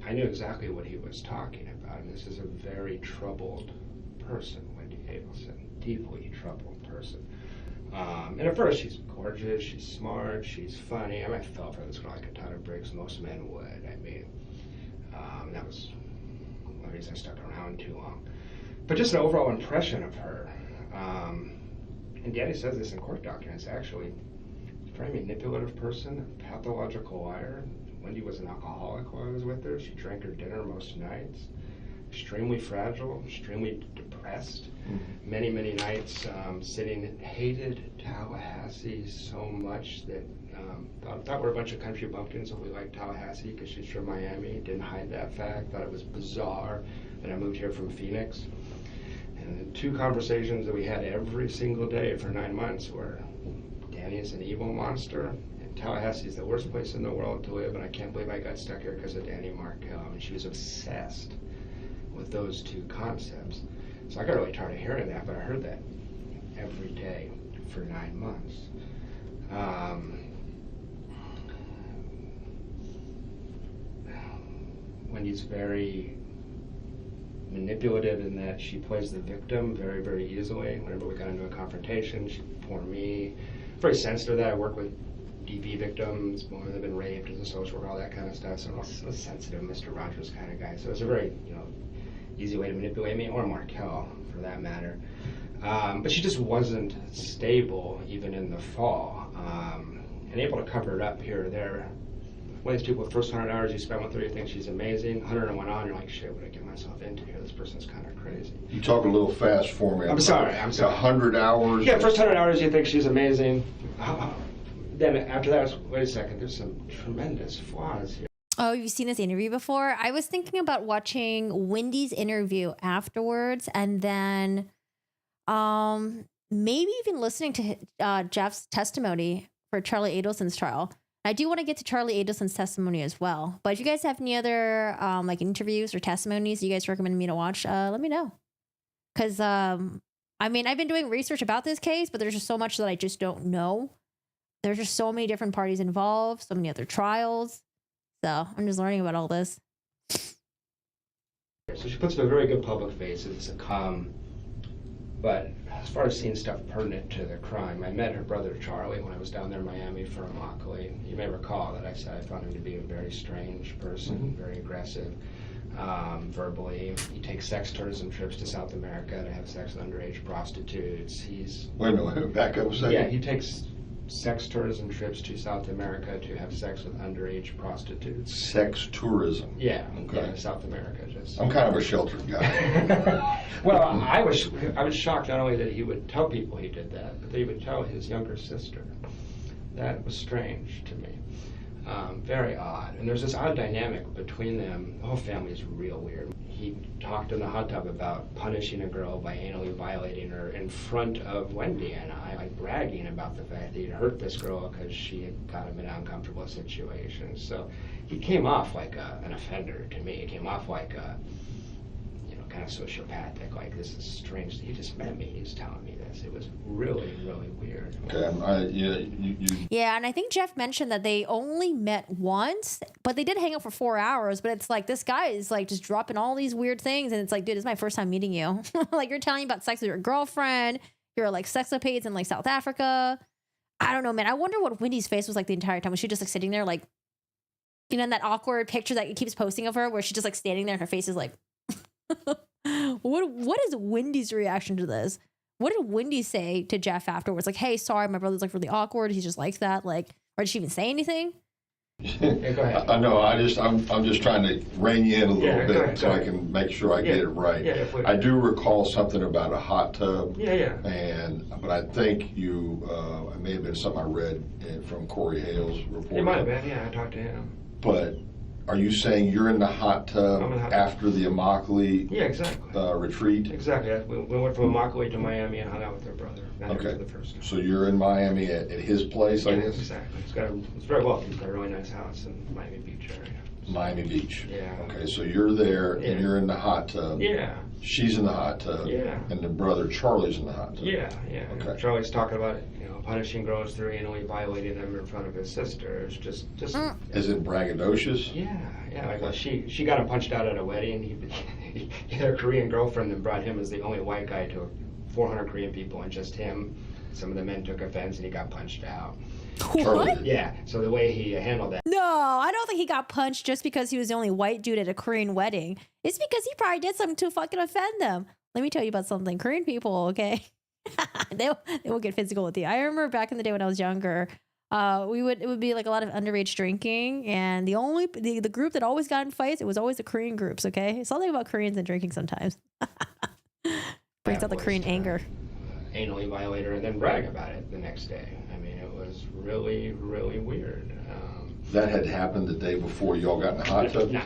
I knew exactly what he was talking about. And this is a very troubled person, Wendi Adelson, deeply troubled person. And at first, she's gorgeous, she's smart, she's funny. I fell for this girl like a ton of bricks. Most men would. That was one reason I stuck around too long. But just an overall impression of her. And Danny says this in court documents, actually. A very manipulative person, a pathological liar. Wendi was an alcoholic while I was with her. She drank her dinner most nights. Extremely fragile, extremely depressed. Many, many nights hated Tallahassee so much that thought we're a bunch of country bumpkins and we liked Tallahassee because she's from Miami. Didn't hide that fact. Thought it was bizarre that I moved here from Phoenix. And the two conversations that we had every single day for 9 months were, Danny is an evil monster, and Tallahassee is the worst place in the world to live, and I can't believe I got stuck here because of Danny Markel. And she was obsessed with those two concepts. So I got really tired of hearing that, but I heard that every day for 9 months. Wendy's very manipulative in that she plays the victim very, very easily. Whenever we got into a confrontation, she'd pour me. Very sensitive that I work with DV victims, women that have been raped as a social worker, all that kind of stuff. So I'm a sensitive Mr. Rogers kind of guy. So it's a very, easy way to manipulate me, or Markel for that matter. But she just wasn't stable even in the fall, and able to cover it up here or there. One of these people, the first 100 hours you spend with her, you think she's amazing. 101 on, you're like, shit, what did I get myself into here? This person's kind of crazy. You talk a little fast for me. I'm sorry. 100 hours? Yeah, first 100 hours you think she's amazing. Then after that, wait a second, there's some tremendous flaws here. Oh, you've seen this interview before? I was thinking about watching Wendy's interview afterwards, and then maybe even listening to Jeff's testimony for Charlie Adelson's trial. I do want to get to Charlie Adelson's testimony as well. But if you guys have any other interviews or testimonies you guys recommend me to watch, let me know. Because, I've been doing research about this case, but there's just so much that I just don't know. there's just so many different parties involved, so many other trials. So I'm just learning about all this. So she puts up a very good public face. It's a calm, but as far as seeing stuff pertinent to the crime, I met her brother Charlie when I was down there in Miami for Immokalee. You may recall that I said I found him to be a very strange person, very aggressive, verbally. He takes sex tourism trips to South America to have sex with underage prostitutes. Wait a minute, back up a second. Yeah, he takes sex tourism trips to South America to have sex with underage prostitutes. Sex tourism. Yeah, Okay. yeah, South America. I'm kind of a sheltered guy. Well, I was shocked not only that he would tell people he did that, but that he would tell his younger sister. That was strange to me. Very odd. And there's this odd dynamic between them. The whole family is real weird. He talked in the hot tub about punishing a girl by anally violating her in front of Wendi and I, like bragging about the fact that he'd hurt this girl because she had got him in an uncomfortable situation. So he came off like an offender to me. He came off like a, kind of sociopathic, like, this is strange. He just met me, he's telling me this. It was really, really weird. Okay, Yeah, and I think Jeff mentioned that they only met once, but they did hang out for 4 hours. But it's like, this guy is like just dropping all these weird things, and it's like, dude, this is my first time meeting you. Like, you're telling me about sex with your girlfriend, you're like sexopades in like South Africa. I don't know, man. I wonder what Wendy's face was like the entire time. Was she just like sitting there, like, in that awkward picture that he keeps posting of her, where she's just like standing there and her face is like, what is Wendy's reaction to this? What did Wendi say to Jeff afterwards? Like, hey, sorry, my brother's like really awkward. He's just like that. Like, or did she even say anything? Yeah, go ahead. I know. I'm just trying to rein you in a little bit so I can make sure I get it right. Yeah, I do recall something about a hot tub. Yeah. But I think it may have been something I read from Corey Hale's report. It might have been. Yeah, I talked to him. But are you saying you're in the hot tub I'm in the hot tub. after the Immokalee Yeah, exactly. retreat? Exactly. We went from Immokalee to Miami and hung out with their brother. Okay. The first time. So you're in Miami at his place, I guess? Exactly. It's very wealthy. He's got a really nice house in Miami Beach area. Miami Beach. Yeah. Okay, so you're there Yeah. and you're in the hot tub. Yeah. She's in the hot tub. Yeah. And the brother Charlie's in the hot tub. Yeah. Okay. Charlie's talking about punishing girls through anally violating them in front of his sister. It's just. Is it braggadocious? Yeah. Like she got him punched out at a wedding. He had a Korean girlfriend and brought him as the only white guy to 400 Korean people and just him. Some of the men took offense and he got punched out. What? Yeah. So the way he handled that. No, I don't think he got punched just because he was the only white dude at a Korean wedding. It's because he probably did something to fucking offend them. Let me tell you about something. Korean people, okay? they will get physical with you. I remember back in the day when I was younger, it would be like a lot of underage drinking, and the group that always got in fights, it was always the Korean groups, okay? Something about Koreans and drinking sometimes. Brings out the Korean anger. Anally violate her and then brag about it the next day. I mean, it was really, really weird. That had happened the day before y'all got in the hot tub? Not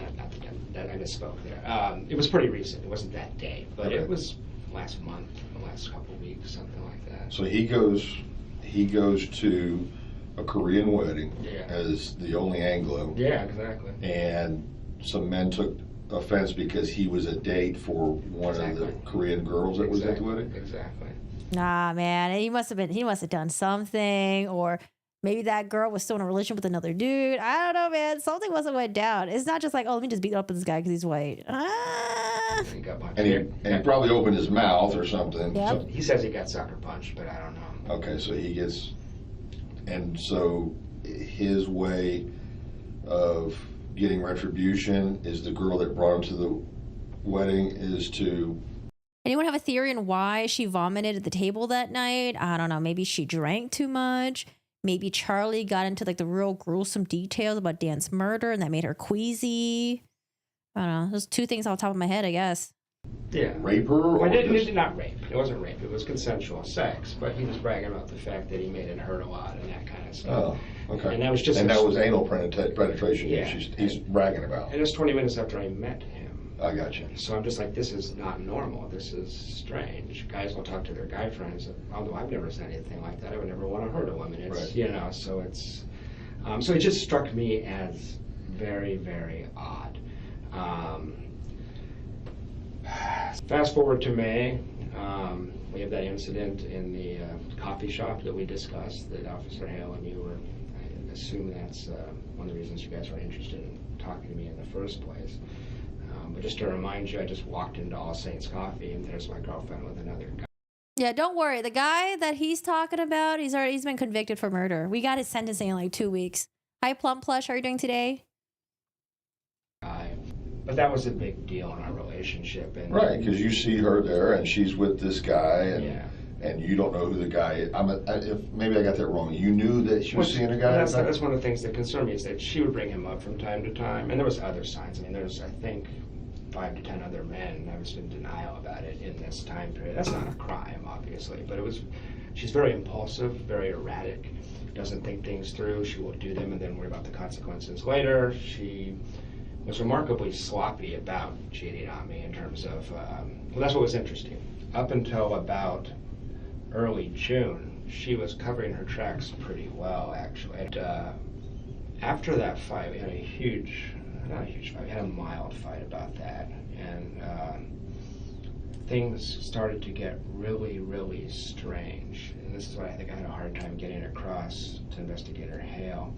that I misspoke there. It was pretty recent. It wasn't that day, but Okay. It was last month, the last couple of weeks, something like that. So he goes to a Korean wedding as the only Anglo. Yeah, exactly. And some men took offense because he was a date for one of the Korean girls that was at the wedding? Exactly. Nah, man, he must have done something, or maybe that girl was still in a relationship with another dude. I don't know, man. Something must have went down. It's not just like, oh, let me just beat up this guy because he's white. He got punched. And he probably opened his mouth or something. Yep. He says he got sucker punched, but I don't know. Okay, so he gets, and so his way of getting retribution is the girl that brought him to the wedding is to. Anyone have a theory on why she vomited at the table that night? I don't know. Maybe she drank too much. Maybe Charlie got into like the real gruesome details about Dan's murder and that made her queasy. I don't know. Those two things off the top of my head, I guess. Yeah. Rape her? Or Well, it did not rape. It wasn't rape. It was consensual sex. But he was bragging about the fact that he made it hurt a lot and that kind of stuff. Oh, okay. And that was just. And that was anal penetration. Yeah. He's bragging about. And it was 20 minutes after I met him. I got you. So I'm just like, this is not normal. This is strange. Guys will talk to their guy friends. Although I've never said anything like that. I would never want to hurt a woman. It's, Right. So it's. So it just struck me as very, very odd. Fast forward to May, We have that incident in the coffee shop that we discussed, that Officer Hale and you were, I assume that's one of the reasons you guys were interested in talking to me in the first place. But just to remind you, I just walked into All Saints Coffee and there's my girlfriend with another guy. Yeah, don't worry. The guy that he's talking about, he's been convicted for murder. We got his sentencing in like 2 weeks. Hi, Plum Plush. How are you doing today? But that was a big deal in our relationship. And Right, because you see her there, and she's with this guy, and yeah. and you don't know who the guy is. If maybe I got that wrong. You knew that she was seeing a guy. Well, that's one of the things that concerned me, is that she would bring him up from time to time, and there was other signs. I mean, there's, I think, 5 to 10 other men, and I was in denial about it in this time period. That's not a crime, obviously, but it was. She's very impulsive, very erratic, doesn't think things through. She will do them and then worry about the consequences later. She was remarkably sloppy about cheating on me in terms of, well, that's what was interesting. Up until about early June, she was covering her tracks pretty well, actually. And after that fight, we had not a huge fight, we had a mild fight about that. And things started to get really, really strange. And this is what I think I had a hard time getting across to Investigator Hale.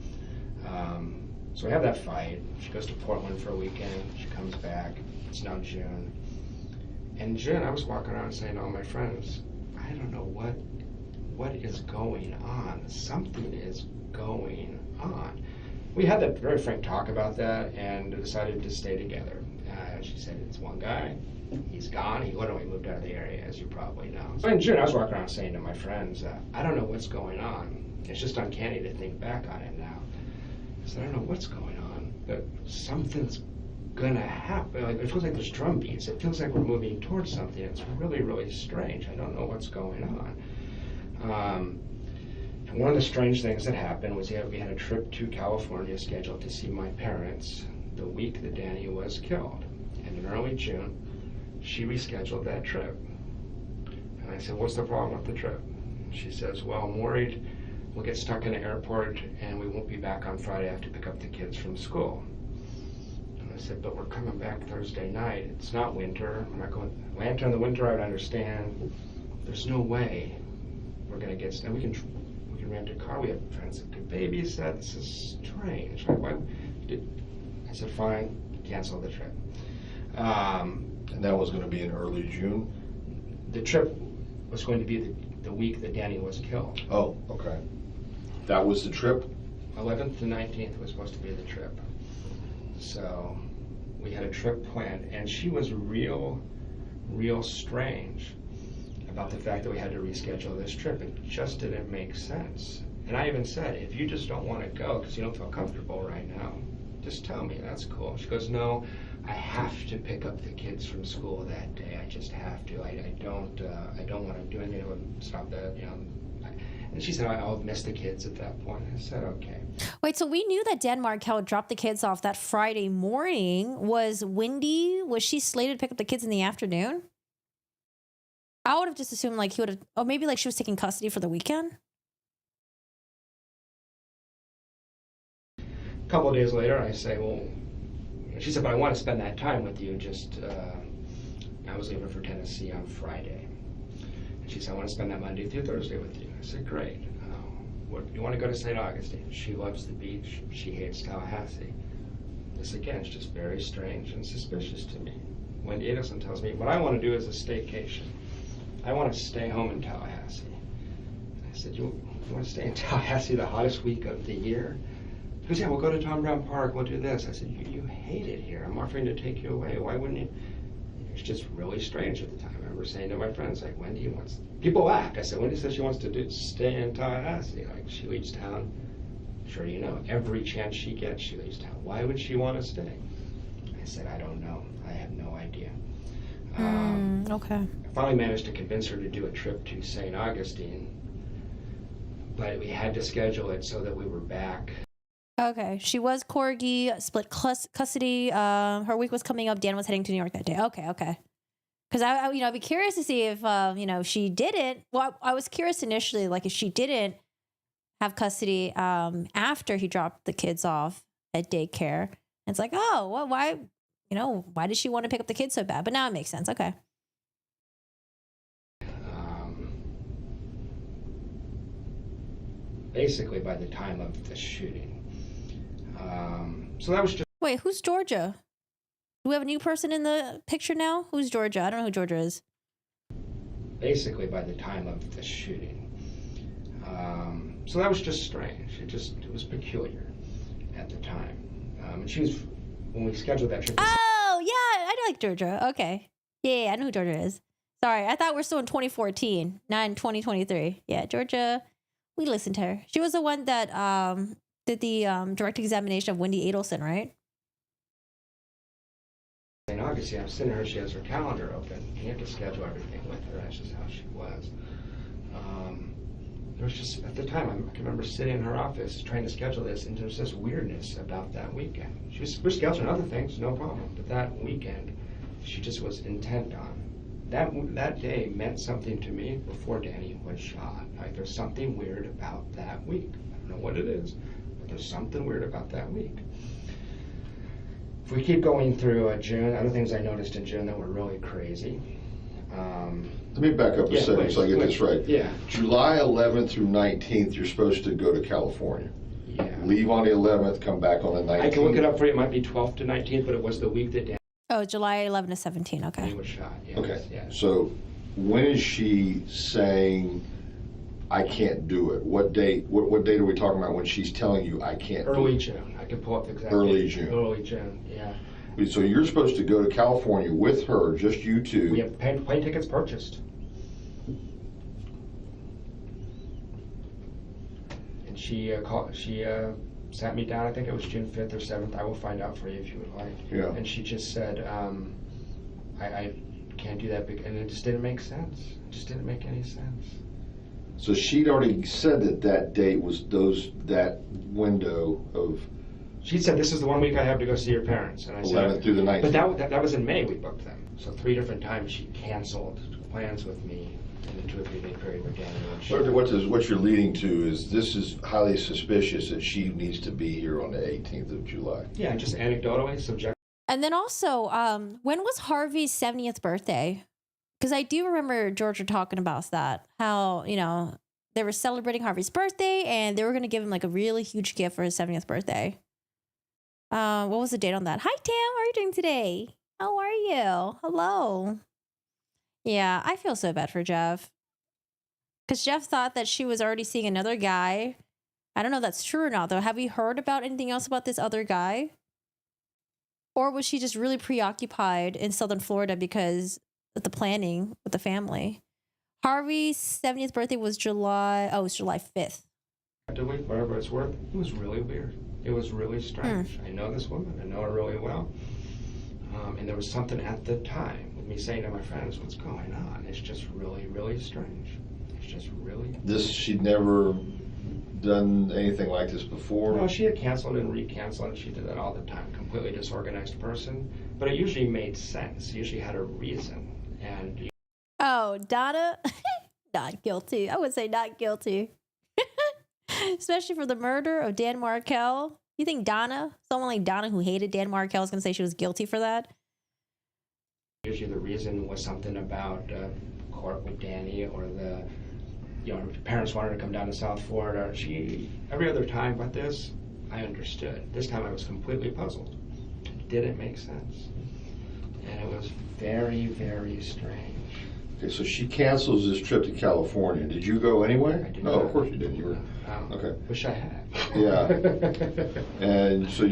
So we have that fight. She goes to Portland for a weekend. She comes back. It's now June. In June, I was walking around saying to all my friends, I don't know what is going on. Something is going on. We had that very frank talk about that and decided to stay together. She said, it's one guy. He's gone. He literally moved out of the area, as you probably know. So in June, I was walking around saying to my friends, I don't know what's going on. It's just uncanny to think back on it now. I said, I don't know what's going on, but something's gonna happen. Like, it feels like there's drum beats. It feels like we're moving towards something. It's really, really strange. I don't know what's going on. And one of the strange things that happened was we had a trip to California scheduled to see my parents the week that Danny was killed. And in early June, she rescheduled that trip. And I said, what's the problem with the trip? She says, well, I'm worried we'll get stuck in the airport and we won't be back on Friday. I have to pick up the kids from school. And I said, but we're coming back Thursday night. It's not winter. We're not going. Atlanta in the winter, I would understand. There's no way we're going to get stuck. We can rent a car. We have friends that could babysit. This is strange. I said, fine, cancel the trip. And that was going to be in early June? The trip was going to be the week that Danny was killed. Oh, okay. That was the trip? 11th to 19th was supposed to be the trip. So we had a trip planned, and she was real strange about the fact that we had to reschedule this trip. It just didn't make sense. And I even said, if you just don't want to go because you don't feel comfortable right now, just tell me, that's cool. She goes, no, I have to pick up the kids from school that day. I just have to. I don't want to do anything that would stop that, you know. And she said, I'll miss the kids at that point. I said, okay. Wait, so we knew that Dan Markel dropped the kids off that Friday morning. Was she slated to pick up the kids in the afternoon? I would have just assumed like he would have, or maybe like she was taking custody for the weekend. A couple of days later, I say, well, she said, but I want to spend that time with you. I was leaving for Tennessee on Friday. And she said, I want to spend that Monday through Thursday with you. I said, great. You want to go to St. Augustine? She loves the beach. She hates Tallahassee. This, again, is just very strange and suspicious to me. Wendi Adelson tells me, what I want to do is a staycation. I want to stay home in Tallahassee. I said, you want to stay in Tallahassee the hottest week of the year? He goes, yeah, we'll go to Tom Brown Park, we'll do this. I said, you hate it here. I'm offering to take you away. Why wouldn't you? It's just really strange at the time. I remember saying to my friends, like, Wendi wants, people laughed. I said, Wendi says she wants to stay in Tallahassee. Like, she leaves town. Sure, you know, every chance she gets, she leaves town. Why would she want to stay? I said, I don't know. I have no idea. Okay. I finally managed to convince her to do a trip to St. Augustine, but we had to schedule it so that we were back. Okay. She was corgi, split custody. Her week was coming up. Dan was heading to New York that day. Okay. Because I'd be curious to see if, she didn't. Well, I was curious initially, like if she didn't have custody after he dropped the kids off at daycare. And it's like, oh, well, why did she want to pick up the kids so bad? But now it makes sense. Okay. basically by the time of the shooting. So that was just Wait, who's Georgia? Do we have a new person in the picture now? Who's Georgia? I don't know who Georgia is. basically by the time of the shooting. So that was just strange. It was peculiar at the time. And she was, when we scheduled that trip. Oh, yeah, I like Georgia. Okay. Yeah, I know who Georgia is. Sorry, I thought we're still in 2014, not in 2023. Yeah, Georgia, we listened to her. She was the one that did the direct examination of Wendi Adelson, right? In August, yeah, I'm sitting her, she has her calendar open. You have to schedule everything with her. That's just how she was. There was just, at the time, I can remember sitting in her office trying to schedule this, and there was this weirdness about that weekend. We're scheduling other things, no problem, but that weekend, she just was intent on. That day meant something to me before Danny was shot. Like, there's something weird about that week. I don't know what it is, but there's something weird about that week. If we keep going through June, other things I noticed in June that were really crazy. Let me back up a second so I get this right. Yeah. July 11th through 19th, you're supposed to go to California. Yeah. Leave on the 11th, come back on the 19th. I can look it up for you. It might be 12th to 19th, but it was the week that Danny Oh, July 11 to 17. Okay. was shot. Yeah, Okay. Yeah. So when is she saying, I can't do it? What date? What date are we talking about when she's telling you I can't do it? Early June. I can pull up exactly. Early June. Early June. Yeah. So you're supposed to go to California with her, just you two. We have plane tickets purchased. And she sat me down. I think it was June 5th or 7th. I will find out for you if you would like. Yeah. And she just said, I can't do that, and it just didn't make sense. It just didn't make any sense. So she'd already said that date was that window of She said, this is the 1 week I have to go see your parents. And I 11th said, through the 19th. but that was in May we booked them. So 3 different times she canceled plans with me in the 2 or 3 day period with Danny. What you're leading to is this is highly suspicious that she needs to be here on the 18th of July. Yeah, just anecdotally, subjective. And then also, when was Harvey's 70th birthday? Because I do remember Georgia talking about that. How, they were celebrating Harvey's birthday and they were going to give him like a really huge gift for his 70th birthday. What was the date on that? Hi, Tam. How are you doing today? How are you? Hello. Yeah, I feel so bad for Jeff. Because Jeff thought that she was already seeing another guy. I don't know if that's true or not, though. Have you heard about anything else about this other guy? Or was she just really preoccupied in Southern Florida because of the planning with the family? Harvey's 70th birthday was July 5th. Whatever it's worth, it was really weird. It was really strange. I know this woman. I know her really well. And there was something at the time with me saying to my friends, what's going on? It's just really, really strange. It's just really... She'd never done anything like this before? No, she had canceled and recanceled. She did that all the time. Completely disorganized person. But it usually made sense. It usually had a reason. And... Oh, Donna? Not guilty. I would say not guilty. Especially for the murder of Dan Markel. You think Donna, someone like Donna who hated Dan Markel, is going to say she was guilty for that? Usually the reason was something about court with Danny, or her parents wanted her to come down to South Florida. Every other time but this, I understood. This time I was completely puzzled. It didn't make sense. And it was very, very strange. Okay, so she cancels this trip to California. Did you go anyway? I did No, not. of course you didn't. You were okay. Wish I had. Yeah. And so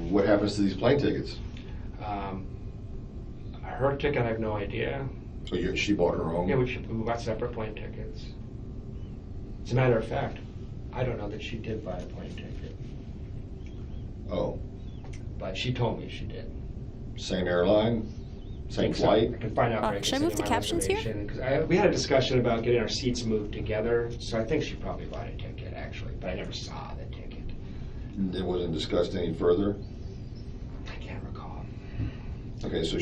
what happens to these plane tickets? Her ticket, I have no idea. So she bought her own? Yeah, we bought separate plane tickets. As a matter of fact, I don't know that she did buy a plane ticket. Oh. But she told me she did. Same airline? Same flight? I can find out. Should I move the captions here? Because we had a discussion about getting our seats moved together, so I think she probably bought a ticket, actually, but I never saw the ticket. It wasn't discussed any further? I can't recall. Okay, so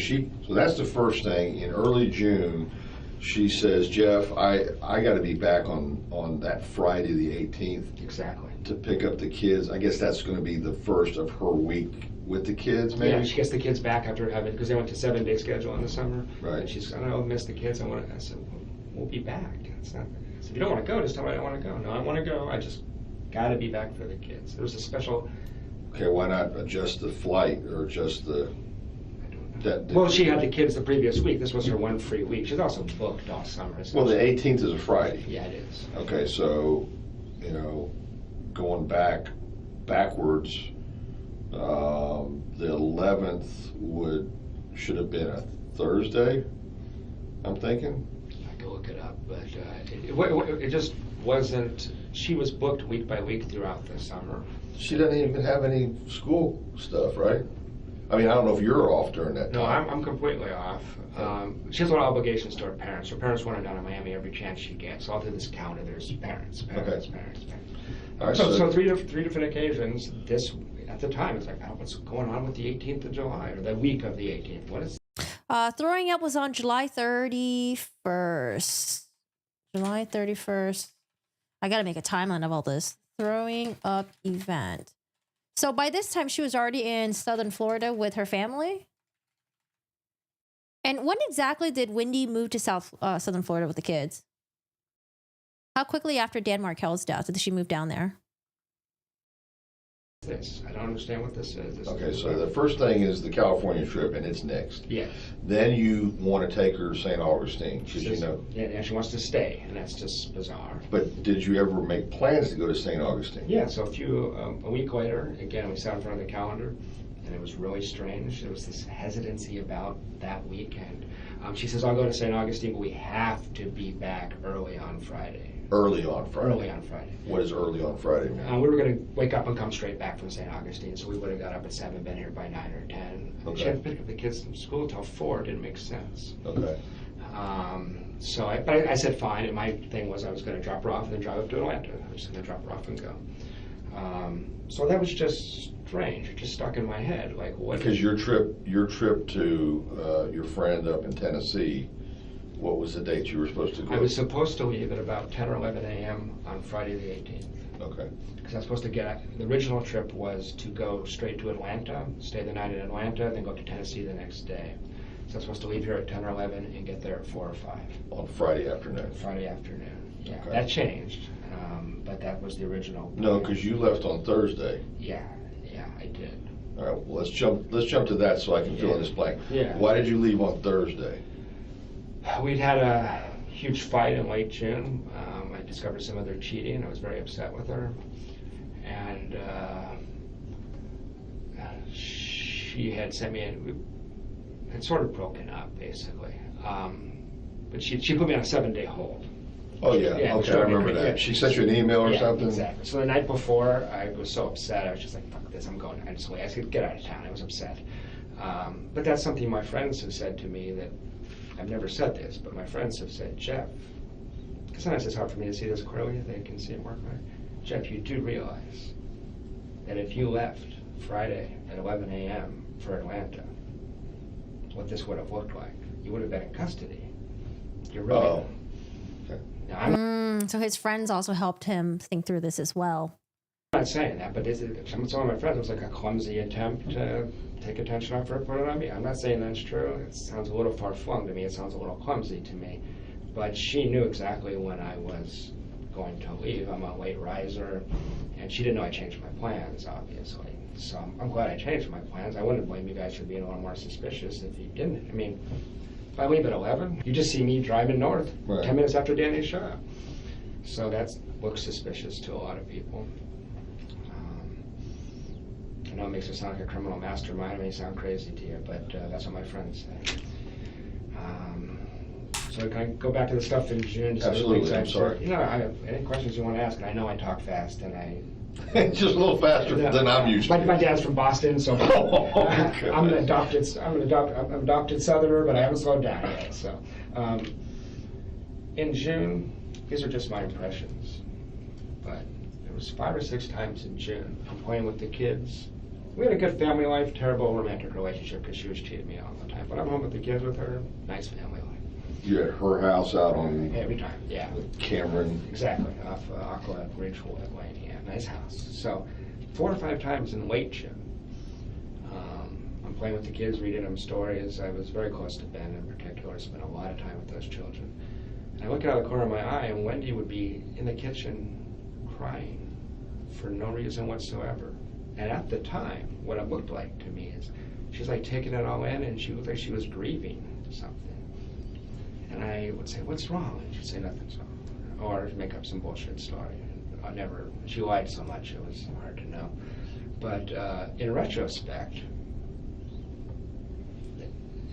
that's the first thing. In early June, she says, Jeff, I got to be back on that Friday the 18th. Exactly. To pick up the kids. I guess that's going to be the first of her week with the kids, maybe? Yeah, she gets the kids back after having, because they went to 7-day schedule in the summer. Right. And she's, I don't know, miss the kids. I said, we'll be back. It's said, if you don't want to go, just tell me I don't want to go. No, I want to go. I just got to be back for the kids. There was a special... Okay, why not adjust the flight or adjust the... Well, she had the kids the previous week. This was her one free week. She's also booked all summer. Well, the 18th is a Friday. Yeah, it is. Okay, so, going backwards, the 11th should have been a Thursday, I'm thinking. I can look it up, but it just wasn't. She was booked week by week throughout the summer. She doesn't even have any school stuff, right? I mean, I don't know if you're off during that time. No, I'm completely off. She has a lot of obligations to her parents. Her parents want her down in Miami every chance she gets. All through this county, there's parents. Okay. All right, so three different occasions. This at the time, it's like, oh, what's going on with the 18th of July or the week of the 18th? What is? Throwing up was on July 31st. July 31st. I got to make a timeline of all this. Throwing up event. So by this time, she was already in Southern Florida with her family. And when exactly did Wendi move to Southern Florida with the kids? How quickly after Dan Markel's death did she move down there? This? I don't understand what this is. Okay, so the first thing is the California trip, and it's next. Yes. Then you want to take her to St. Augustine, because Yeah, and she wants to stay, and that's just bizarre. But did you ever make plans to go to St. Augustine? Yeah, so a week later, again, we sat in front of the calendar, and it was really strange. There was this hesitancy about that weekend. She says, I'll go to St. Augustine, but we have to be back early on Friday. Early on Friday? Early on Friday. What does early on Friday mean? We were going to wake up and come straight back from St. Augustine, so we would have got up at 7, been here by 9 or 10. Okay. She had to pick up the kids from school until 4. It didn't make sense. Okay. But I said fine, and my thing was I was going to drop her off and then drive up to Atlanta. I was going to drop her off and go. So that was just strange. It just stuck in my head. Like, what? Because your trip to your friend up in Tennessee, what was the date you were supposed to go? I was supposed to leave at about 10 or 11 a.m. on Friday the 18th. Okay. Because I was supposed to the original trip was to go straight to Atlanta, stay the night in Atlanta, then go up to Tennessee the next day. So I was supposed to leave here at 10 or 11 and get there at 4 or 5. On Friday afternoon? Friday afternoon, yeah. Okay. That changed, but that was the original. No, because you left on Thursday. Yeah, I did. All right, well, let's jump to that so I can fill in this blank. Yeah. Why did you leave on Thursday? We'd had a huge fight in late June. I discovered some other cheating. I was very upset with her. And she had sent me we had sort of broken up, basically. But she put me on a 7-day hold. Oh, yeah. Okay, I remember that. Yeah. She sent you an email or something? Exactly. So the night before, I was so upset. I was just like, fuck this, I'm going. I said, get out of town. I was upset. But that's something my friends have said to me that I've never said this, but my friends have said, Jeff, because sometimes it's hard for me to see this clearly, they can see it more clearly. Jeff, you do realize that if you left Friday at 11 a.m. for Atlanta, what this would have looked like, you would have been in custody. You're really. Oh. Okay. Now, So his friends also helped him think through this as well. I'm not saying that, but some of my friends, it was like a clumsy attempt to take attention off her and put it on me. I'm not saying that's true. It sounds a little far-flung to me. It sounds a little clumsy to me. But she knew exactly when I was going to leave. I'm a late riser, and she didn't know I changed my plans, obviously. So I'm glad I changed my plans. I wouldn't blame you guys for being a little more suspicious if you didn't. I mean, if I leave at 11, you just see me driving north 10 minutes after Danny showed up. So that looks suspicious to a lot of people. I know it makes it sound like a criminal mastermind. It may sound crazy to you, but that's what my friends say. So can I go back to the stuff in June? Absolutely, I'm sorry. You know, I have any questions you want to ask, and I know I talk fast, and I... Just a little faster than I'm used to. My dad's from Boston, so I'm an adopted Southerner, but I haven't slowed down yet. So, in June, these are just my impressions, but it was 5 or 6 times in June. I'm playing with the kids. We had a good family life, terrible romantic relationship because she was cheating me all the time. But I'm home with the kids with her, nice family life. You at her house out on... Every time, yeah. With Cameron. Exactly, off Aqua Ridgewood Lane, yeah, nice house. So 4 or 5 times in late June, I'm playing with the kids, reading them stories. I was very close to Ben in particular, spent a lot of time with those children. And I look out of the corner of my eye, and Wendi would be in the kitchen crying for no reason whatsoever. And at the time, what it looked like to me is she's like taking it all in, and she looked like she was grieving something. And I would say, "What's wrong?" And she'd say, "Nothing's wrong," or make up some bullshit story. And she lied so much it was hard to know. But in retrospect,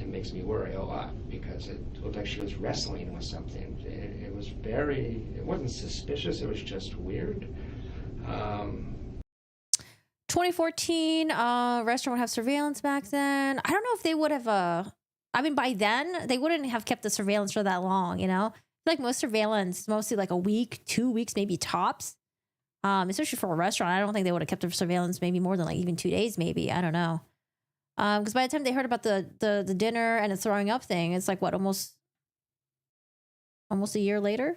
it makes me worry a lot, because it looked like she was wrestling with something. It wasn't suspicious, it was just weird. 2014, restaurant would have surveillance back then. I don't know if they would have, I mean, by then, they wouldn't have kept the surveillance for that long, you know? Like most surveillance, mostly like a week, 2 weeks, maybe tops. Especially for a restaurant, I don't think they would have kept the surveillance maybe more than like even 2 days, maybe. I don't know. Because by the time they heard about the dinner and the throwing up thing, it's like what, almost a year later.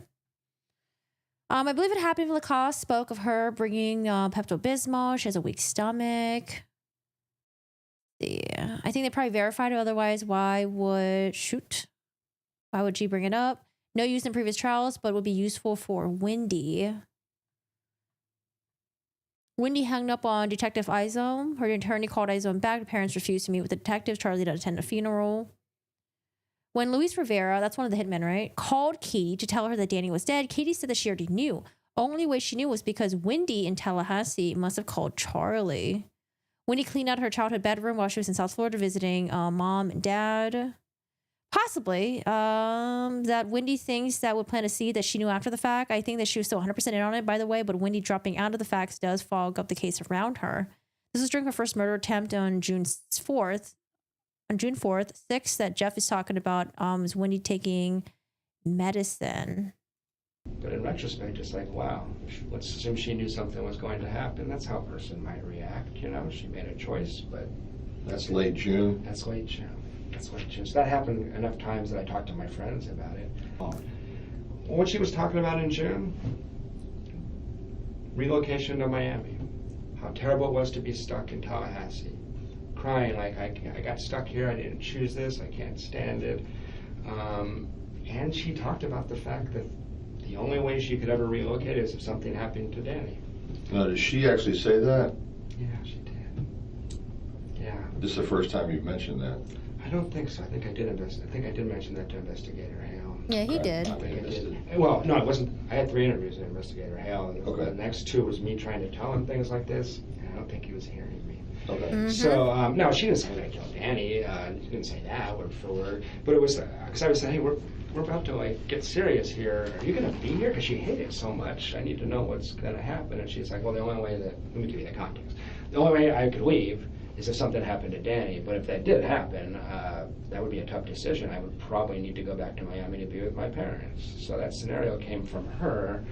I believe it happened when LaCasse spoke of her bringing Pepto-Bismol. She has a weak stomach. Yeah, I think they probably verified it. Otherwise, why would she bring it up? No use in previous trials, but would be useful for Wendi. Wendi hung up on Detective Izome. Her attorney called Izome back. The parents refused to meet with the detective. Charlie didn't attend the funeral. When Luis Rivera, that's one of the hitmen, right, called Katie to tell her that Danny was dead, Katie said that she already knew. Only way she knew was because Wendi in Tallahassee must have called Charlie. Wendi cleaned out her childhood bedroom while she was in South Florida visiting mom and dad. Possibly. That Wendi thinks that would plant a seed that she knew after the fact. I think that she was still 100% in on it, by the way, but Wendi dropping out of the facts does fog up the case around her. This was during her first murder attempt on June 4th. On June 4th, 6th, that Jeff is talking about was Wendi taking medicine. But in retrospect, it's like, wow, let's assume she knew something was going to happen. That's how a person might react, you know? She made a choice, but... That's late June. That's late June. So that happened enough times that I talked to my friends about it. What she was talking about in June, relocation to Miami, how terrible it was to be stuck in Tallahassee, crying like, I got stuck here, I didn't choose this, I can't stand it. And she talked about the fact that the only way she could ever relocate is if something happened to Danny. Now, did she actually say that? Yeah, she did. Yeah. This is the first time you've mentioned that. I don't think so. I think I did mention that to Investigator Hale. Yeah, he did. I think I did. Well, no, it wasn't. I had 3 interviews with Investigator Hale. And okay. The next 2 was me trying to tell him things like this, and I don't think he was hearing me. Okay. Mm-hmm. So, no, she didn't say that I killed Danny. She didn't say that word for word. But it was, because I was saying, hey, we're about to, like, get serious here. Are you going to be here? Because she hated it so much. I need to know what's going to happen. And she's like, well, the only way that, let me give you the context. The only way I could leave is if something happened to Danny. But if that did happen, that would be a tough decision. I would probably need to go back to Miami to be with my parents. So that scenario came from her,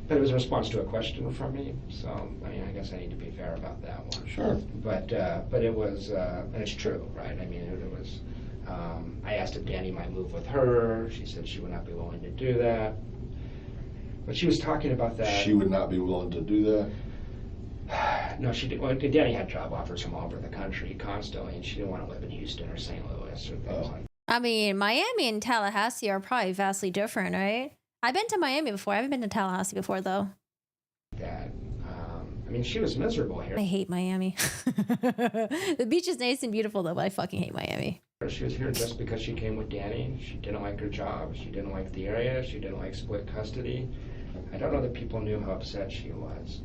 but it was a response to a question from me. So, I mean, I guess I need to be fair about that one. Sure. But it was, and it's true, right? I mean, it was, I asked if Danny might move with her. She said she would not be willing to do that. But she was talking about that. She would not be willing to do that? No, she did. Well, Danny had job offers from all over the country constantly, and she didn't want to live in Houston or St. Louis or things like that. I mean, Miami and Tallahassee are probably vastly different, right? I've been to Miami before. I haven't been to Tallahassee before, though. That, I mean, she was miserable here. I hate Miami. The beach is nice and beautiful, though, but I fucking hate Miami. She was here just because she came with Danny. She didn't like her job. She didn't like the area. She didn't like split custody. I don't know that people knew how upset she was.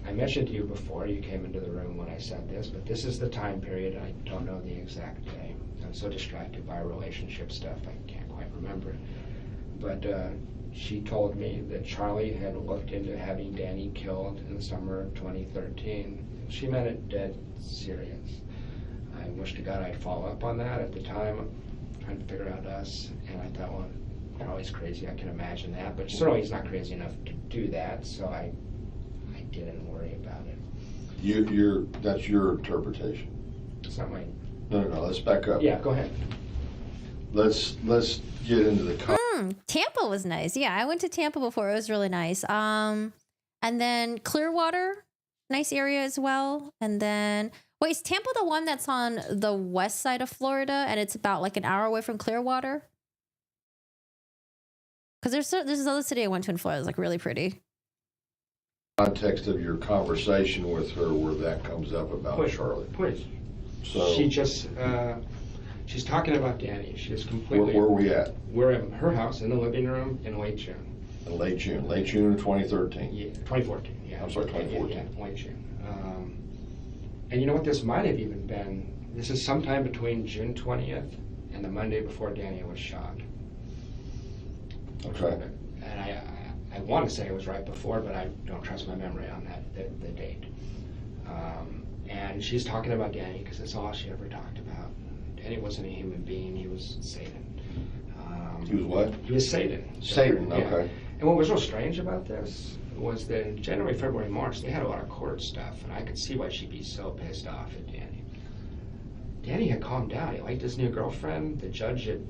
I mentioned to you before you came into the room when I said this, but this is the time period. I don't know the exact day. I'm so distracted by relationship stuff, I can't quite remember it. But she told me that Charlie had looked into having Danny killed in the summer of 2013. She meant it dead serious. I wish to God I'd follow up on that. At the time, I'm trying to figure out us, and I thought, well, Charlie's crazy, I can imagine that, but certainly he's not crazy enough to do that, so I didn't worry about it. That's your interpretation. It's not my... No, let's back up. Yeah, go ahead. Let's get into the... Tampa was nice. Yeah, I went to Tampa before. It was really nice. And then Clearwater, nice area as well. And then... Wait, is Tampa the one that's on the west side of Florida and it's about like an hour away from Clearwater? Because there's this other city I went to in Florida. It's like really pretty. Context of your conversation with her where that comes up about Please, Charlotte. Please. So She just, she's talking about Danny. She is completely. where are we at? We're at her house in the living room in late June. In late June of 2013. Yeah, 2014. Yeah. I'm sorry, 2014. Yeah, late June. And you know what? This might have even been. This is sometime between June 20th and the Monday before Danny was shot. Okay. And I want to say it was right before, but I don't trust my memory on that, the date. And she's talking about Danny because that's all she ever talked about. Danny wasn't a human being, he was Satan. He was what? He was Satan. Satan, Yeah. okay. And what was real strange about this was that in January, February, March, they had a lot of court stuff, and I could see why she'd be so pissed off at Danny. Danny had calmed down. He liked his new girlfriend. The judge had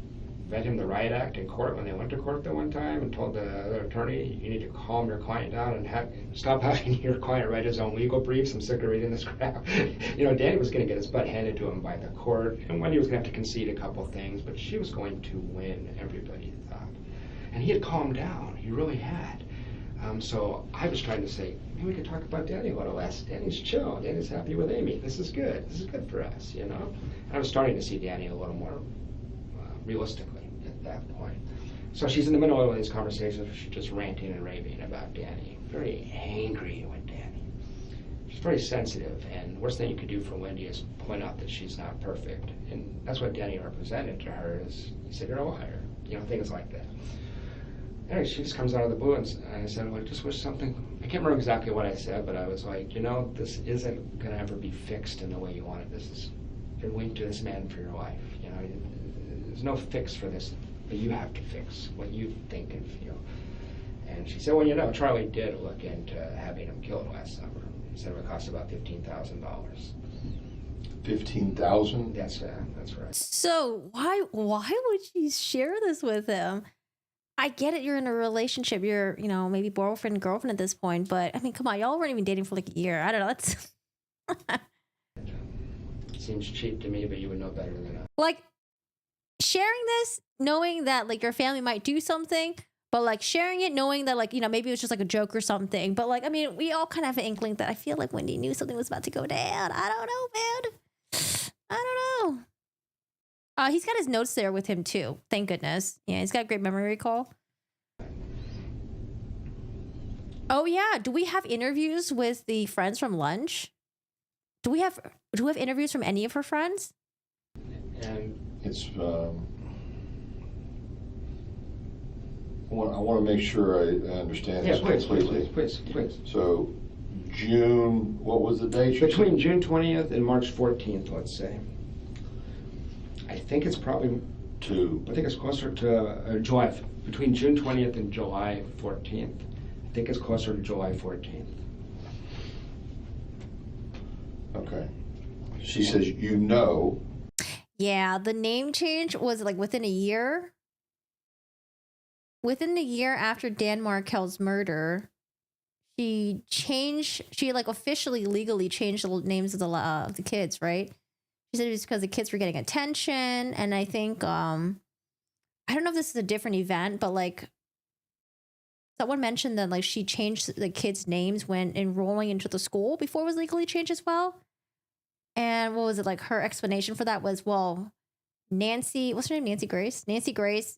read him the riot act in court when they went to court the one time and told the other attorney, you need to calm your client down and stop having your client write his own legal briefs. I'm sick of reading this crap. You know, Danny was going to get his butt handed to him by the court, and Wendi was going to have to concede a couple things, but she was going to win, everybody thought. And he had calmed down. He really had. So I was trying to say, maybe we could talk about Danny a little less. Danny's chill. Danny's happy with Amy. This is good. This is good for us, you know? And I was starting to see Danny a little more realistically at that point. So she's in the middle of these conversations where she's just ranting and raving about Danny. Very angry with Danny. She's very sensitive, and the worst thing you could do for Wendi is point out that she's not perfect. And that's what Danny represented to her is, he said, you're a liar. You know, things like that. Anyway, she just comes out of the blue, and I said, well, I just wish something, I can't remember exactly what I said, but I was like, you know, this isn't going to ever be fixed in the way you want it. This is, you're linked to this man for your life. You know, there's no fix for this, but you have to fix what you think and feel. And she said, well, you know, Charlie did look into having him killed last summer. He said it would cost about $15,000. $15,000? That's right. So why would she share this with him? I get it. You're in a relationship. You're, you know, maybe boyfriend, girlfriend at this point. But I mean, come on, y'all weren't even dating for like a year. I don't know. That's Seems cheap to me, but you would know better than I. like sharing this, knowing that like your family might do something, but like sharing it, knowing that like, you know, maybe it was just like a joke or something. But like, I mean, we all kind of have an inkling that I feel like Wendi knew something was about to go down. I don't know, man. I don't know. He's got his notes there with him too. Thank goodness. Yeah, he's got great memory recall. Oh yeah, do we have interviews with the friends from lunch? Do we have interviews from any of her friends? And It's, I want to make sure I understand yeah, this please. completely. So, June, what was the date? Between June 20th and March 14th, let's say. I think it's probably, I think it's closer to July, between June 20th and July 14th. I think it's closer to July 14th. Okay. She says, you know. Yeah, the name change was like within a year. Within the year after Dan Markel's murder, she like officially legally changed the names of the kids, right? She said it was because the kids were getting attention, and I think I don't know if this is a different event, but like someone mentioned that like she changed the kids' names when enrolling into the school before it was legally changed as well. And what was it, like her explanation for that was, well, Nancy, what's her name? Nancy Grace? Nancy Grace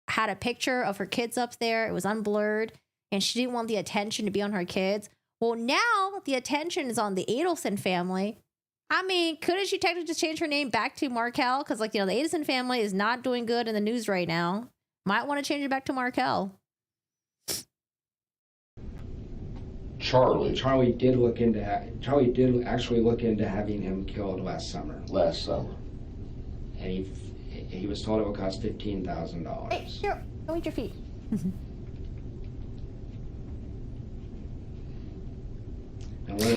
had a picture of her kids up there. It was unblurred, and she didn't want the attention to be on her kids. Well, now the attention is on the Adelson family. I mean, couldn't she technically just change her name back to Markel? Because, like, you know, the Adelson family is not doing good in the news right now. Might want to change it back to Markel. Charlie Charlie did actually look into having him killed last summer. And he was told it would cost $15,000. Hey, here, go eat your feet.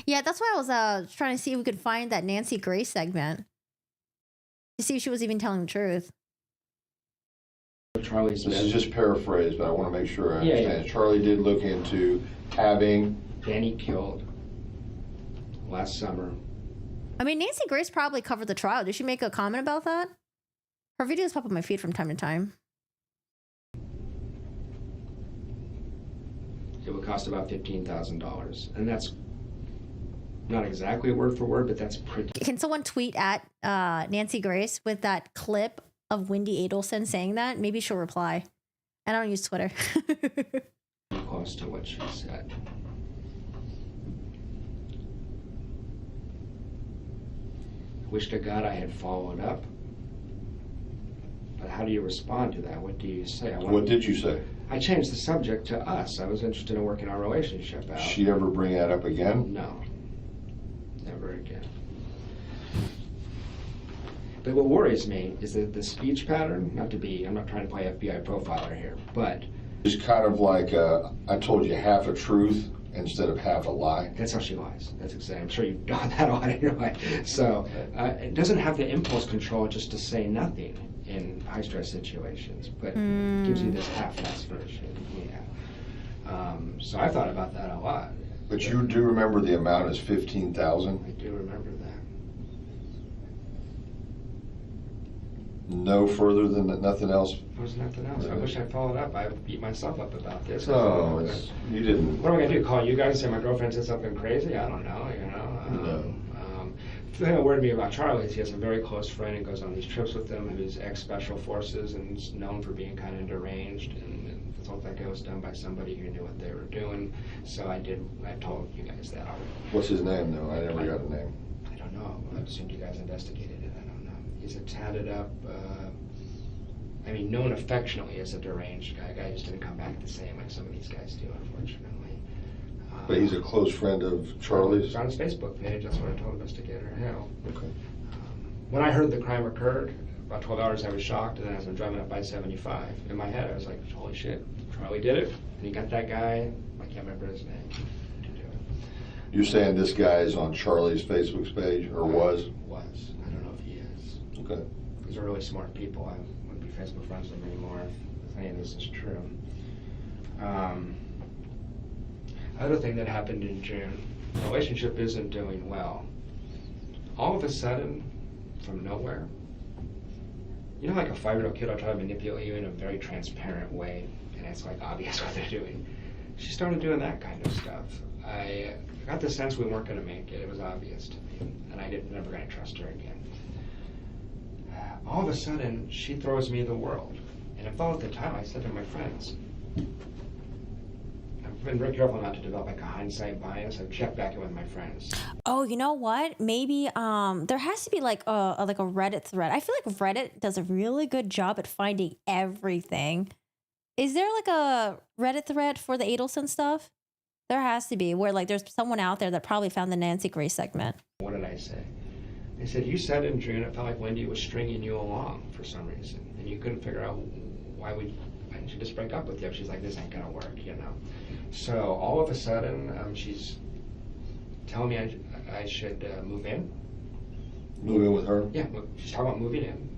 Yeah, that's why I was trying to see if we could find that Nancy Grace segment to see if she was even telling the truth. Charlie's This is just paraphrased, but I want to make sure I understand. Yeah. Charlie did look into having Danny killed last summer. I mean, Nancy Grace probably covered the trial. Did she make a comment about that? Her videos pop up my feed from time to time. it would cost about $15,000. And that's not exactly word for word, but that's pretty. Can someone tweet at Nancy Grace with that clip of Wendi Adelson saying that? Maybe she'll reply. I don't use Twitter. Close to what she said. Wish to God I had followed up. But how do you respond to that? What do you say? What did you say? I changed the subject to us. I was interested in working our relationship out. She ever bring that up again? No. Never again. But what worries me is that the speech pattern, I'm not trying to play FBI profiler here, but It's kind of like, I told you half a truth instead of half a lie. that's how she lies. That's exactly. I'm sure you've done that on anyway. So it doesn't have the impulse control just to say nothing in high stress situations, but gives you this half-ass version. Yeah. So I thought about that a lot. But you do remember the amount is 15,000? I do remember that. No further than that, nothing else? There was nothing else. I wish I followed up. I beat myself up about this. Oh, you didn't. What am I gonna do? Call you guys and say my girlfriend said something crazy? I don't know. No. The thing that worried me about Charlie is he has a very close friend and goes on these trips with them who's ex-special forces and is known for being kind of deranged, and I thought that guy was done by somebody who knew what they were doing. So I told you guys that already. What's his name, though? I never got a name. I don't know. I assumed you guys investigated it. I don't know. He's a tatted up, known affectionately as a deranged guy. Guy just didn't come back the same like some of these guys do, unfortunately. But he's a close friend of Charlie's? It's on his Facebook page. That's what I told investigator Hale. Okay. When I heard the crime occurred, about 12 hours I was shocked, and then as I'm driving up I-75, in my head I was like, holy shit, Charlie did it, and he got that guy, I can't remember his name, to do it. You're saying this guy is on Charlie's Facebook page, or was? Was. I don't know if he is. Okay. These are really smart people. I wouldn't be Facebook friends with them anymore if any of this is true. Other thing that happened in June, the relationship isn't doing well. All of a sudden, from nowhere, you know, like a 5-year-old kid will try to manipulate you in a very transparent way, and it's like obvious what they're doing. She started doing that kind of stuff. I got the sense we weren't going to make it. It was obvious to me, and I never going to trust her again. All of a sudden, she throws me the world, and if all at the time I said to my friends, I've been very careful not to develop like a hindsight bias. I've checked back in with my friends. Oh, you know what? Maybe there has to be like a Reddit thread. I feel like Reddit does a really good job at finding everything. Is there like a Reddit thread for the Adelson stuff? There has to be, where like there's someone out there that probably found the Nancy Grace segment. What did I say? They said, you said in June it felt like Wendi was stringing you along for some reason, and you couldn't figure out why didn't she just break up with you? She's like, this ain't gonna work, you know. So all of a sudden, she's telling me I should move in. Move in with her? Yeah, she's talking about moving in.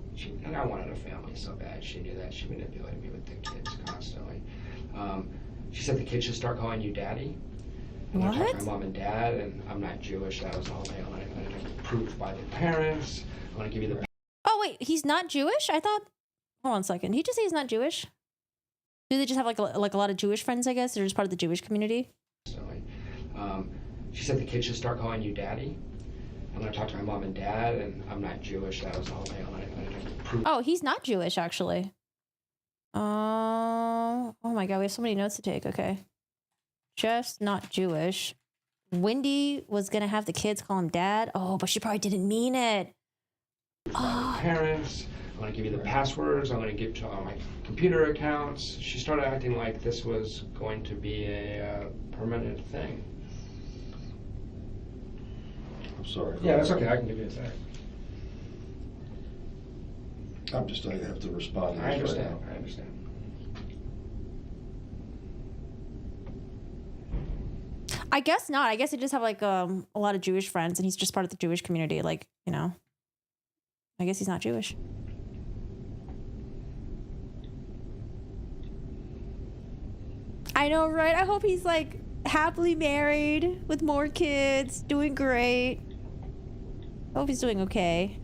And I wanted a family so bad. She knew that. She manipulated me with the kids constantly. She said the kids should start calling you daddy. I'm going to talk to my mom and dad, and I'm not Jewish. That was the whole thing. I want to prove by the parents. I want to give you the... Oh, wait, he's not Jewish? I thought... Hold on a second. Did he just say he's not Jewish? Do they just have like a lot of Jewish friends, I guess? They're just part of the Jewish community? She said the kids should start calling you daddy. I'm going to talk to my mom and dad, and I'm not Jewish. That was the whole thing. I want to prove... Oh, he's not Jewish, actually. Oh my God, we have so many notes to take. Okay. Just not Jewish. Wendi was going to have the kids call him dad. Oh, but she probably didn't mean it. Parents. I want to give you the passwords. I want to give to all my computer accounts. She started acting like this was going to be a permanent thing. I'm sorry. Yeah, that's okay. I can give you a sec. I have to respond to this I understand. right now. I understand. I guess not. I guess he just have like a lot of Jewish friends, and he's just part of the Jewish community. Like, you know, I guess he's not Jewish. I know, right? I hope he's like happily married with more kids, doing great. I hope he's doing okay.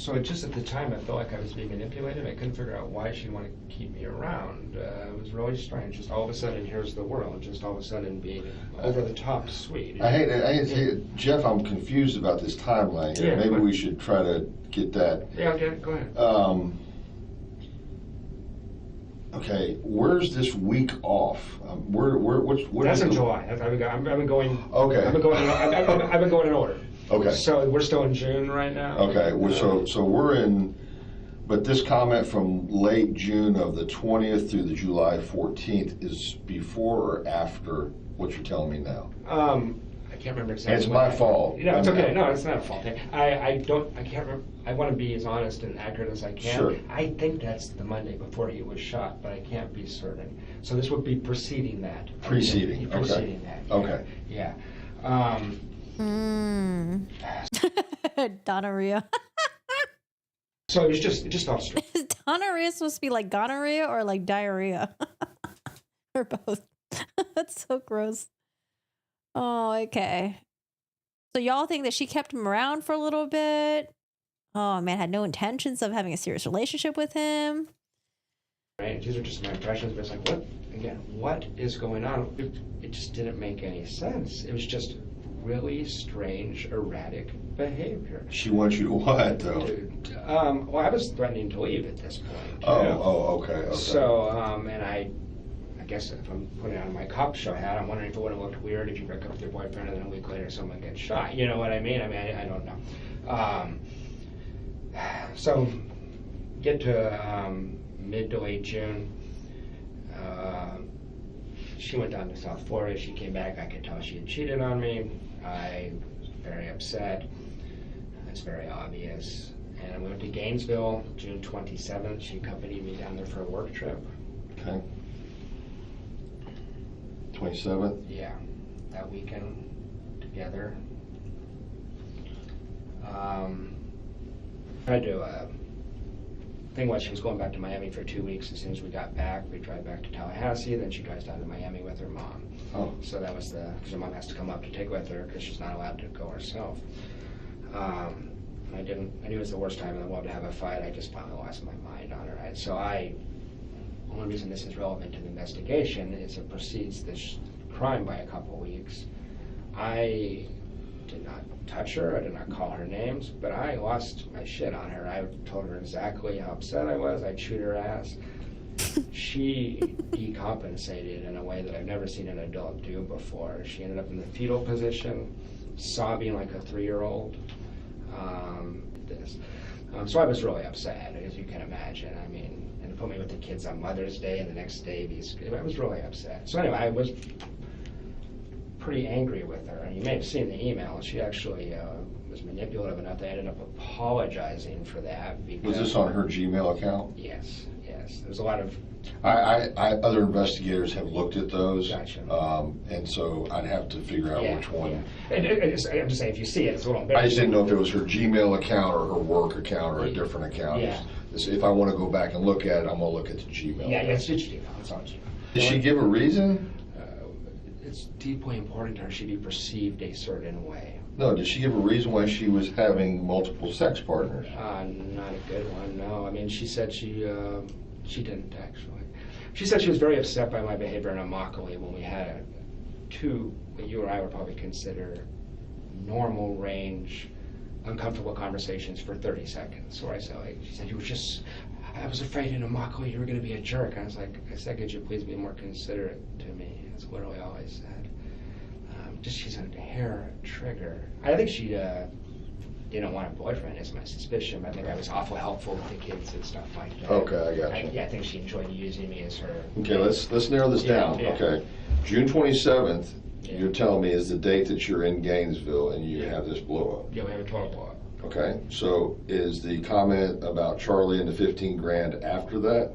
So it just at the time, I felt like I was being manipulated. I couldn't figure out why she'd want to keep me around. It was really strange. Just all of a sudden, here's the world. Just all of a sudden being over the top sweet. I hate it. Jeff, I'm confused about this timeline here. Yeah, Maybe but- we should try to get that. Yeah, okay, go ahead. Okay, where's this week off? What That's is in the- July. I've been going. Okay. I've been going in order. Okay. So we're still in June right now. Okay, well, so we're in, but this comment from late June of the 20th through the July 14th is before or after what you're telling me now? I can't remember exactly. It's what my I- fault. No, it's okay. No, it's not a fault. I can't remember. I want to be as honest and accurate as I can. Sure. I think that's the Monday before he was shot, but I can't be certain. So this would be preceding that. Preceding, okay. Preceding that. Yeah. Okay. Yeah. Gonorrhea. So it was just off street. Is gonorrhea supposed to be like gonorrhea or like diarrhea? Or both. That's so gross. Oh, okay. So y'all think that she kept him around for a little bit? Oh man, had no intentions of having a serious relationship with him. Right. These are just my impressions, but it's like, what is going on? It just didn't make any sense. It was just really strange, erratic behavior. She wants you to what, though? Well, I was threatening to leave at this point. Okay. So, and I guess if I'm putting on my cop show hat, I'm wondering if it would have looked weird if you break up with your boyfriend and then a week later someone gets shot. You know what I mean? I don't know. So, get to mid to late June. She went down to South Florida. She came back. I could tell she had cheated on me. I was very upset. It's very obvious. And we went to Gainesville, June 27th. She accompanied me down there for a work trip. Okay. 27th? Yeah, that weekend together. Tried to, thing was, she was going back to Miami for 2 weeks. As soon as we got back, we drive back to Tallahassee, then she drives down to Miami with her mom. Oh. So that was because her mom has to come up to take with her because she's not allowed to go herself. I knew it was the worst time in the world to have a fight. I just finally lost my mind on her. So the only reason this is relevant to the investigation is it precedes this crime by a couple weeks. I did not touch her. I did not call her names, but I lost my shit on her. I told her exactly how upset I was. I chewed her ass. She decompensated in a way that I've never seen an adult do before. She ended up in the fetal position, sobbing like a 3-year-old. So I was really upset, as you can imagine. I mean, and put me with the kids on Mother's Day, and the next day, I was really upset. So anyway, I was pretty angry with her, and you may have seen the email. She actually was manipulative enough that I ended up apologizing for that. Because, Was this on her Gmail account? Yes. There's a lot of... Other investigators have looked at those. Gotcha. And so I'd have to figure out which one. Yeah. I'm just saying, if you see it, it's a little I just embarrassing. didn't know if it was her Gmail account or her work account or a different account. Yeah. If I want to go back and look at it, I'm going to look at the Gmail. Yeah, it's Gmail. It's on Gmail. Did she give a reason? It's deeply important to her she be perceived a certain way. No, did she give a reason why she was having multiple sex partners? Not a good one, no. I mean, she said she didn't actually. She said she was very upset by my behavior in Immokalee when we had two, what you or I would probably consider normal range, uncomfortable conversations for 30 seconds. Where she said, I was afraid in Immokalee you were going to be a jerk. I said, could you please be more considerate to me? That's literally all I said. She's a hair trigger. I think she didn't want a boyfriend, is my suspicion. I think I was awful helpful with the kids and stuff like that. Okay, I got you. I think she enjoyed using me as her. Okay, let's narrow this down. Yeah. Okay, June 27th, Yeah. you're telling me is the date that you're in Gainesville and you have this blow up. Yeah, we have a total blow up. Okay, so is the comment about Charlie and the 15 grand after that?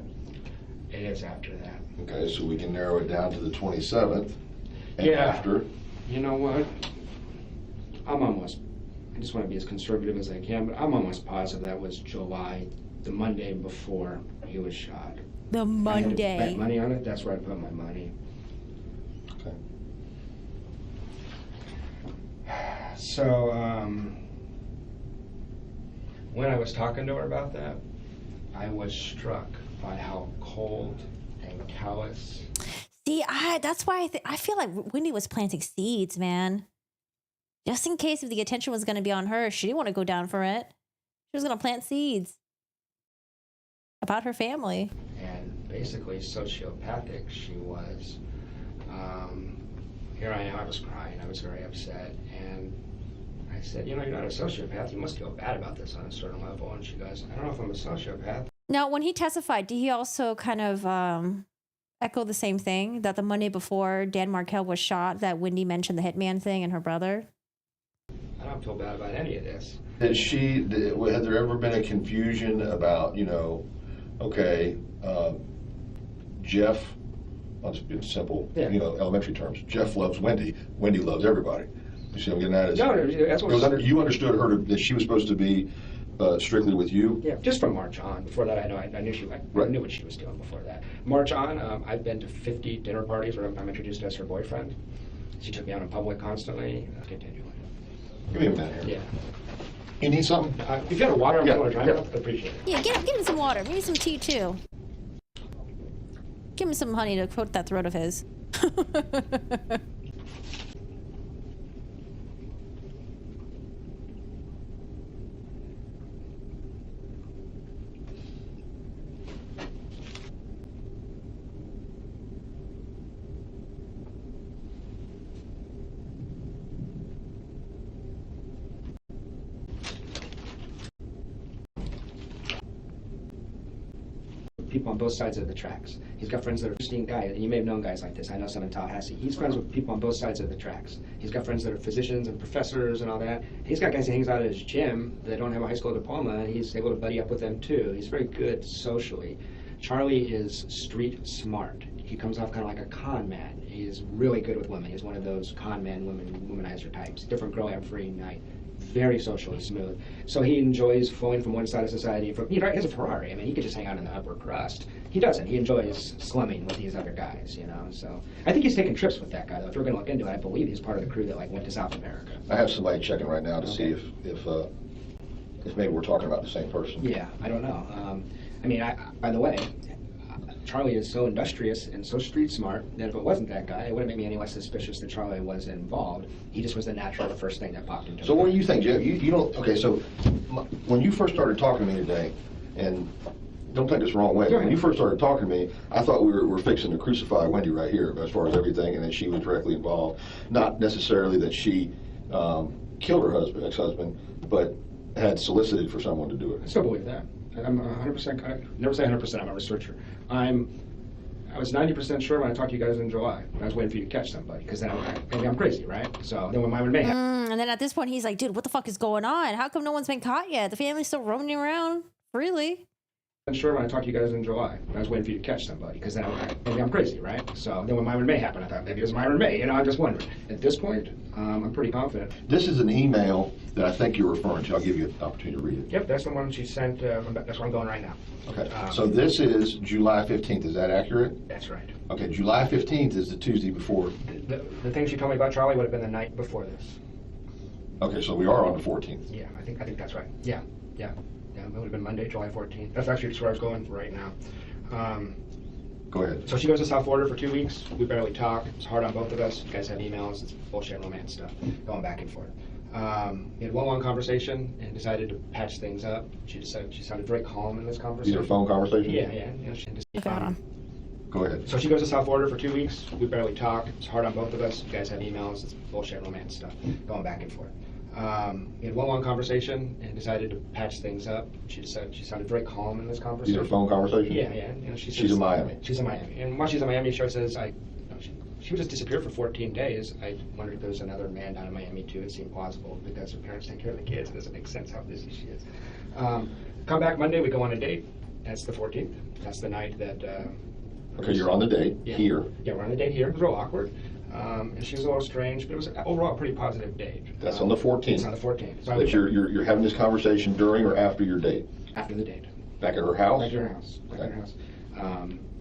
It is after that. Okay, so we can narrow it down to the 27th and Yeah. after. You know what? I just want to be as conservative as I can, but I'm almost positive that was July, the Monday before he was shot. The I had to Monday. bet money on it. That's where I put my money. Okay. So, when I was talking to her about that, I was struck by how cold and callous. See, that's why I feel like Wendi was planting seeds, man. Just in case if the attention was going to be on her, she didn't want to go down for it. She was going to plant seeds about her family. And basically sociopathic she was. Here I am, I was crying, I was very upset, and I said, you're not a sociopath, you must feel bad about this on a certain level. And she goes, I don't know if I'm a sociopath. Now, when he testified, did he also kind of echo the same thing, that the Monday before Dan Markel was shot, that Wendi mentioned the hitman thing and her brother? I don't feel bad about any of this. Has there ever been a confusion about, okay, Jeff, I'll just be simple, Yeah. Elementary terms. Jeff loves Wendi. Wendi loves everybody. You see what I'm getting at? No, that's what you understood her that she was supposed to be strictly with you? Yeah, just from March on. Before that, I knew what she was doing before that. March on, I've been to 50 dinner parties where I'm introduced as her boyfriend. She took me out in public constantly. Continually. Give me a minute here. Yeah. You need something? If you have water, I'm Yeah, going to try yeah. it. I'd appreciate it. Yeah, give him some water. Maybe some tea, too. Give him some honey to coat that throat of his. People on both sides of the tracks. He's got friends that are interesting guys, and you may have known guys like this. I know some in Tallahassee. He's friends with people on both sides of the tracks. He's got friends that are physicians and professors and all that. He's got guys that hangs out at his gym that don't have a high school diploma, and he's able to buddy up with them too. He's very good socially. Charlie is street smart. He comes off kind of like a con man. He's really good with women. He's one of those con man, womanizer types. Different girl every night. Very socially smooth. So he enjoys flowing from one side of society. He has a Ferrari. I mean, he could just hang out in the upper crust. He doesn't. He enjoys slumming with these other guys, So I think he's taking trips with that guy, though. If we're going to look into it, I believe he's part of the crew that went to South America. I have somebody checking right now to see if maybe we're talking about the same person. Yeah, I don't know. By the way, Charlie is so industrious and so street smart that if it wasn't that guy, it wouldn't make me any less suspicious that Charlie was involved. He just was the first thing that popped into So me. what do you think, Jeff? You don't, okay, so when you first started talking to me today, and don't take this the wrong way, but when you first started talking to me, I thought we were fixing to crucify Wendi right here as far as everything, and that she was directly involved. Not necessarily that she killed her ex-husband, but had solicited for someone to do it. I still believe that. I'm 100%, never say 100%, I'm a researcher. I was 90% sure when I talked to you guys in July, when I was waiting for you to catch somebody, because then maybe I'm crazy, right? So then when Myron May happened. And then at this point, he's like, dude, what the fuck is going on? How come no one's been caught yet? The family's still roaming around freely. I'm sure when I talked to you guys in July, when I was waiting for you to catch somebody, because then maybe I'm crazy, right? So then when Myron May happened, I thought maybe it was Myron May, I'm just wondering. At this point, I'm pretty confident. This is an email that I think you're referring to. I'll give you an opportunity to read it. Yep, that's the one she sent, that's where I'm going right now. Okay, so this is July 15th, is that accurate? That's right. Okay, July 15th is the Tuesday before. The thing she told me about Charlie would have been the night before this. Okay, so we are on the 14th. Yeah, I think that's right. Yeah, it would have been Monday, July 14th. That's actually just where I was going right now. Go ahead. So she goes to South Florida for 2 weeks. We barely talk. It's hard on both of us. You guys have emails. It's bullshit romance stuff going back and forth. We had one long conversation and decided to patch things up. She sounded very calm in this conversation. These are phone conversations? Yeah. Okay, hold on. Go ahead. So she goes to South Florida for 2 weeks. We barely talk. It's hard on both of us. You guys have emails. It's bullshit romance stuff going back and forth. We had one long conversation and decided to patch things up. She sounded very calm in this conversation. These are phone conversations? Yeah. She's in Miami. She's in Miami. And while she's in Miami, she says, she would just disappear for 14 days. I wondered if there was another man down in Miami too. It seemed plausible because her parents take care of the kids. It doesn't make sense how busy she is. Come back Monday, we go on a date. That's the 14th. That's the night that... Okay, you're on the date here. Yeah, we're on the date here. It was real awkward. And she was a little strange, but it was overall a pretty positive date. That's on the 14th. It's on the 14th. So That you're having this conversation during or after your date? After the date. Back at her house? Back at her house. Back at her house.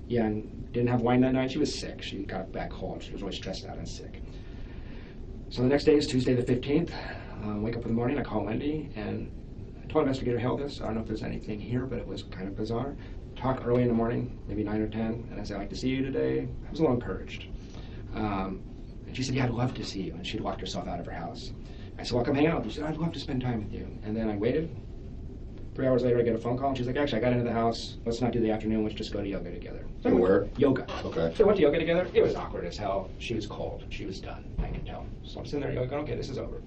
And didn't have wine that night. She was sick. She got back home. She was really stressed out and sick. So the next day is Tuesday the 15th. Wake up in the morning, I call Wendi, and I told investigator held this. I don't know if there's anything here, but it was kind of bizarre. Talk early in the morning, maybe 9 or 10, and I said, I'd like to see you today. I was a little encouraged. And she said, yeah, I'd love to see you. And she'd locked herself out of her house. I said, well, come hang out with you. She said, I'd love to spend time with you. And then I waited. 3 hours later, I get a phone call, and she's like, actually, I got into the house. Let's not do the afternoon. Let's just go to yoga together. So where? Yoga. Okay. So we went to yoga together. It was awkward as hell. She was cold. She was done. I could tell. So I'm sitting there going, okay, this is over.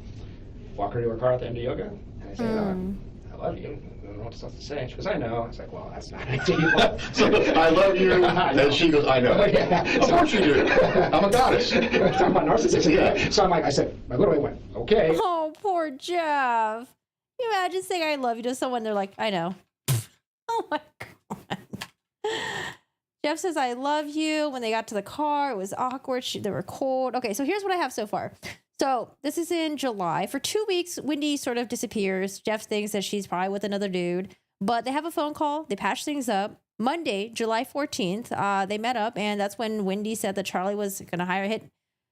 Walk her to her car at the end of yoga, and I say, I love you. I don't know what else to say. She goes, I know. I was like, well, that's not ideal. So, I love you, and she goes, I know. Yeah. Of course you do. I'm a goddess. I'm a narcissist. Yeah. So I'm like, I said, I literally went, okay. Oh, poor Jeff. Can you imagine saying I love you to someone? They're like, I know. Oh my God. Jeff says, I love you. When they got to the car, it was awkward. They were cold. Okay, so here's what I have so far. So this is in July. For 2 weeks, Wendi sort of disappears. Jeff thinks that she's probably with another dude. But they have a phone call. They patch things up. Monday, July 14th, they met up. And that's when Wendi said that Charlie was going to hire a hit.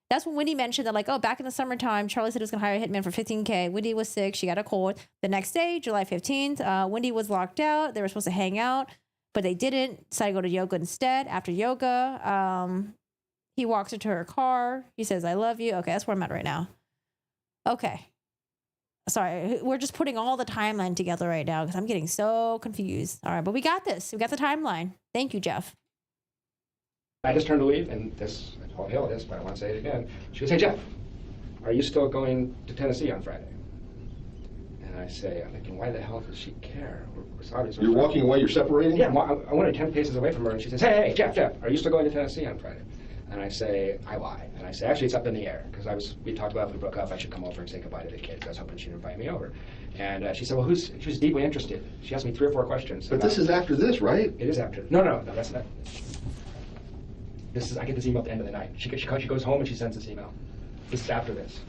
That's when Wendi mentioned that, like, oh, back in the summertime, Charlie said he was going to hire a hitman for $15K. Wendi was sick. She got a cold. The next day, July 15th, Wendi was locked out. They were supposed to hang out, but they didn't. Decided to go to yoga instead. After yoga, he walks her to her car. He says, I love you. Okay, that's where I'm at right now. Okay. Sorry, we're just putting all the timeline together right now because I'm getting so confused. All right, but we got this. We got the timeline. Thank you, Jeff. I just turned to leave, and this, I told Hill this, but I want to say it again. She goes, hey, Jeff, are you still going to Tennessee on Friday? And I say, I'm thinking, why the hell does she care? You're walking away, you're separating? Yeah, I wanted 10 paces away from her, and she says, hey, Jeff, are you still going to Tennessee on Friday? And I say, I lie. And I say, actually, it's up in the air, because we talked about if we broke up, I should come over and say goodbye to the kids. I was hoping she'd invite me over. And she said, well, she was deeply interested. She asked me 3 or 4 questions. But this is after this, right? It is after. No, that's not. I get this email at the end of the night. She goes home and she sends this email. This is after this.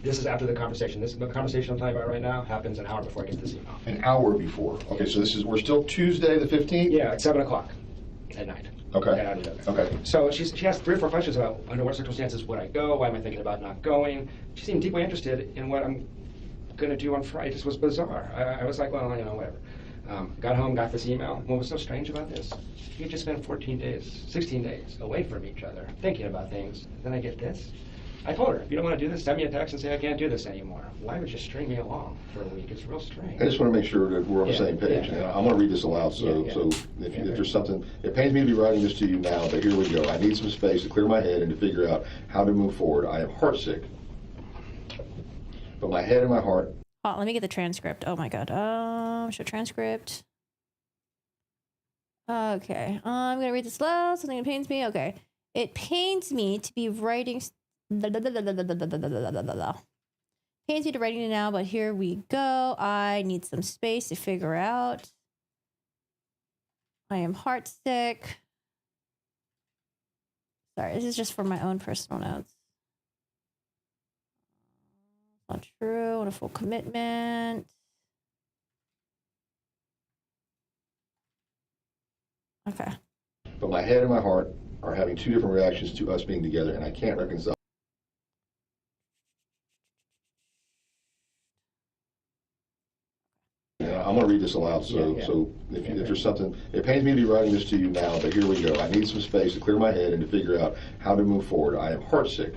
This is after the conversation. The conversation I'm talking about right now happens an hour before I get this email. An hour before. Okay, so we're still Tuesday the 15th? Yeah, at 7 o'clock at night. Okay. Okay. So she asked 3 or 4 questions about under what circumstances would I go? Why am I thinking about not going? She seemed deeply interested in what I'm going to do on Friday. This was bizarre. I was like, well, whatever. Got home, got this email. What was so strange about this? We had just spent 16 days away from each other, thinking about things. Then I get this. I told her, if you don't want to do this, send me a text and say I can't do this anymore. Why would you string me along for a week? It's real strange. I just want to make sure that we're on the same page. Yeah. I'm going to read this aloud, so if there's something, it pains me to be writing this to you now, but here we go. I need some space to clear my head and to figure out how to move forward. I am heartsick, but my head and my heart. Oh, let me get the transcript. Oh my God. Show transcript. Okay. I'm gonna read this loud. Something that pains me. Okay. It pains me to be writing. Pains me to writing it now, but here we go. I need some space to figure out. I am heartsick. Sorry, this is just for my own personal notes. Not true. Want a full commitment. Okay. But my head and my heart are having 2 different reactions to us being together, and I can't reconcile. I'm going to read this aloud, so if there's something, it pains me to be writing this to you now, but here we go. I need some space to clear my head and to figure out how to move forward. I am heartsick,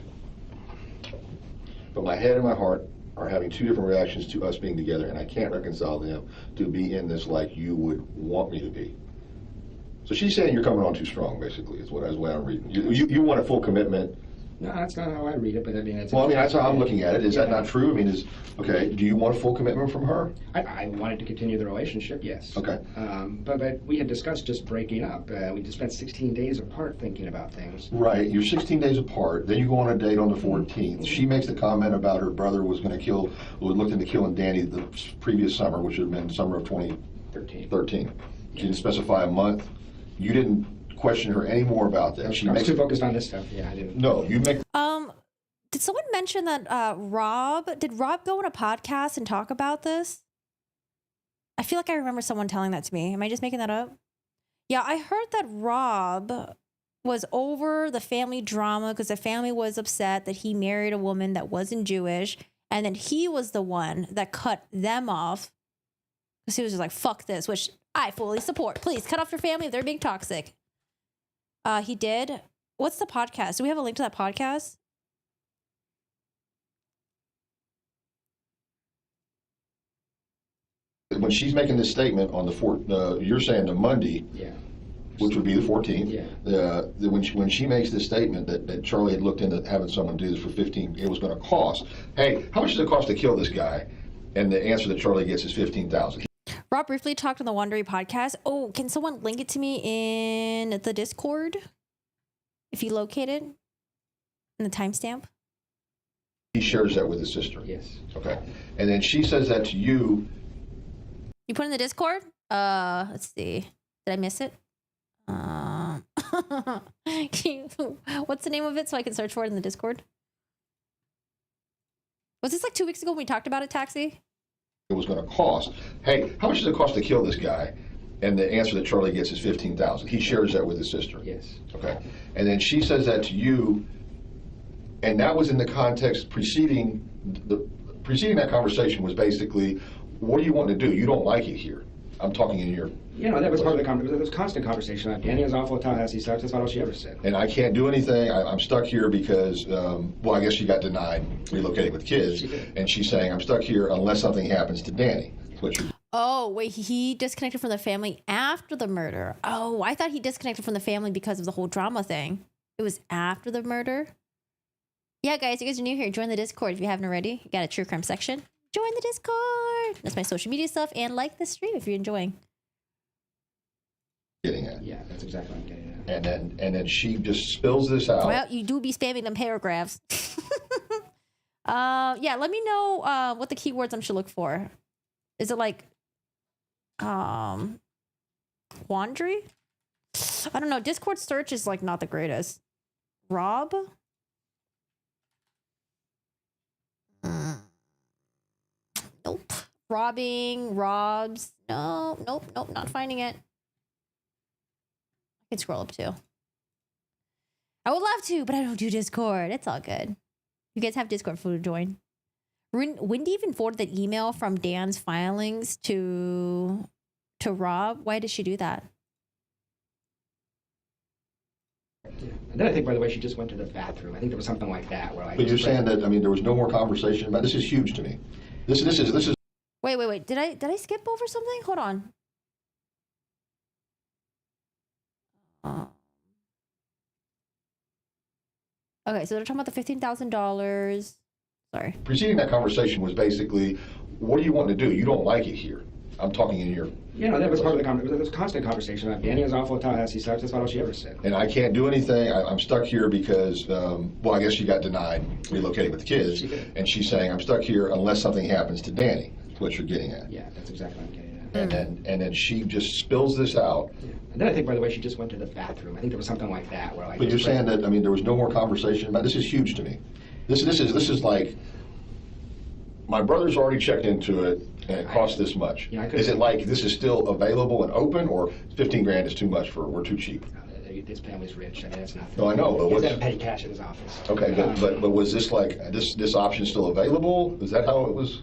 but my head and my heart are having 2 different reactions to us being together, and I can't reconcile them to be in this like you would want me to be. So she's saying you're coming on too strong, basically, is what I'm reading. You want a full commitment. No, that's not how I read it, but I mean, it's... Well, I mean, that's how I'm looking at it. Is that not true? I mean, okay, do you want a full commitment from her? I wanted to continue the relationship, yes. Okay. But we had discussed just breaking up. We just spent 16 days apart thinking about things. Right, you're 16 days apart, then you go on a date on the 14th. She makes the comment about her brother was looked into killing Danny the previous summer, which would have been summer of 2013. She didn't specify a month. You didn't question her any more about that. I was too focused on this stuff. Yeah, I didn't. No, you make. Did someone mention that did Rob go on a podcast and talk about this? I feel like I remember someone telling that to me. Am I just making that up? Yeah, I heard that Rob was over the family drama because the family was upset that he married a woman that wasn't Jewish, and then he was the one that cut them off Because he was just like, fuck this, which I fully support. Please cut off your family if they're being toxic. He did. What's the podcast? Do we have a link to that podcast? When she's making this statement on you're saying the Monday, Yeah. which would be the 14th. Yeah. When she makes this statement that Charlie had looked into having someone do this for 15, it was going to cost. Hey, how much does it cost to kill this guy? And the answer that Charlie gets is $15,000. Rob briefly talked on the Laundrie podcast. Oh, can someone link it to me in the Discord? If you locate it in the timestamp. He shares that with his sister. Yes. Okay. And then she says that to you. You put it in the Discord? Let's see. Did I miss it? What's the name of it so I can search for it in the Discord? Was this like 2 weeks ago when we talked about it, Taxi? It was going to cost. Hey, how much does it cost to kill this guy? And the answer that Charlie gets is $15,000. He shares that with his sister. Yes. Okay. And then she says that to you, and that was in the context preceding that conversation was basically, what do you want to do? You don't like it here. I'm talking in your... You know, that was part of the conversation. There was constant conversation about Danny is awful, Tallahassee sucks. That's not all she ever said. And I can't do anything. I'm stuck here because, well, I guess she got denied relocating with kids. She did. And she's saying, I'm stuck here unless something happens to Danny. Which Oh, wait, he disconnected from the family after the murder. Oh, I thought he disconnected from the family because of the whole drama thing. It was after the murder? Yeah, guys, you guys are new here. Join the Discord if you haven't already. You got a true crime section. Join the Discord. That's my social media stuff. And like the stream if you're enjoying. getting at. Yeah, that's exactly what I'm getting at. And then she just spills this out. Well, you do be spamming them paragraphs. Yeah, let me know what the keywords I should look for. Is it like Laundrie? I don't know. Discord search is like not the greatest. Rob? Nope. Robbing, robs. No, nope, not finding it. I can scroll up too. I would love to, but I don't do Discord. It's all good. You guys have Discord for to join. Wendi even forwarded the email from Dan's filings to Rob. Why did she do that? Yeah. And then I think, by the way, she just went to the bathroom. I think there was something like that. Where like. But you're saying that, I mean, there was no more conversation about this. Is huge to me. This is. Wait. Did I skip over something? Hold on. Okay, so they're talking about the $15,000. Sorry. Preceding that conversation was basically, what do you want to do? You don't like it here. I'm talking in your... You know, that was part of the conversation. There was constant conversation about Danny is awful, Tallahassee sucks. That's not all she ever said. And I can't do anything. I'm stuck here because, well, I guess she got denied relocating with the kids. She did. And she's saying, I'm stuck here unless something happens to Danny. That's what you're getting at. Yeah, that's exactly what I'm getting at. And then she just spills this out. Yeah. And then I think, by the way, she just went to the bathroom. I think there was something like that. Where like. But you're saying that, I mean, there was no more conversation about this. Is huge to me. This is like, my brother's already checked into it, and it costs this much. Yeah, is it like this is still available and open, or 15 grand is too much we're too cheap? This family's rich. I mean, it's nothing. No, I know, but He's what's... got petty cash in his office. Okay, but was this like, this option still available? Is that how it was?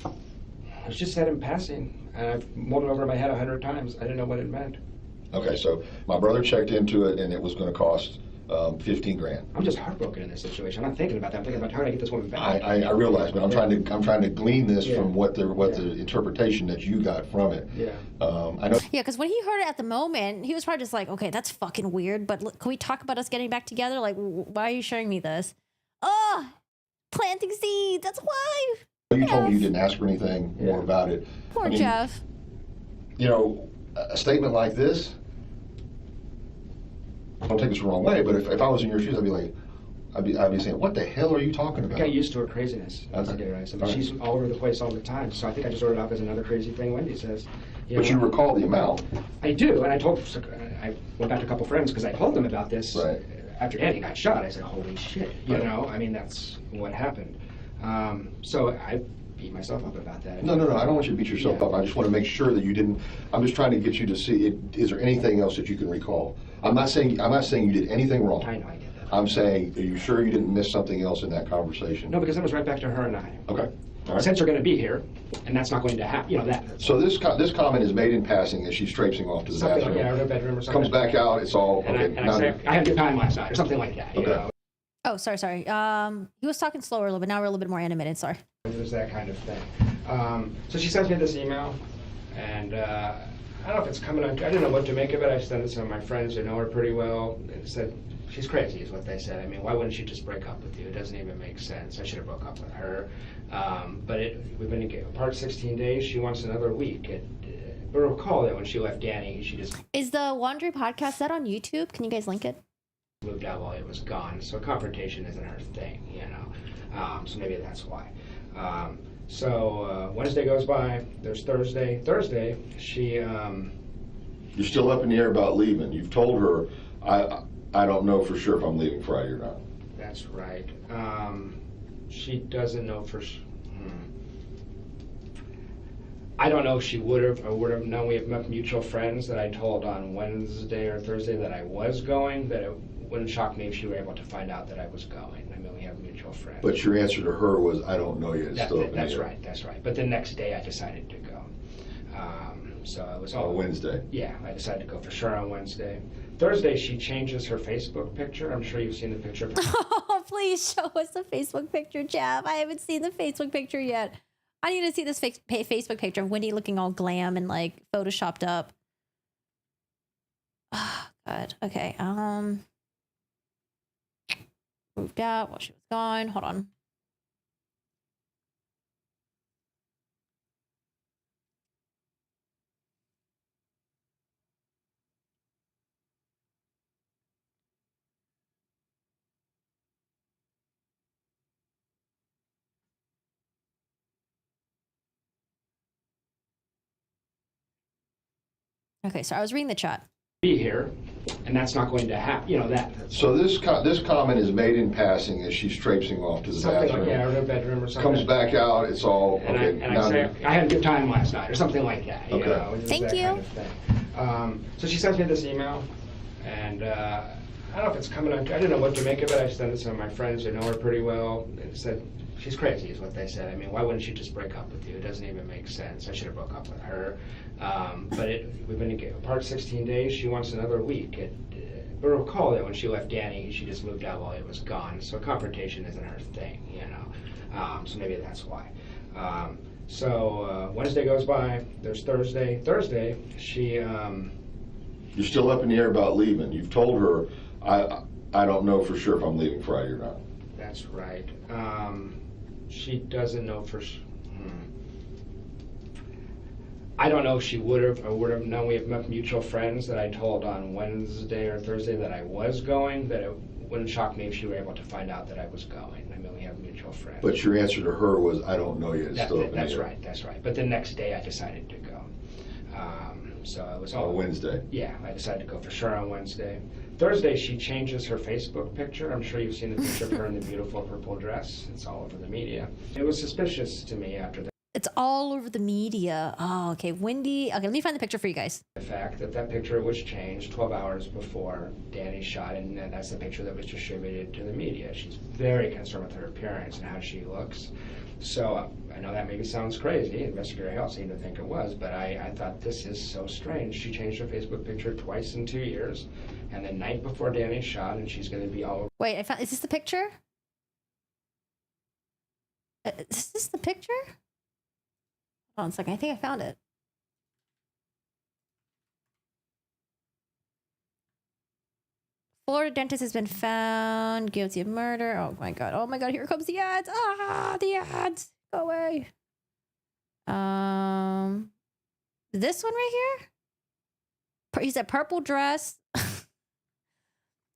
It was just said in passing, and I've mulled it over in my head 100 times. I didn't know what it meant. Okay, so my brother checked into it, and it was going to cost 15 grand. I'm just heartbroken in this situation. I'm not thinking about that. I'm thinking about how to get this woman back. I realize, but I'm trying to glean this Yeah. from what the interpretation that you got from it. Yeah. I know. Yeah, because when he heard it at the moment, he was probably just like, okay, that's fucking weird, but can we talk about us getting back together? Like, why are you showing me this? Oh, planting seeds, that's why. You told me you didn't ask for anything more about it. Poor I mean, Jeff. You know, a statement like this, don't take this the wrong way, but if I was in your shoes, I'd be saying, what the hell are you talking about? I got used to her craziness. That's Okay. right. I mean, she's all over the place all the time. So I think I just wrote it off as another crazy thing Wendi says. But you recall the amount. I do, and I went back to a couple friends because I told them about this Right. after Danny got shot. I said, holy shit, you know? I mean, that's what happened. So I beat myself up about that. No, I don't want you to beat yourself Yeah. up. I just want to make sure that you didn't. I'm just trying to get you to see. Is there anything else that you can recall? I'm not saying you did anything wrong. I know I get that. I'm saying, are you sure you didn't miss something else in that conversation? No, because it was right back to her and I. Okay. All right. since you're going to be here, and that's not going to happen, you know, that. So this comment is made in passing as she's traipsing off to the Something like, bathroom. her bedroom or something. Comes back out, it's all, And, okay. I now- say, I had a good time last night, or something like that, you Okay. know. Oh, sorry. He was talking slower a little bit. Now we're a little bit more animated. Sorry. It was that kind of thing. So she sends me this email, and I don't know if it's coming on. I didn't know what to make of it. I sent it to some of my friends who know her pretty well. It said, she's crazy, is what they said. I mean, why wouldn't she just break up with you? It doesn't even make sense. I should have broke up with her. But we've been apart 16 days. She wants another week. But recall that when she left Danny, she just Is the Laundrie podcast set on YouTube? Can you guys link it? moved out while it was gone. So confrontation isn't her thing, you know. So maybe that's why. So Wednesday goes by. There's Thursday. Thursday, she. You're still up in the air about leaving. You've told her, I don't know for sure if I'm leaving Friday or not. That's right. She doesn't know for sure. I don't know if she would have or would have known. We have mutual friends that I told on Wednesday or Thursday that I was going, that it wouldn't shock me if she were able to find out that I was going. I mean, we have mutual friends. But your answer to her was, I don't know yet. It's still up in the That's air. right, that's right. But the next day I decided to go. So it was all On Wednesday. Yeah, I decided to go for sure on Wednesday. Thursday, she changes her Facebook picture. I'm sure you've seen the picture. Oh, please show us the Facebook picture, Jeff. I haven't seen the Facebook picture yet. I need to see this Facebook picture of Wendi looking all glam and like photoshopped up. Oh, God. Okay. Moved out while she was gone. Hold on. Okay, so I was reading the chat. Be here, and that's not going to happen. You know that. So this comment is made in passing as she's traipsing off to the Something bathroom. like, her bedroom or something. Comes back out, it's all, And, okay. I now- say, I had a good time last night, or something like that. You Okay. know, it was Thank that you. kind of thing. So she sends me this email, and I don't know if it's coming on. I didn't know what to make of it. I sent it to some of my friends who know her pretty well. It said, she's crazy, is what they said. I mean, why wouldn't she just break up with you? It doesn't even make sense. I should have broke up with her. But we've been apart 16 days. She wants another week. But recall that when she left Danny, she just moved out while it was gone. So confrontation isn't her thing, you know. So maybe that's why. So Wednesday goes by. There's Thursday. Thursday, she. You're still up in the air about leaving. You've told her, I don't know for sure if I'm leaving Friday or not. That's right. She doesn't know for sure. I don't know if she would have or would have known. We have mutual friends that I told on Wednesday or Thursday that I was going, that it wouldn't shock me if she were able to find out that I was going. I mean, we have mutual friends. But your answer to her was, I don't know yet. It's still up in the That's air. right, that's right. But the next day I decided to go. So it was all On Wednesday. Yeah, I decided to go for sure on Wednesday. Thursday, she changes her Facebook picture. I'm sure you've seen the picture of her in the beautiful purple dress. It's all over the media. It was suspicious to me after It's all over the media. Oh, okay. Wendi. Okay, let me find the picture for you guys. the fact that that picture was changed 12 hours before Danny shot, and that's the picture that was distributed to the media. She's very concerned with her appearance and how she looks. So I know that maybe sounds crazy. Investigator Hale seemed to think it was, but I thought this is so strange. She changed her Facebook picture twice in 2 years, and the night before Danny shot, and she's going to be all over. Wait, I found. Is this the picture? Is this the picture? Hold on a second. I think I found it. Florida dentist has been found guilty of murder. Oh my god. Oh my god. Here comes the ads. Ah, the ads. Go away. This one right here. He's a purple dress.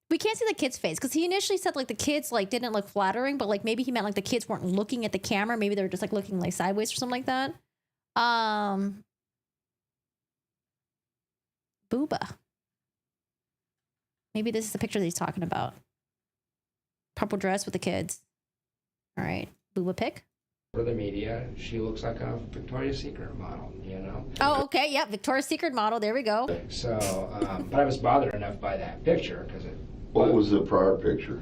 We can't see the kid's face because he initially said like the kids like didn't look flattering, but like maybe he meant like the kids weren't looking at the camera. Maybe they were just like looking like sideways or something like that. Booba. Maybe this is the picture that he's talking about. Purple dress with the kids. All right. Booba pic. For the media, she looks like a Victoria's Secret model, you know? Oh, okay. Yep. Victoria's Secret model. There we go. So, but I was bothered enough by that picture because it. What was the prior picture?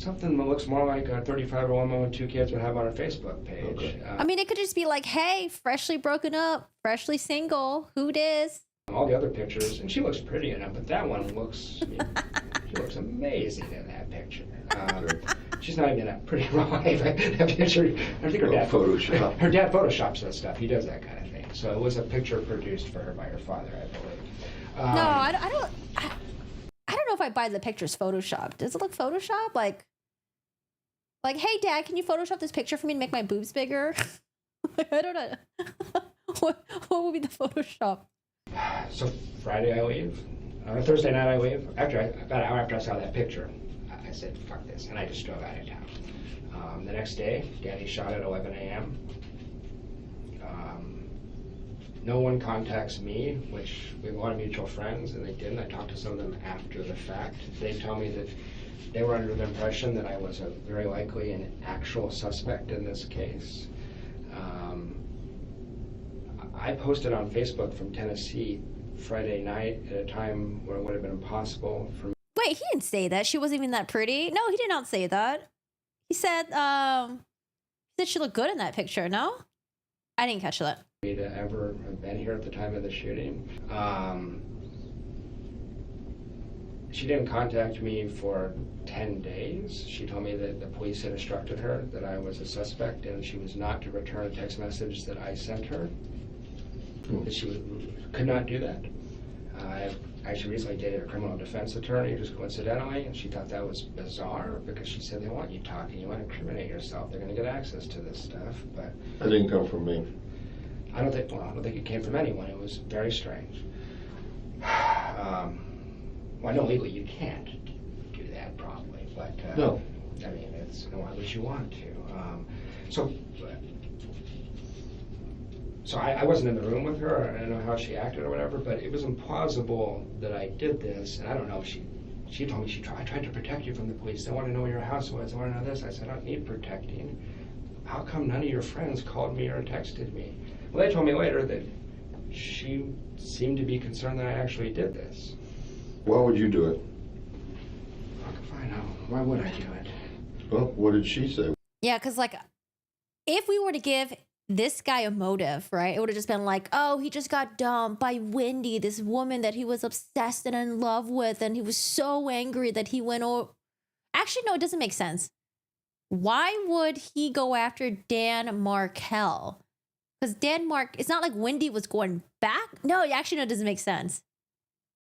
something that looks more like a 35-year-old woman with 2 kids would have on her Facebook page. Okay. I mean, it could just be like, hey, freshly broken up, freshly single, who dis? All the other pictures, and she looks pretty in them, but that one looks, she looks amazing in that picture. She's not even that pretty in real life. That picture, I think her dad Photoshop. Her dad photoshops that stuff. He does that kind of thing. So it was a picture produced for her by her father, I believe. No, I don't know if I buy the pictures photoshopped. Does it look photoshopped? Like, hey, Dad, can you Photoshop this picture for me to make my boobs bigger? I don't know. What would be the Photoshop? So Friday I leave. Thursday night I leave. About an hour after I saw that picture, I said, fuck this, and I just drove out of town. The next day, Danny shot at 11 a.m. No one contacts me, which we have a lot of mutual friends, and they didn't. I talked to some of them after the fact. They tell me that they were under the impression that I was a very likely an actual suspect in this case. I posted on Facebook from Tennessee Friday night at a time where it would have been impossible for me. Wait, he didn't say that. She wasn't even that pretty. No, he did not say that. He said she looked good in that picture, no? I didn't catch that. To ever have been here at the time of the shooting. She didn't contact me for 10 days. She told me that the police had instructed her that I was a suspect and she was not to return a text message that I sent her. That she could not do that. I actually recently dated a criminal defense attorney, just coincidentally, and she thought that was bizarre because she said they want you talking, you want to incriminate yourself, they're going to get access to this stuff. But That didn't come from me. I don't think it came from anyone. It was very strange. Well, I know legally you can't do that probably, but No. I mean, it's why would you want to? So I wasn't in the room with her. I don't know how she acted or whatever, but it was implausible that I did this. And I don't know if she told me I tried to protect you from the police. They want to know where your house was. They want to know this. I said, I don't need protecting. How come none of your friends called me or texted me? Well, they told me later that she seemed to be concerned that I actually did this. Why would you do it? I can find out. Why would I do it? Well, what did she say? Yeah, because like, if we were to give this guy a motive, right, it would have just been like, oh, he just got dumped by Wendi, this woman that he was obsessed and in love with, and he was so angry that he went over. Actually, no, it doesn't make sense. Why would he go after Dan Markel? Because it's not like Wendi was going back. No, actually, no, it doesn't make sense.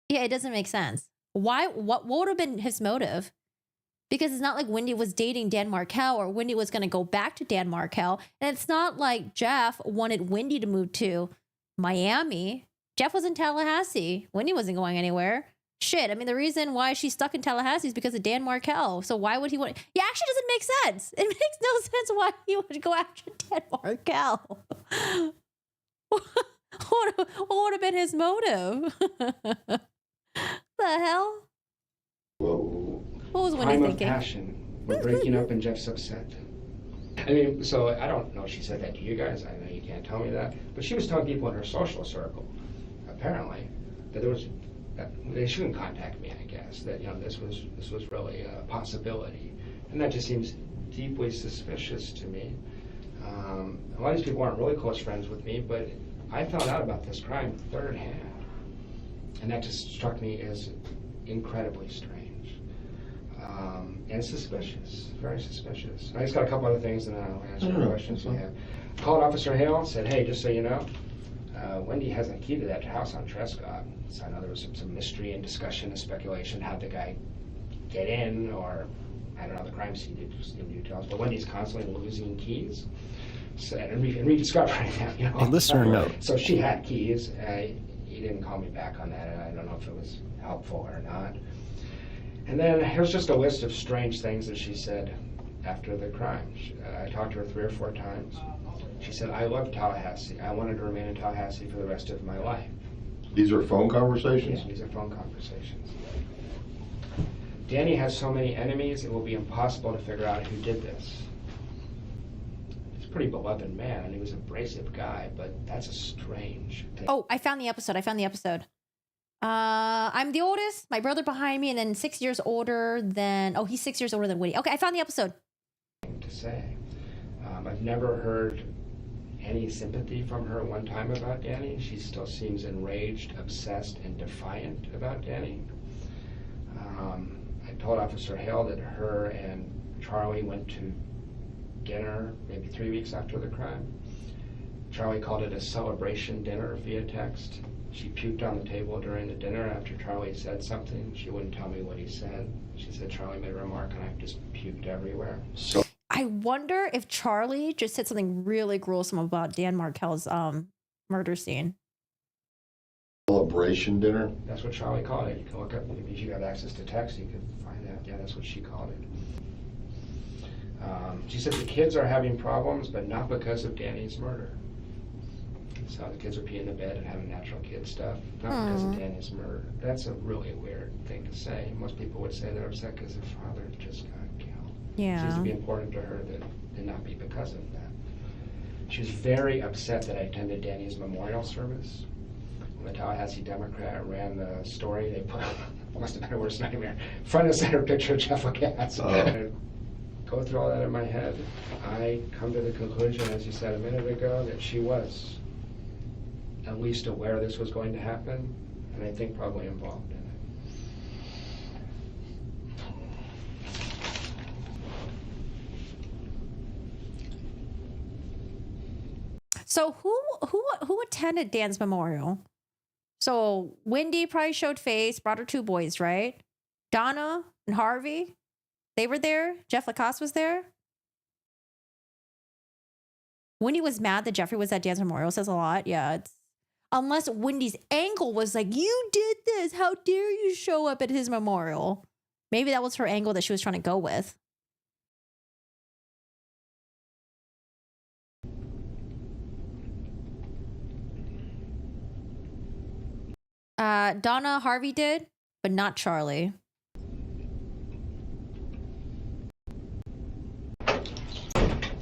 Yeah, it doesn't make sense. Why? What would have been his motive? Because it's not like Wendi was dating Dan Markel or Wendi was going to go back to Dan Markel. And it's not like Jeff wanted Wendi to move to Miami. Jeff was in Tallahassee. Wendi wasn't going anywhere. Shit, I mean, the reason why she's stuck in Tallahassee is because of Dan Markel. So why would he want... Yeah, actually doesn't make sense. It makes no sense why he would go after Dan Markel. What would have been his motive? The hell? Whoa. What was Wendi Crime of thinking? passion. We're breaking up and Jeff's upset. I mean, so I don't know if she said that to you guys. I know you can't tell me that. But she was telling people in her social circle, apparently, that there was... they shouldn't contact me, I guess. That, you know, this was really a possibility. And that just seems deeply suspicious to me. A lot of these people aren't really close friends with me, but I found out about this crime third hand. And that just struck me as incredibly strange. And suspicious, very suspicious. I just got a couple other things and I'll answer your questions you have. Called Officer Hale, said, hey, just so you know, Wendi has a key to that house on Trescott. So I know there was some mystery and discussion and speculation. How'd the guy get in, or I don't know, the crime scene details. But Wendy's constantly losing keys and rediscovering them, you know. A listener note. So she had keys. He didn't call me back on that, and I don't know if it was helpful or not. And then here's just a list of strange things that she said after the crime. I talked to her 3 or 4 times. She said, I love Tallahassee. I wanted to remain in Tallahassee for the rest of my life. These are phone conversations? Yeah, these are phone conversations. Danny has so many enemies, it will be impossible to figure out who did this. He's a pretty beloved man, and he was an abrasive guy, but that's a strange thing. Oh, I found the episode. I'm the oldest, my brother behind me, and then 6 years older than, he's 6 years older than Woody. Okay, I found the episode. To say. I've never heard any sympathy from her one time about Danny. She still seems enraged, obsessed, and defiant about Danny. I told Officer Hale that her and Charlie went to dinner maybe 3 weeks after the crime. Charlie called it a celebration dinner via text. She puked on the table during the dinner after Charlie said something. She wouldn't tell me what he said. She said Charlie made a remark and I just puked everywhere. So I wonder if Charlie just said something really gruesome about Dan Markel's murder scene. celebration dinner. That's what Charlie called it. You can look up, if you got access to text, you can find out. Yeah, that's what she called it. She said the kids are having problems, but not because of Danny's murder. So the kids are peeing the bed and having natural kid stuff, not because of Danny's murder. That's a really weird thing to say. Most people would say they're upset because their father just got killed. It seems to be important to her that it not be because of that. She was very upset that I attended Danny's memorial service. When the Tallahassee Democrat ran the story, they put, must have been a worse nightmare, front and center picture of Jeff LaCasse. Go through all that in my head. I come to the conclusion, as you said a minute ago, that she was at least aware this was going to happen, and I think probably involved in it. So who attended Dan's memorial? So Wendi probably showed face, brought her 2 boys, right? Donna and Harvey, they were there. Jeff LaCasse was there. Wendi was mad that Jeffrey was at Dan's memorial. Says a lot. Yeah, it's unless Wendy's angle was like, you did this. How dare you show up at his memorial? Maybe that was her angle that she was trying to go with. Donna, Harvey did, but not Charlie.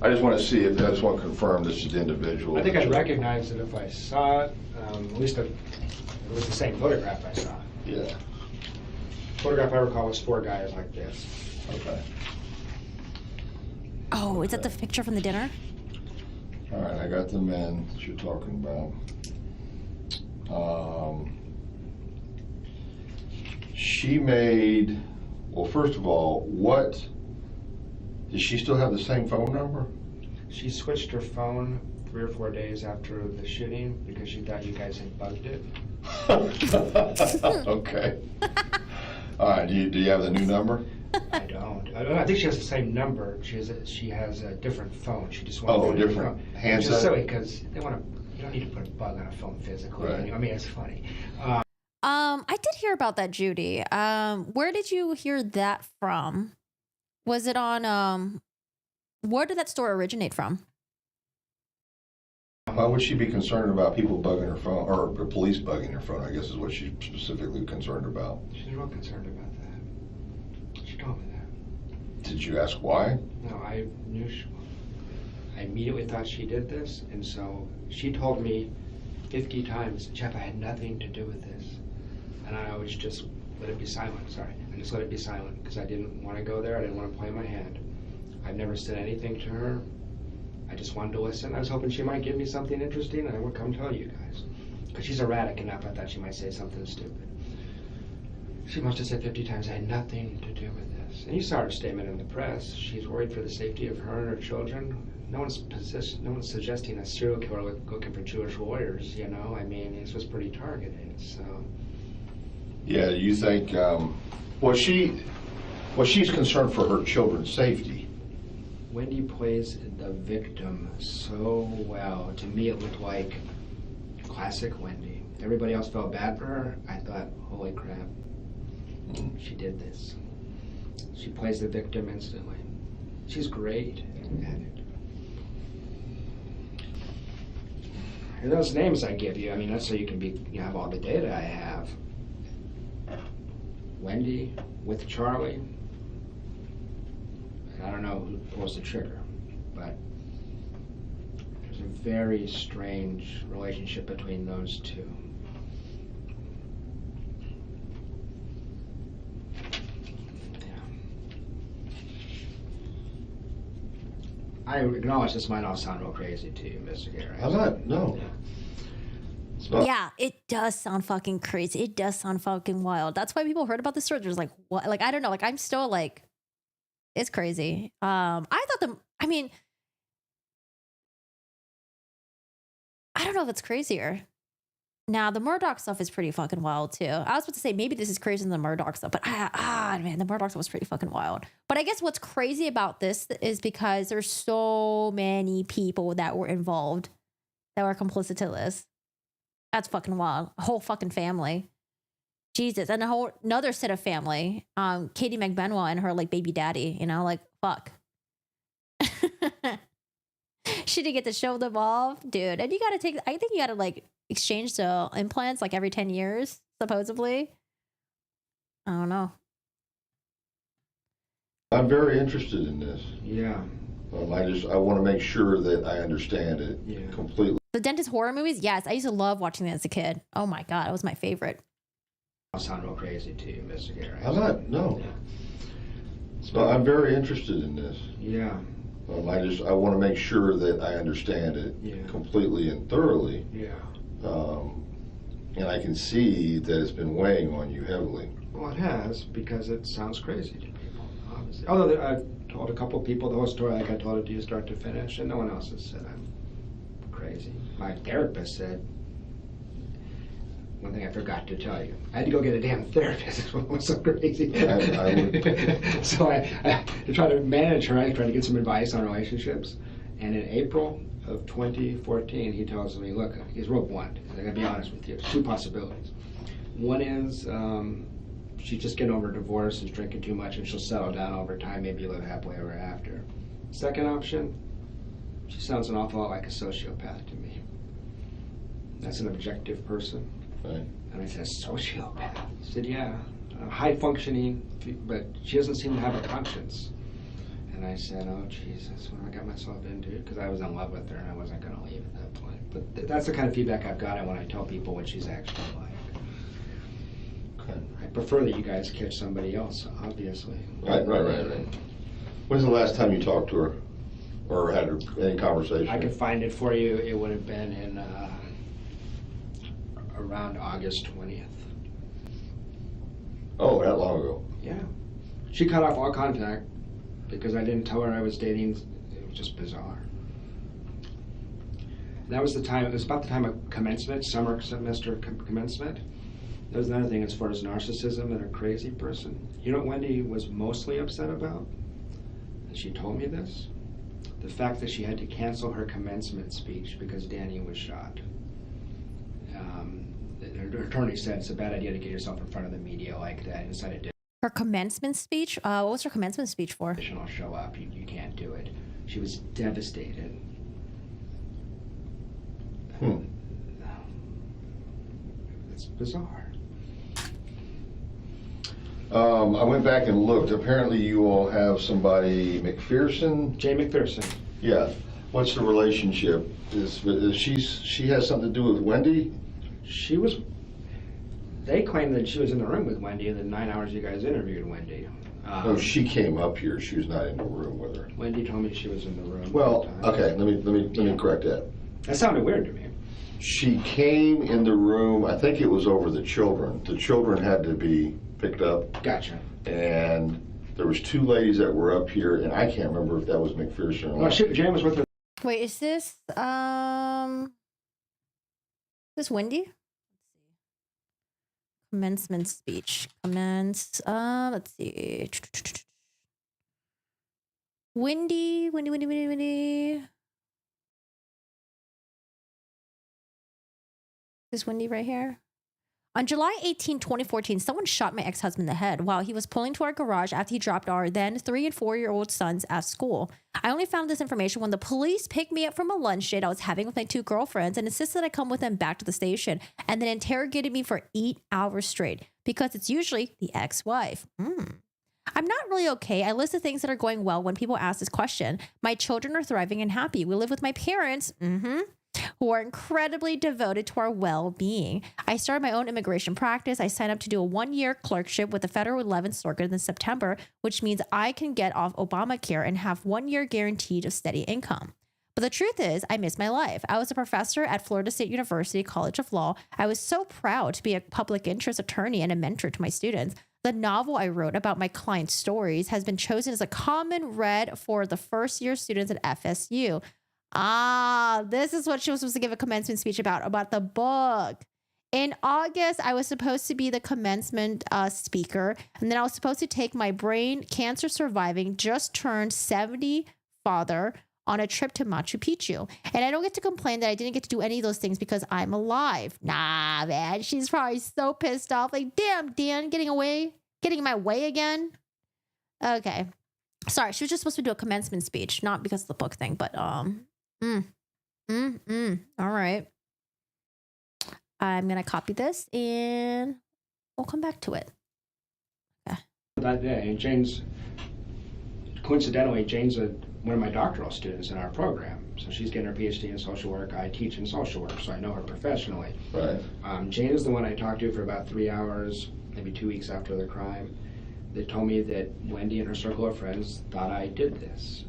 I just want to see if, I just want to confirm this is the individual. I think I'd recognize it if I saw it. At least it was the same photograph I saw. Yeah. Photograph I recall was 4 guys like this. Okay. Oh, is that the picture from the dinner? All right, I got the men that you're talking about. She made, well, first of all, does she still have the same phone number? She switched her phone 3 or 4 days after the shooting because she thought you guys had bugged it. Okay. All right, do you have the new number? I don't. I think she has the same number. She has a different phone. She just wanted Oh, different handset? Which is silly because you don't need to put a bug on a phone physically. Right. I mean, it's funny. I did hear about that, Judy. Where did you hear that from? Was it on, where did that story originate from? Why would she be concerned about people bugging her phone, or the police bugging her phone, I guess is what she's specifically concerned about? She's real concerned about that. She told me that. Did you ask why? No, I knew I immediately thought she did this, and so she told me 50 times, Jeff, I had nothing to do with this. And I always just let it be silent, sorry. I just let it be silent because I didn't want to go there. I didn't want to play my hand. I've never said anything to her. I just wanted to listen. I was hoping she might give me something interesting and I would come tell you guys. Because she's erratic enough, I thought she might say something stupid. She must have said 50 times, I had nothing to do with this. And you saw her statement in the press. She's worried for the safety of her and her children. No one's suggesting a serial killer looking for Jewish lawyers, you know? I mean, this was pretty targeted, so. Yeah, you think, she's concerned for her children's safety. Wendi plays the victim so well. To me, it looked like classic Wendi. Everybody else felt bad for her. I thought, holy crap, she did this. She plays the victim instantly. She's great at it. And those names I give you, I mean, that's so you can have all the data I have. Wendi with Charlie. And I don't know who pulls the trigger, but there's a very strange relationship between those two. I acknowledge this might all sound real crazy to you, Mr. Gary. I'm not, no. Yeah. It's not. Yeah, it does sound fucking crazy. It does sound fucking wild. That's why people heard about this story. There's like, what? Like, I don't know. Like, I'm still like, it's crazy. I thought I mean, I don't know if it's crazier. Now, the Murdoch stuff is pretty fucking wild too. I was about to say maybe this is crazier than the Murdoch stuff, but man, the Murdoch stuff was pretty fucking wild. But I guess what's crazy about this is because there's so many people that were involved that were complicit to this. That's fucking wild. A whole fucking family. Jesus. And a whole another set of family. Katie McBenoit and her like baby daddy, you know, like fuck. She didn't get to show them off, dude. And you gotta I think you gotta like exchange the implants like every 10 years, supposedly. I don't know. I'm very interested in this. Yeah. I want to make sure that I understand it completely. The dentist horror movies, yes. I used to love watching that as a kid. Oh my God, it was my favorite. I'll sound real crazy to you, Mr. Gary. I'm not, no. Yeah. I'm very interested in this. Yeah. I want to make sure that I understand it completely and thoroughly. Yeah. And I can see that it's been weighing on you heavily. Well, it has, because it sounds crazy to people, obviously. Although I told a couple people the whole story like I told it to you start to finish, and no one else has said I'm crazy. My therapist said, one thing I forgot to tell you, I had to go get a damn therapist. It was so crazy. So I tried to manage her. I tried to get some advice on relationships. And in April of 2014, he tells me, look, he's real blunt. I'm going to be honest with you. There's two possibilities. One is she's just getting over a divorce, is drinking too much, and she'll settle down over time, maybe live happily ever after. Second option, she sounds an awful lot like a sociopath to me. That's an objective person. Right. And I said, sociopath? He said, yeah, high functioning, but she doesn't seem to have a conscience. And I said, oh, Jesus, what have I got myself into? Because I was in love with her and I wasn't going to leave at that point. But that's the kind of feedback I've got when I tell people what she's actually like. Okay. I prefer that you guys catch somebody else, obviously. Right. When's the last time you talked to her or had any conversation? I can find it for you. It would have been in around August 20th. Oh, that long ago. Yeah. She cut off all contact because I didn't tell her I was dating. It was just bizarre. That was the time, it was about the time of commencement, summer semester commencement. That was another thing as far as narcissism and a crazy person. You know what Wendi was mostly upset about? And she told me this. The fact that she had to cancel her commencement speech because Danny was shot. Her attorney said it's a bad idea to get yourself in front of the media like that. And decided to. Her commencement speech? What was her commencement speech for? I'll show up. You can't do it. She was devastated. It's bizarre. I went back and looked. Apparently you all have somebody, McPherson? Jay McPherson. Yeah. What's the relationship? She has something to do with Wendi? They claim that she was in the room with Wendi in the 9 hours you guys interviewed Wendi. No, she came up here. She was not in the room with her. Wendi told me she was in the room. Well, okay, let me correct that. That sounded weird to me. She came in the room, I think it was over the children. The children had to be picked up. Gotcha. And there was two ladies that were up here, and I can't remember if that was McPherson or not. Jane was with her. Wait, is this Wendi? Commencement speech. Let's see. Wendi. This Wendi right here. On July 18, 2014, someone shot my ex-husband in the head while he was pulling to our garage after he dropped our then 3- and 4-year-old sons at school. I only found this information when the police picked me up from a lunch date I was having with my 2 girlfriends and insisted I come with them back to the station and then interrogated me for 8 hours straight because it's usually the ex-wife. I'm not really okay. I list the things that are going well when people ask this question. My children are thriving and happy. We live with my parents. who are incredibly devoted to our well-being. I started my own immigration practice. I signed up to do a 1-year clerkship with the Federal 11th Circuit in September, which means I can get off Obamacare and have 1 year guaranteed of steady income. But the truth is, I miss my life. I was a professor at Florida State University College of Law. I was so proud to be a public interest attorney and a mentor to my students. The novel I wrote about my clients' stories has been chosen as a common read for the first-year students at FSU. This is what she was supposed to give a commencement speech about the book. In August, I was supposed to be the commencement speaker, and then I was supposed to take my brain cancer surviving, just turned 70 father on a trip to Machu Picchu. And I don't get to complain that I didn't get to do any of those things because I'm alive. Nah, man, she's probably so pissed off. Like, damn, Dan, getting in my way again. Okay. Sorry, she was just supposed to do a commencement speech, not because of the book thing, but, all right. I'm going to copy this and we'll come back to it. Okay. That day, and Jane's one of my doctoral students in our program. So she's getting her PhD in social work. I teach in social work, so I know her professionally. Right. Jane is the one I talked to for about 3 hours, maybe 2 weeks after the crime, that told me that Wendi and her circle of friends thought I did this.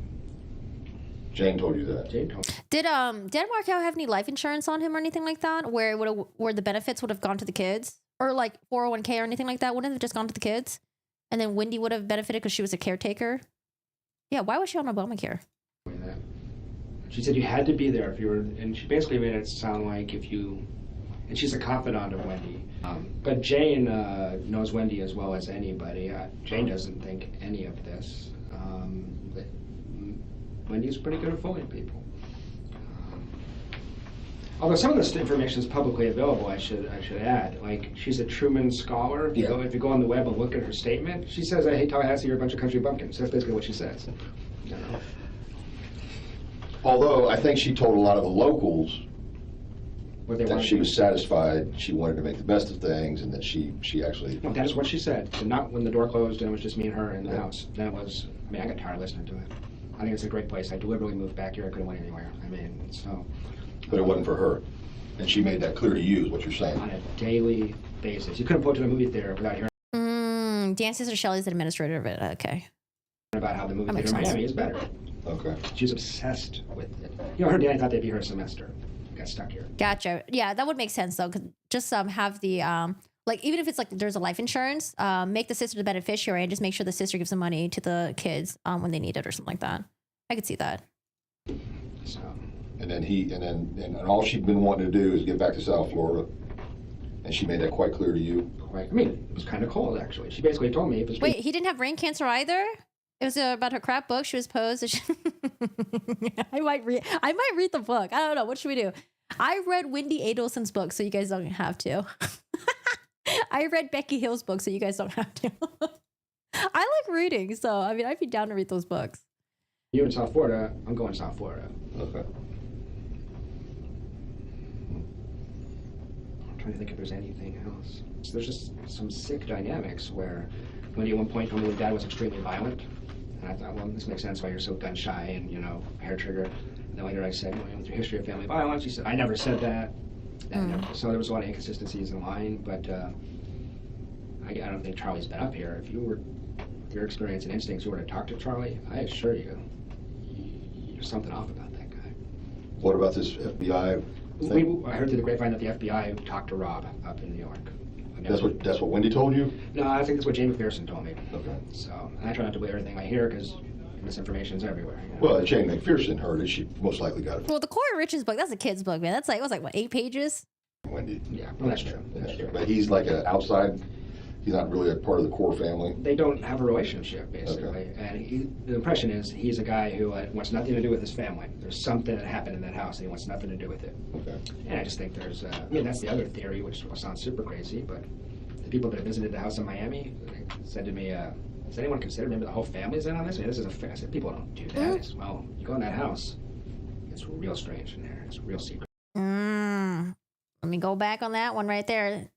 Jane told you that. Jane told me. Did Markel have any life insurance on him or anything like that, where the benefits would have gone to the kids, or like 401k or anything like that? Wouldn't it have just gone to the kids, and then Wendi would have benefited because she was a caretaker? Yeah, why was she on Obamacare? She said you had to be there if you were, and she basically made it sound like if you, and she's a confidant of Wendi. But Jane knows Wendi as well as anybody. Jane doesn't think any of this. But Wendy's pretty good at fooling people. Although some of this information is publicly available, I should add. Like, she's a Truman scholar. If you go on the web and look at her statement, she says, "I hate Tallahassee, you're a bunch of country bumpkins." That's basically what she says. Although I think she told a lot of the locals What they that wanted she to was satisfied, she wanted to make the best of things, and that she actually... No, that is what she said. So not when the door closed and it was just me and her in the house. That was, I mean, I got tired of listening to it. I think it's a great place. I deliberately moved back here. I couldn't went anywhere. I mean, so... But it wasn't for her. And she made that clear to you, is what you're saying. On a daily basis. You couldn't go to a movie theater without hearing Dan's sister Shelley's the administrator of it. Okay. about how the movie That theater in makes sense. Miami is better. Okay. She's obsessed with it. You know, her dad thought they'd be her semester. Got stuck here. Gotcha. Yeah, that would make sense though. Cause just have the like, even if it's like there's a life insurance, make the sister the beneficiary and just make sure the sister gives the money to the kids when they need it or something like that. I could see that. So And then and all she'd been wanting to do is get back to South Florida. And she made that quite clear to you. I mean, it was kind of cold actually. She basically told me it was. Wait, he didn't have brain cancer either? It was about her crap book. She was posed. I might read the book. I don't know. What should we do? I read Wendi Adelson's book, so you guys don't have to. I read Becky Hill's book, so you guys don't have to. I like reading, so I mean, I'd be down to read those books. You in South Florida? I'm going to South Florida. Okay. I'm trying to think if there's anything else. So there's just some sick dynamics where Wendi at one point told me that Dad was extremely violent. And I thought, well, this makes sense why you're so gun shy and, you know, hair trigger. And then later I said, well, with your history of family violence, she said, I never said that. And so there was a lot of inconsistencies in line, but I don't think Charlie's been up here. If you were, with your experience and instincts, you were to talk to Charlie, I assure you, there's something off about that guy. What about this FBI thing? I heard through the grapevine that the FBI talked to Rob up in New York. That's what Wendi told you? No, I think that's what Jane McPherson told me. Okay. So, and I try not to believe everything I hear because misinformation is everywhere. You know? Well, if Jane McPherson heard it, she most likely got it Well, the Corey Richards book, that's a kid's book, man. That's like, it was like, what, 8 pages? from Wendi. Yeah, well, that's true. That's true. But he's like an outside, he's not really a part of the core family. They don't have a relationship, basically. Okay. And the impression is he's a guy who wants nothing to do with his family. There's something that happened in that house and he wants nothing to do with it. Okay. And I just think there's, I mean, that's the other theory, which sounds super crazy, but the people that have visited the house in Miami said to me, has anyone considered maybe the whole family's in on this? I mean, this is I said, people don't do that. It's, well, you go in that house, it's real strange in there. It's real secret. Let me go back on that one right there.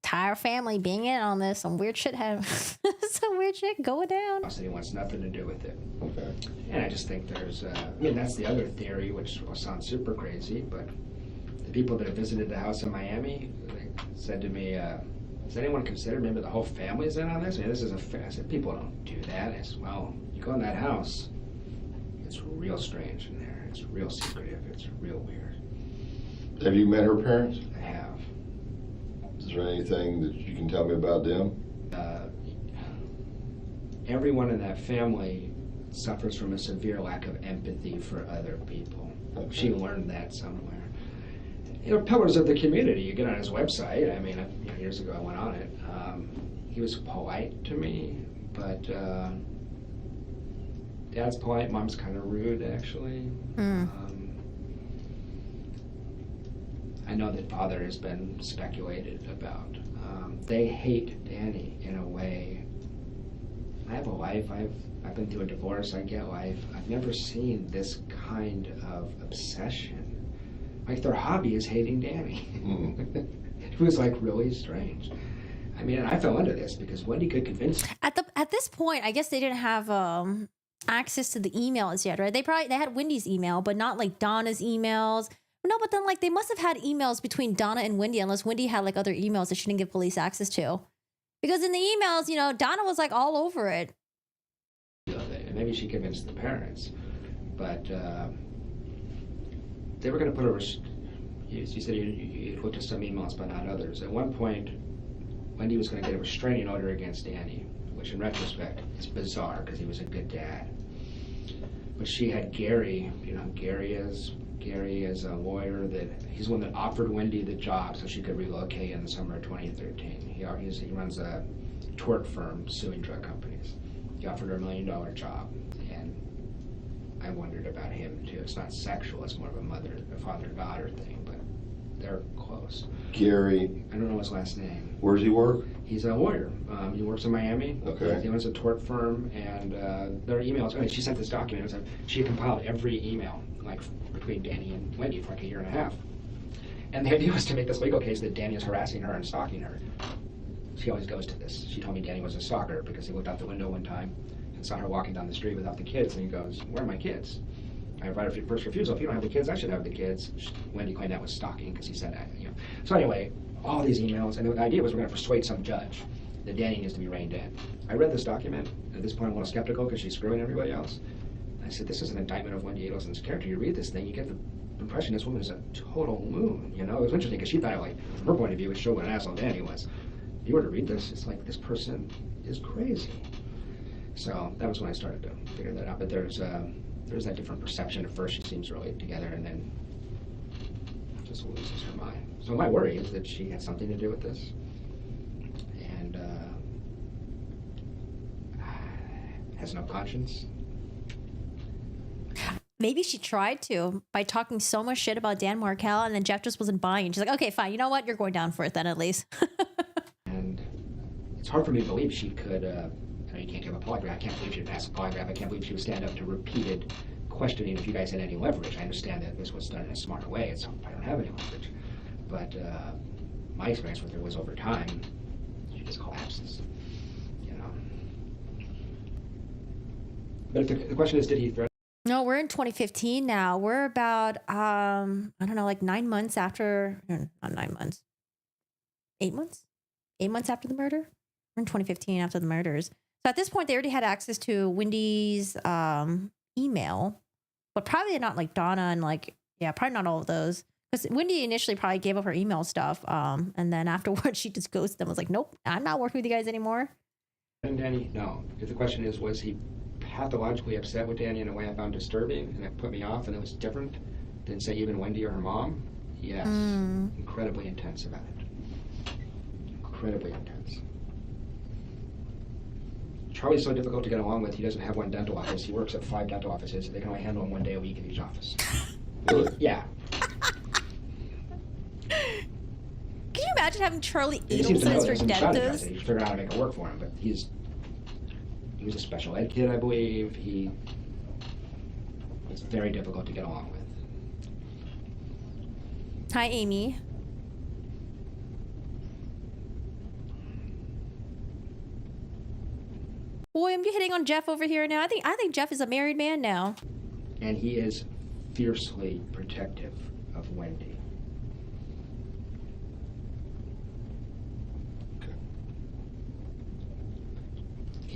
Entire family being in on this. Some weird shit some weird shit going down. And he wants nothing to do with it. Okay. And I just think there's, I mean, that's the other theory, which sounds super crazy, but people that have visited the house in Miami, they said to me, has anyone considered maybe the whole family's in on this? I mean, this is I said, people don't do that. I said, well, you go in that house, it's real strange in there. It's real secretive. It's real weird. Have you met her parents? I have. Is there anything that you can tell me about them? Everyone in that family suffers from a severe lack of empathy for other people. Okay. She learned that somewhere. Pillars of the community. You get on his website. I mean, years ago I went on it. He was polite to me, but Dad's polite. Mom's kind of rude, actually. I know that Father has been speculated about. They hate Danny in a way. I have a life. I've been through a divorce. I get life. I've never seen this kind of obsession. Like their hobby is hating Danny. It was like really strange. I mean, I fell into this because Wendi could convince me. At this point, I guess they didn't have access to the emails yet, right? They had Wendy's email, but not like Donna's emails. No, but then like they must have had emails between Donna and Wendi, unless Wendi had like other emails that she didn't give police access to. Because in the emails, Donna was like all over it. Maybe she convinced the parents, but they were going to put her. You said you looked at some emails, but not others. At one point, Wendi was going to get a restraining order against Danny, which in retrospect is bizarre because he was a good dad. But she had Gary. You know who Gary is? Gary is a lawyer he's the one that offered Wendi the job so she could relocate in the summer of 2013. He runs a tort firm suing drug companies. He offered her $1 million job, and I wondered about him too. It's not sexual; it's more of a father-daughter thing, but they're close. Gary. I don't know his last name. Where does he work? He's a lawyer. He works in Miami. Okay. He runs a tort firm, and their emails. I mean, she sent this document. She compiled every email, like between Danny and Wendi, for like 1.5 years. And the idea was to make this legal case that Danny is harassing her and stalking her. She always goes to this. She told me Danny was a stalker because he looked out the window one time and saw her walking down the street without the kids, and he goes, "Where are my kids?" I have right of first refusal. If you don't have the kids, I should have the kids. Wendi claimed that was stalking because he said that. So anyway, all these emails, and the idea was we're going to persuade some judge that Danny needs to be reined in. I read this document. At this point, I'm a little skeptical because she's screwing everybody else. I said, this is an indictment of Wendi Adelson's character. You read this thing, you get the impression this woman is a total loon. It was interesting because she thought, like, from her point of view, it showed what an asshole Danny was. If you were to read this, it's like this person is crazy. So that was when I started to figure that out. But there's that different perception. At first, she seems really together, and then just loses her mind. So my worry is that she had something to do with this, and has no conscience. Maybe she tried to by talking so much shit about Dan Markel, and then Jeff just wasn't buying. She's like, okay, fine. You know what? You're going down for it then, at least. And it's hard for me to believe she could. You can't give a polygraph. I can't believe she would pass a polygraph. I can't believe she would stand up to repeated questioning if you guys had any leverage. I understand that this was done in a smart way. I don't have any leverage. But my experience with her was over time, she just collapses. But if the question is, did he threaten? No, we're in 2015 now. We're about, I don't know, like 9 months after, not 9 months, 8 months? 8 months after the murder? We're in 2015 after the murders. So at this point, they already had access to Wendy's email, but probably not like Donna and probably not all of those. Because Wendi initially probably gave up her email stuff, and then afterwards she just ghosted them. Was like, nope, I'm not working with you guys anymore. And Danny, no. If the question is, was he pathologically upset with Danny in a way I found disturbing, and it put me off, and it was different than, say, even Wendi or her mom? Yes. Incredibly intense about it. Incredibly intense. Charlie's so difficult to get along with. He doesn't have one dental office. He works at 5 dental offices. They can only handle him 1 day a week in each office. Really? Yeah. Can you imagine having Charlie He seems to Adelson know as your this and trying to address dentist? it. He's figuring out how to make it work for him, but he was a special ed kid, I believe. It's very difficult to get along with. Hi, Amy. Boy, I'm hitting on Jeff over here now. I think Jeff is a married man now. And he is fiercely protective of Wendi.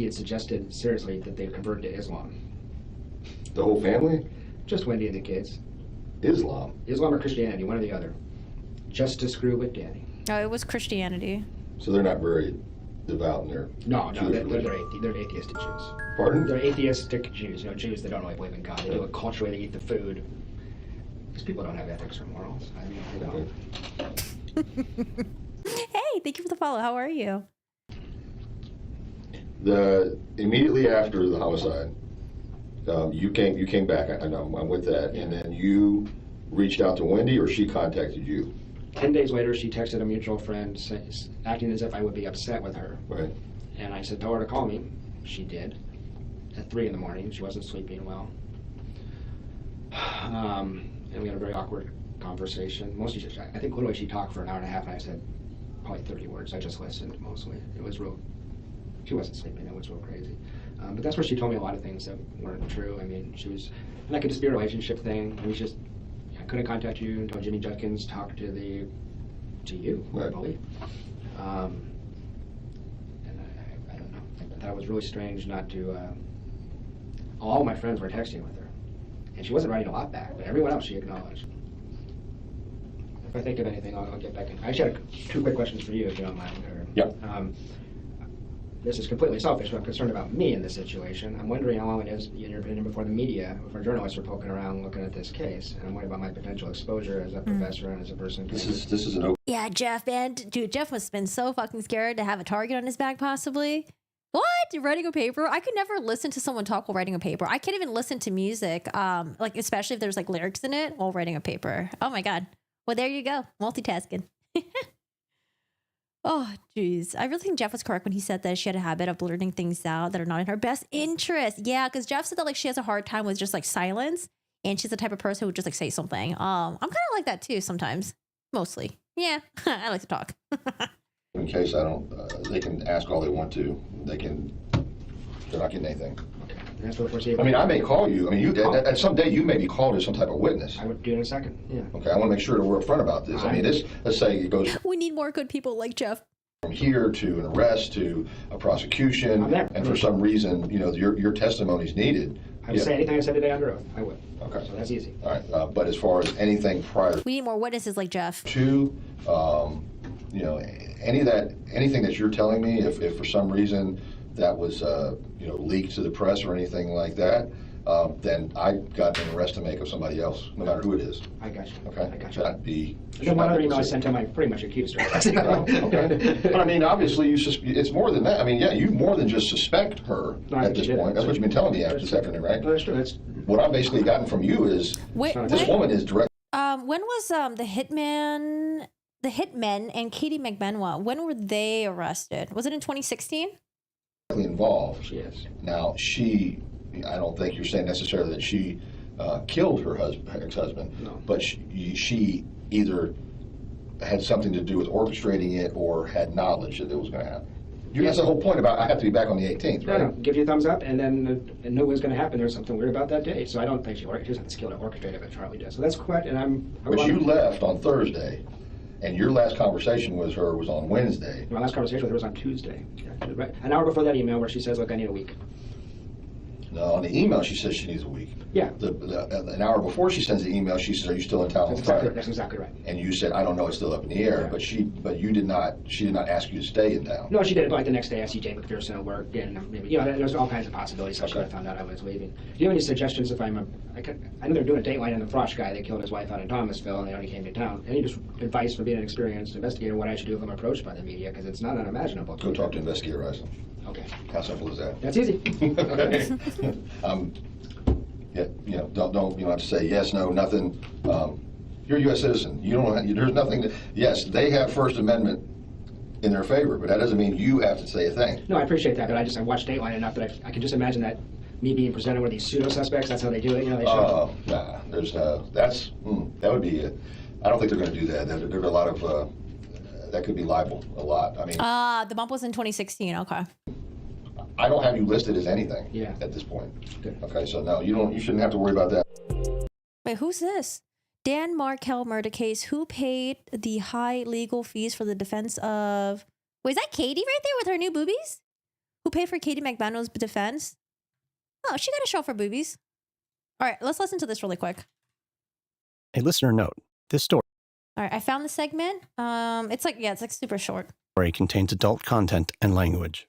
he had suggested seriously that they convert to Islam. The whole family? Just Wendi and the kids. Islam. Islam or Christianity, one or the other. Just to screw with Danny. Oh, it was Christianity. So they're not very devout in their No, Jewish they're religion. they're atheistic Jews. Pardon? They're atheistic Jews. Jews that don't really believe in God. They do it culturally. They eat the food. These people don't have ethics or morals. I mean, they don't. Hey, thank you for the follow. How are you? Immediately after the homicide, you came back. I know I'm with that, and then you reached out to Wendi, or she contacted you. 10 days later, she texted a mutual friend, acting as if I would be upset with her. Right. And I said, tell her to call me. She did. At 3 in the morning. She wasn't sleeping well. And we had a very awkward conversation. Mostly, I think literally she talked for an hour and a half, and I said probably 30 words. I just listened mostly. It was real. She wasn't sleeping. It was real crazy. But that's where she told me a lot of things that weren't true. I mean, she was, and that could just be a relationship thing. I mean, I couldn't contact you until Jimmy Judkins talked to you, Right. I believe. And I don't know. I thought it was really strange not to. All my friends were texting with her, and she wasn't writing a lot back, but everyone else she acknowledged. If I think of anything, I'll get back in. I actually had 2 quick questions for you, if you don't mind. Yep. This is completely selfish, but I'm concerned about me in this situation. I'm wondering how long it is, in your opinion, before the media, before journalists are poking around looking at this case. And I'm worried about my potential exposure as a professor and as a person. This is an open. Yeah, Jeff, man. Dude, Jeff must have been so fucking scared to have a target on his back, possibly. What? Writing a paper? I could never listen to someone talk while writing a paper. I can't even listen to music, like especially if there's like lyrics in it while writing a paper. Oh my God. Well, there you go. Multitasking. Oh, geez. I really think Jeff was correct when he said that she had a habit of blurting things out that are not in her best interest. Yeah, because Jeff said that like she has a hard time with just like silence, and she's the type of person who would just like say something. I'm kind of like that too sometimes. Mostly. Yeah, I like to talk. In case I don't, they can ask all they want to. They're not getting anything. That's what we're seeing. I mean, I may call you. I mean, at some day you may be called as some type of witness. I would do it in a second. Yeah. Okay, I want to make sure that we're upfront about this. I mean, let's say it goes We need more good people like Jeff. from here to an arrest to a prosecution, and for some reason, your testimony's needed. I would say anything I said today under oath. I would. Okay. So that's easy. All right, but as far as anything prior We need more witnesses like Jeff. to, anything that you're telling me, if for some reason that was, leaked to the press or anything like that, then I got an arrest to make of somebody else, no matter who it is. I got you. Okay? I got you. That'd be. The one other email I sent him, I pretty much accused her. Okay. But I mean, obviously, it's more than that. I mean, yeah, you more than just suspect her at this point. That's what you've been telling me this afternoon, right? No, that's true. What I've basically gotten from you is this woman is direct. When was the hitmen and Katie McBenoit, when were they arrested? Was it in 2016? Involved. She is. Now, I don't think you're saying necessarily that she killed her ex-husband, No. but she either had something to do with orchestrating it or had knowledge that it was going to happen. That's the whole point about I have to be back on the 18th, right? No, give you a thumbs up, and then knew it was going to happen. There's something weird about that day. So I don't think she doesn't have the skill to orchestrate it, but Charlie does. So that's correct, and But you left on Thursday, and your last conversation with her was on Wednesday. My last conversation with her was on Tuesday. Right? An hour before that email where she says, look, I need a week. No, on the email she says she needs a week. Yeah. An hour before she sends the email, she says, "Are you still in town on Friday?" That's exactly right. And you said, "I don't know, it's still up in the air." Yeah. But you did not. She did not ask you to stay in town. No, she did it like the next day. I see Jay McPherson at work, and maybe there's all kinds of possibilities. So she would have found out I was leaving. Do you have any suggestions? If I know they're doing a dateline on the Frosch guy that killed his wife out in Thomasville, and they already came to town. Any just advice for being an experienced investigator? What I should do if I'm approached by the media? Because it's not unimaginable. Go talk to Investigator Eisen. Okay. How simple is that? That's easy. Okay. Yeah, you don't have to say yes, no, nothing. You're a U.S. citizen. You don't. There's nothing. Yes, they have First Amendment in their favor, but that doesn't mean you have to say a thing. No, I appreciate that, but I watched Dateline enough that I can just imagine that me being presented with these pseudo suspects. That's how they do it. They show. Nah. There's that would be. I don't think they're going to do that. There's a lot of that could be libel. A lot. I mean. The bump was in 2016. Okay. I don't have you listed as anything. Yeah. At this point. Good. Okay, so no, you shouldn't have to worry about that. Wait, who's this? Dan Markel murder case. Who paid the high legal fees for the defense of... Wait, is that Katie right there with her new boobies? Who paid for Katie McManus' defense? Oh, she got a show for boobies. All right, let's listen to this really quick. A listener note, this story All right, I found the segment. It's like super short. contains adult content and language.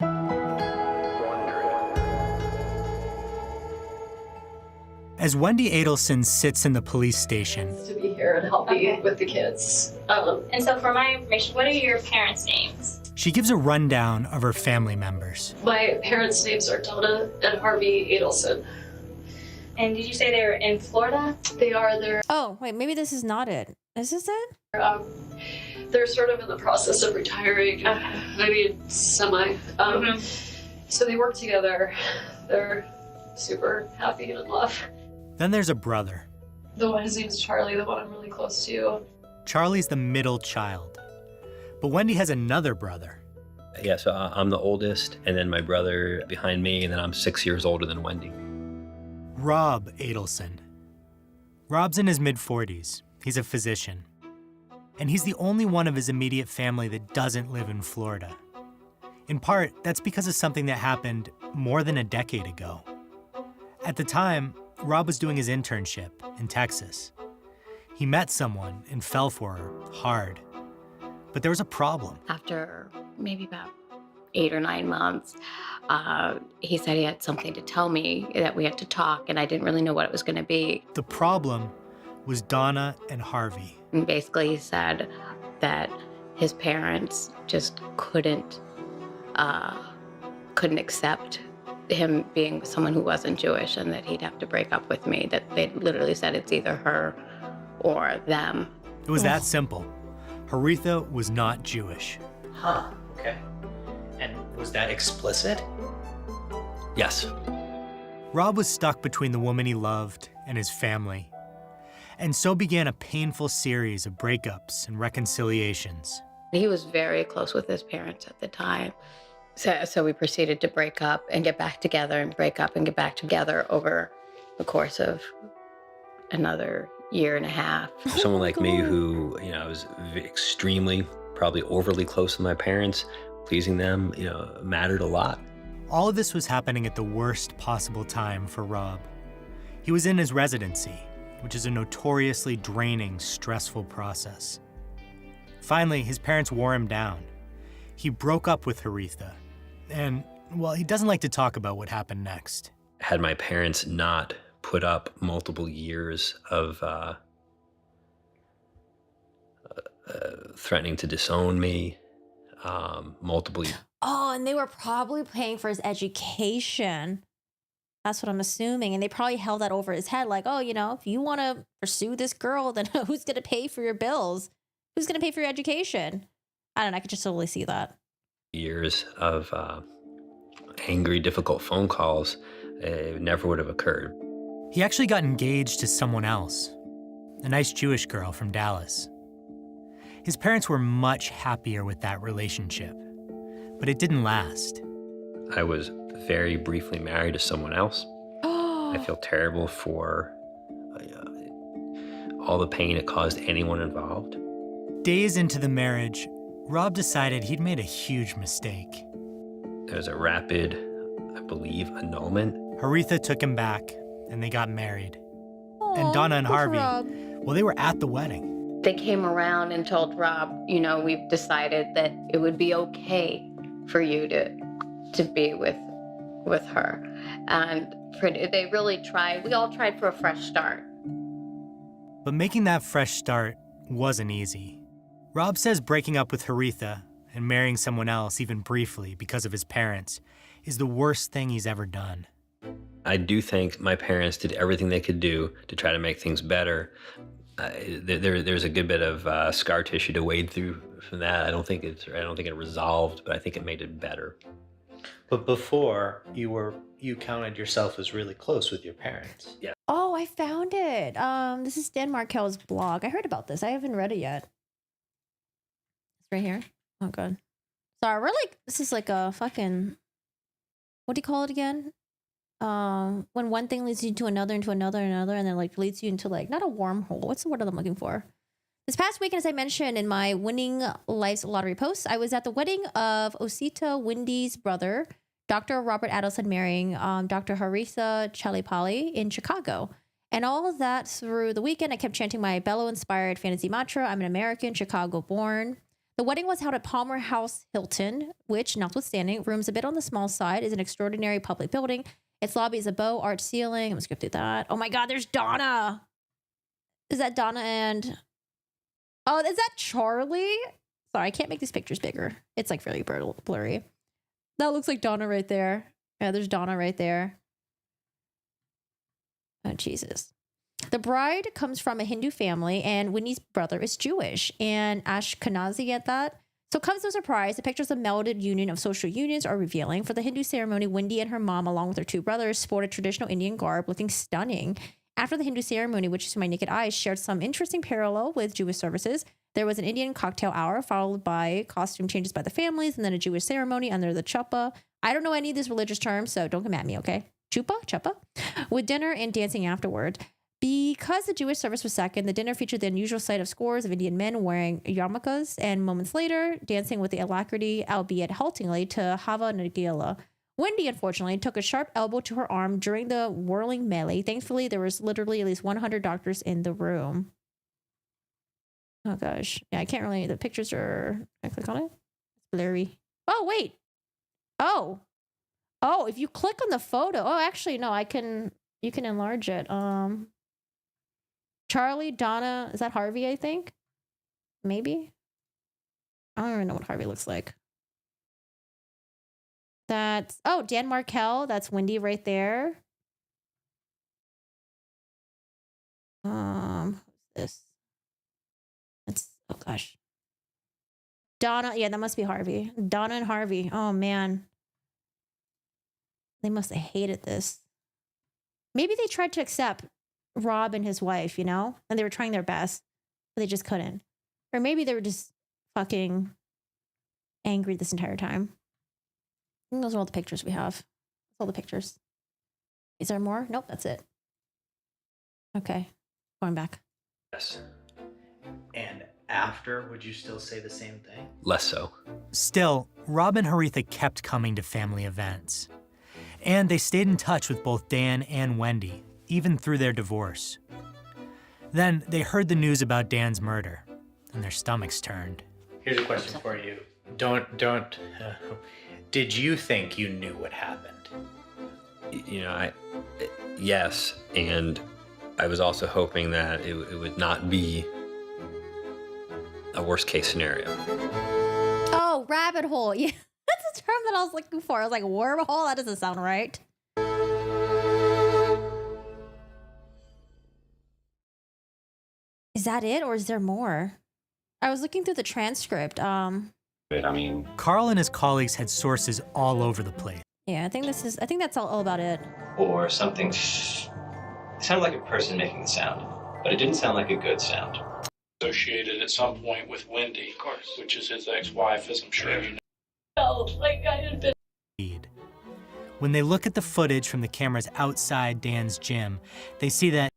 As Wendi Adelson sits in the police station, To be here and help me with the kids. And so for my information, what are your parents' names? she gives a rundown of her family members. My parents' names are Donna and Harvey Adelson. And did you say they were in Florida? They are there. Oh, wait, maybe this is not it. Is this it? They're sort of in the process of retiring. I mean, semi. So they work together. They're super happy and in love. Then there's a brother. The one, his name is Charlie, the one I'm really close to. Charlie's the middle child. But Wendi has another brother. Yeah, so I'm the oldest, and then my brother behind me, and then I'm 6 years older than Wendi. Rob Adelson. Rob's in his mid-40s. He's a physician. And he's the only one of his immediate family that doesn't live in Florida. In part, that's because of something that happened more than a decade ago. At the time, Rob was doing his internship in Texas. He met someone and fell for her hard. But there was a problem. After maybe about 8 or 9 months, he said he had something to tell me, that we had to talk, and I didn't really know what it was going to be. The problem was Donna and Harvey. And basically, he said that his parents just couldn't accept him being someone who wasn't Jewish, and that he'd have to break up with me, that they literally said it's either her or them. It was that simple. Haritha was not Jewish. Huh, okay. And was that explicit? Yes. Rob was stuck between the woman he loved and his family. And so began a painful series of breakups and reconciliations. He was very close with his parents at the time. So we proceeded to break up and get back together, and break up and get back together over the course of another year and a half. For someone like me who, was extremely, probably overly close to my parents, pleasing them, mattered a lot. All of this was happening at the worst possible time for Rob. He was in his residency, which is a notoriously draining, stressful process. Finally, his parents wore him down. He broke up with Haritha, and, well, he doesn't like to talk about what happened next. Had my parents not put up multiple years of threatening to disown me, multiple. Oh, and they were probably paying for his education. That's what I'm assuming. And they probably held that over his head, like, oh, if you want to pursue this girl, then who's going to pay for your bills? Who's going to pay for your education? I don't know. I could just totally see that. Years of angry, difficult phone calls, it never would have occurred. He actually got engaged to someone else, a nice Jewish girl from Dallas. His parents were much happier with that relationship, but it didn't last. I was very briefly married to someone else. I feel terrible for all the pain it caused anyone involved. Days into the marriage, Rob decided he'd made a huge mistake. There was a rapid, I believe, annulment. Haritha took him back, and they got married. And Donna and Harvey, well, they were at the wedding. They came around and told Rob, we've decided that it would be okay for you to be with her. And they really tried. We all tried for a fresh start. But making that fresh start wasn't easy. Rob says breaking up with Haritha and marrying someone else, even briefly, because of his parents, is the worst thing he's ever done. I do think my parents did everything they could do to try to make things better. There's a good bit of scar tissue to wade through from that. I don't think it resolved, but I think it made it better. But before, you counted yourself as really close with your parents. Yeah. Oh, I found it. This is Dan Markel's blog. I heard about this. I haven't read it yet. It's right here. Oh, God. Sorry, this is like a fucking, what do you call it again? When one thing leads you to another, and then leads you into not a wormhole. What's the word I'm looking for? This past weekend, as I mentioned in my Winning Life's Lottery post, I was at the wedding of Osita Wendy's brother, Dr. Robert Adelson marrying Dr. Harisa Chalipali in Chicago. And all of that through the weekend, I kept chanting my Bello-inspired fantasy mantra, I'm an American, Chicago-born. The wedding was held at Palmer House Hilton, which, notwithstanding, rooms a bit on the small side, is an extraordinary public building. Its lobby is a bow arch ceiling. I'm going to skip through that. Oh my God, there's Donna. Is that Donna and... Oh, is that Charlie? Sorry, I can't make these pictures bigger. It's like very blurry. That looks like Donna right there. Yeah, there's Donna right there. Oh, Jesus. The bride comes from a Hindu family, and Wendy's brother is Jewish and Ashkenazi at that. So it comes no surprise, the pictures of melded union of social unions are revealing. For the Hindu ceremony, Wendi and her mom, along with her two brothers, sported traditional Indian garb, looking stunning. After the Hindu ceremony, which to my naked eyes shared some interesting parallel with Jewish services, there was an Indian cocktail hour, followed by costume changes by the families, and then a Jewish ceremony under the chuppah. I don't know any of these religious terms, so don't come at me, okay? Chuppah? With dinner and dancing afterward. Because the Jewish service was second, the dinner featured the unusual sight of scores of Indian men wearing yarmulkes, and moments later, dancing with the alacrity, albeit haltingly, to Hava Nagila. Wendi, unfortunately, took a sharp elbow to her arm during the whirling melee. Thankfully, there was literally at least 100 doctors in the room. Oh, gosh. Yeah, I can't really... The pictures are... Can I click on it? It's blurry. Oh, wait. Oh, if you click on the photo... Oh, actually, no, I can... You can enlarge it. Charlie, Donna, is that Harvey, I think? Maybe? I don't even know what Harvey looks like. That's, oh, Dan Markel, that's Wendi right there. Who's this? That's, oh gosh. Donna, yeah, that must be Harvey. Donna and Harvey, oh man. They must have hated this. Maybe they tried to accept Rob and his wife, you know? And they were trying their best, but they just couldn't. Or maybe they were just fucking angry this entire time. I think those are all the pictures we have. That's all the pictures. Is there more? Nope, that's it. Okay, going back. Yes. And after, would you still say the same thing? Less so. Still, Rob and Haritha kept coming to family events. And they stayed in touch with both Dan and Wendi, even through their divorce. Then they heard the news about Dan's murder, and their stomachs turned. Here's a question for you. Did you think you knew what happened? You know, yes, and I was also hoping that it would not be a worst case scenario. Oh, rabbit hole. Yeah, that's a term that I was looking for. I was like, wormhole? That doesn't sound right. Is that it, or is there more? I was looking through the transcript. Carl and his colleagues had sources all over the place. Yeah, I think that's all about it. Or something. It sounded like a person making the sound, but it didn't sound like a good sound. Associated at some point with Wendi, of course, which is his ex-wife, as I'm sure you know. Felt like I had been. When they look at the footage from the cameras outside Dan's gym, they see that.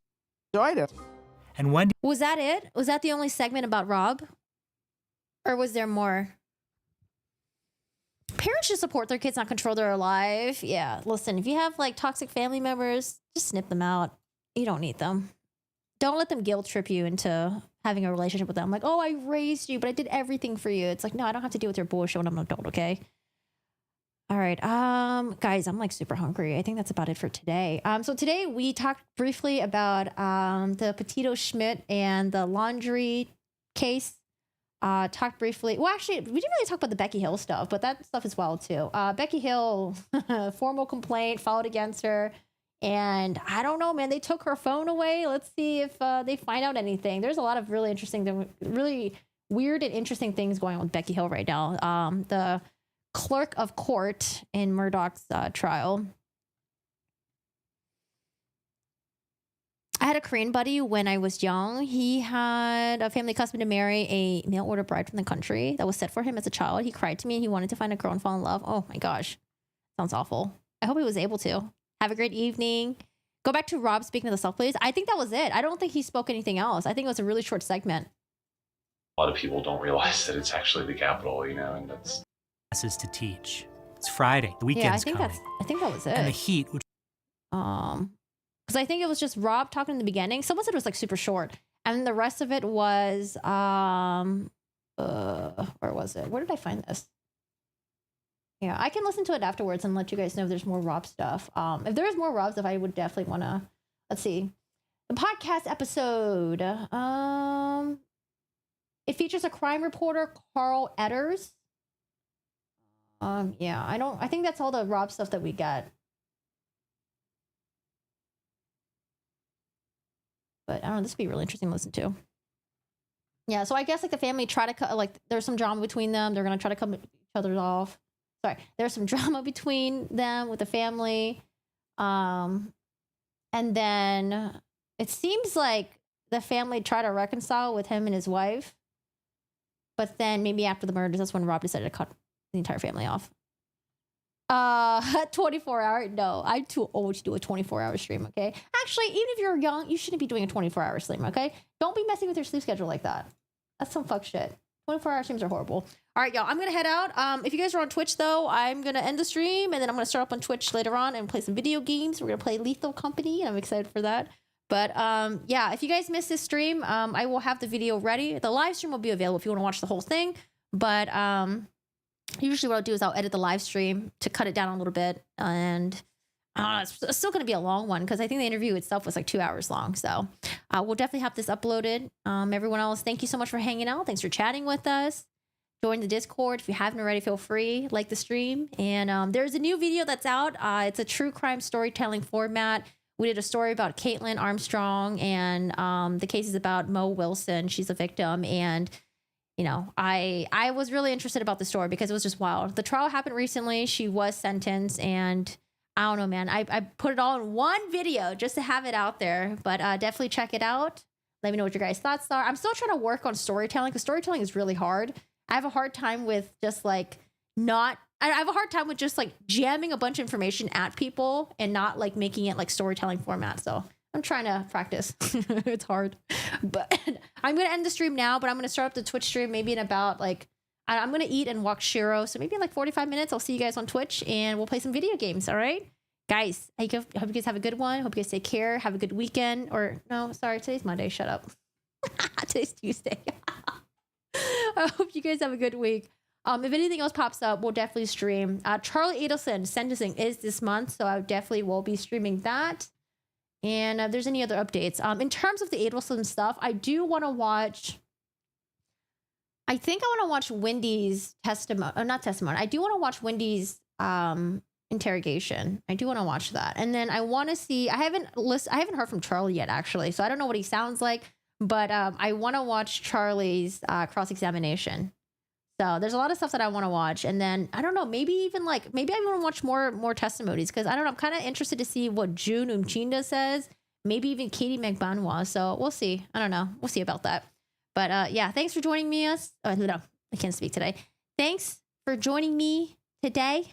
And Wendi. Was that it? Was that the only segment about Rob? Or was there more? Parents should support their kids, not control their life. Yeah, listen, if you have like toxic family members, just snip them out. You don't need them. Don't let them guilt trip you into having a relationship with them. Like, oh, I raised you, but I did everything for you. It's like, no, I don't have to deal with your bullshit when I'm an adult, okay? All right, guys, I'm like super hungry. I think that's about it for today. So today we talked briefly about the Petito Schmidt and the Laundrie case. Talked briefly. Well, actually, we didn't really talk about the Becky Hill stuff, but that stuff as well too. Becky Hill, formal complaint filed against her, and I don't know, man. They took her phone away. Let's see if they find out anything. There's a lot of really interesting, really weird and interesting things going on with Becky Hill right now. The clerk of court in Murdoch's trial. I had a Korean buddy when I was young. He had a family custom to marry a mail order bride from the country that was set for him as a child. He cried to me and he wanted to find a girl and fall in love. Oh my gosh. Sounds awful. I hope he was able to. Have a great evening. Go back to Rob speaking to the self, please. I think that was it. I don't think he spoke anything else. I think it was a really short segment. A lot of people don't realize that it's actually the Capitol, you know, and that's... Classes to teach. It's Friday. The weekend's coming. I think that was it. And the heat, which because I think it was just Rob talking in the beginning. Someone said it was like super short, and the rest of it was where was it? Where did I find this? Yeah, I can listen to it afterwards and let you guys know if there's more Rob stuff. If there is more Rob stuff, I would definitely want to. Let's see, the podcast episode. It features a crime reporter, Carl Edders. Yeah, I think that's all the Rob stuff that we got. But I don't know, this would be really interesting to listen to. Yeah, so I guess like the family try to like there's some drama between them. They're gonna try to cut each other off. Sorry, there's some drama between them with the family. And then it seems like the family tried to reconcile with him and his wife. But then maybe after the murders, that's when Rob decided to cut the entire family off. 24-hour? No, I'm too old to do a 24-hour stream, okay? Actually, even if you're young, you shouldn't be doing a 24-hour stream, okay? Don't be messing with your sleep schedule like that. That's some fuck shit. 24-hour streams are horrible. All right, y'all, I'm going to head out. If you guys are on Twitch, though, I'm going to end the stream, and then I'm going to start up on Twitch later on and play some video games. We're going to play Lethal Company, and I'm excited for that. But yeah, if you guys missed this stream, I will have the video ready. The live stream will be available if you want to watch the whole thing. But usually what I'll do is I'll edit the live stream to cut it down a little bit. And it's still going to be a long one because I think the interview itself was like 2 hours long. So we'll definitely have this uploaded. Everyone else, thank you so much for hanging out. Thanks for chatting with us. Join the Discord. If you haven't already, feel free. Like the stream. And there's a new video that's out. It's a true crime storytelling format. We did a story about Caitlin Armstrong, and the case is about Mo Wilson. She's a victim, and you know, I was really interested about the story because it was just wild. The trial happened recently. She was sentenced, and I don't know, man. I put it all in one video just to have it out there, but definitely check it out. Let me know what your guys' thoughts are. I'm still trying to work on storytelling because storytelling is really hard. I have a hard time with just like I have a hard time with just like jamming a bunch of information at people and not like making it like storytelling format. So I'm trying to practice. It's hard, but I'm going to end the stream now, but I'm going to start up the Twitch stream maybe in about like, I'm going to eat and walk Shiro. So maybe in like 45 minutes, I'll see you guys on Twitch and we'll play some video games. All right, guys, I hope you guys have a good one. Hope you guys take care. Have a good weekend, or no, sorry. Today's Monday. Shut up. Today's Tuesday. I hope you guys have a good week. If anything else pops up, we'll definitely stream. Charlie Adelson sentencing is this month, so I definitely will be streaming that. And if there's any other updates. In terms of the Adelson stuff, I do want to watch. I think I want to watch Wendy's testimony. Not testimony. I do want to watch Wendy's interrogation. I do want to watch that. And then I want to see. I haven't heard from Charlie yet, actually. So I don't know what he sounds like. But I want to watch Charlie's cross-examination. So there's a lot of stuff that I want to watch. And then I don't know, maybe I want to watch more testimonies because I don't know, I'm kind of interested to see what June Umchinda says. Maybe even Katie McBanwa. So we'll see. I don't know. We'll see about that. But yeah, thanks for joining me. No, I can't speak today. Thanks for joining me today.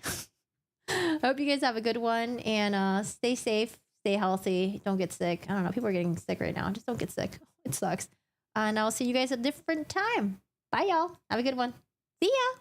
I hope you guys have a good one and stay safe, stay healthy, don't get sick. I don't know. People are getting sick right now. Just don't get sick. It sucks. And I'll see you guys at a different time. Bye, y'all. Have a good one. See ya.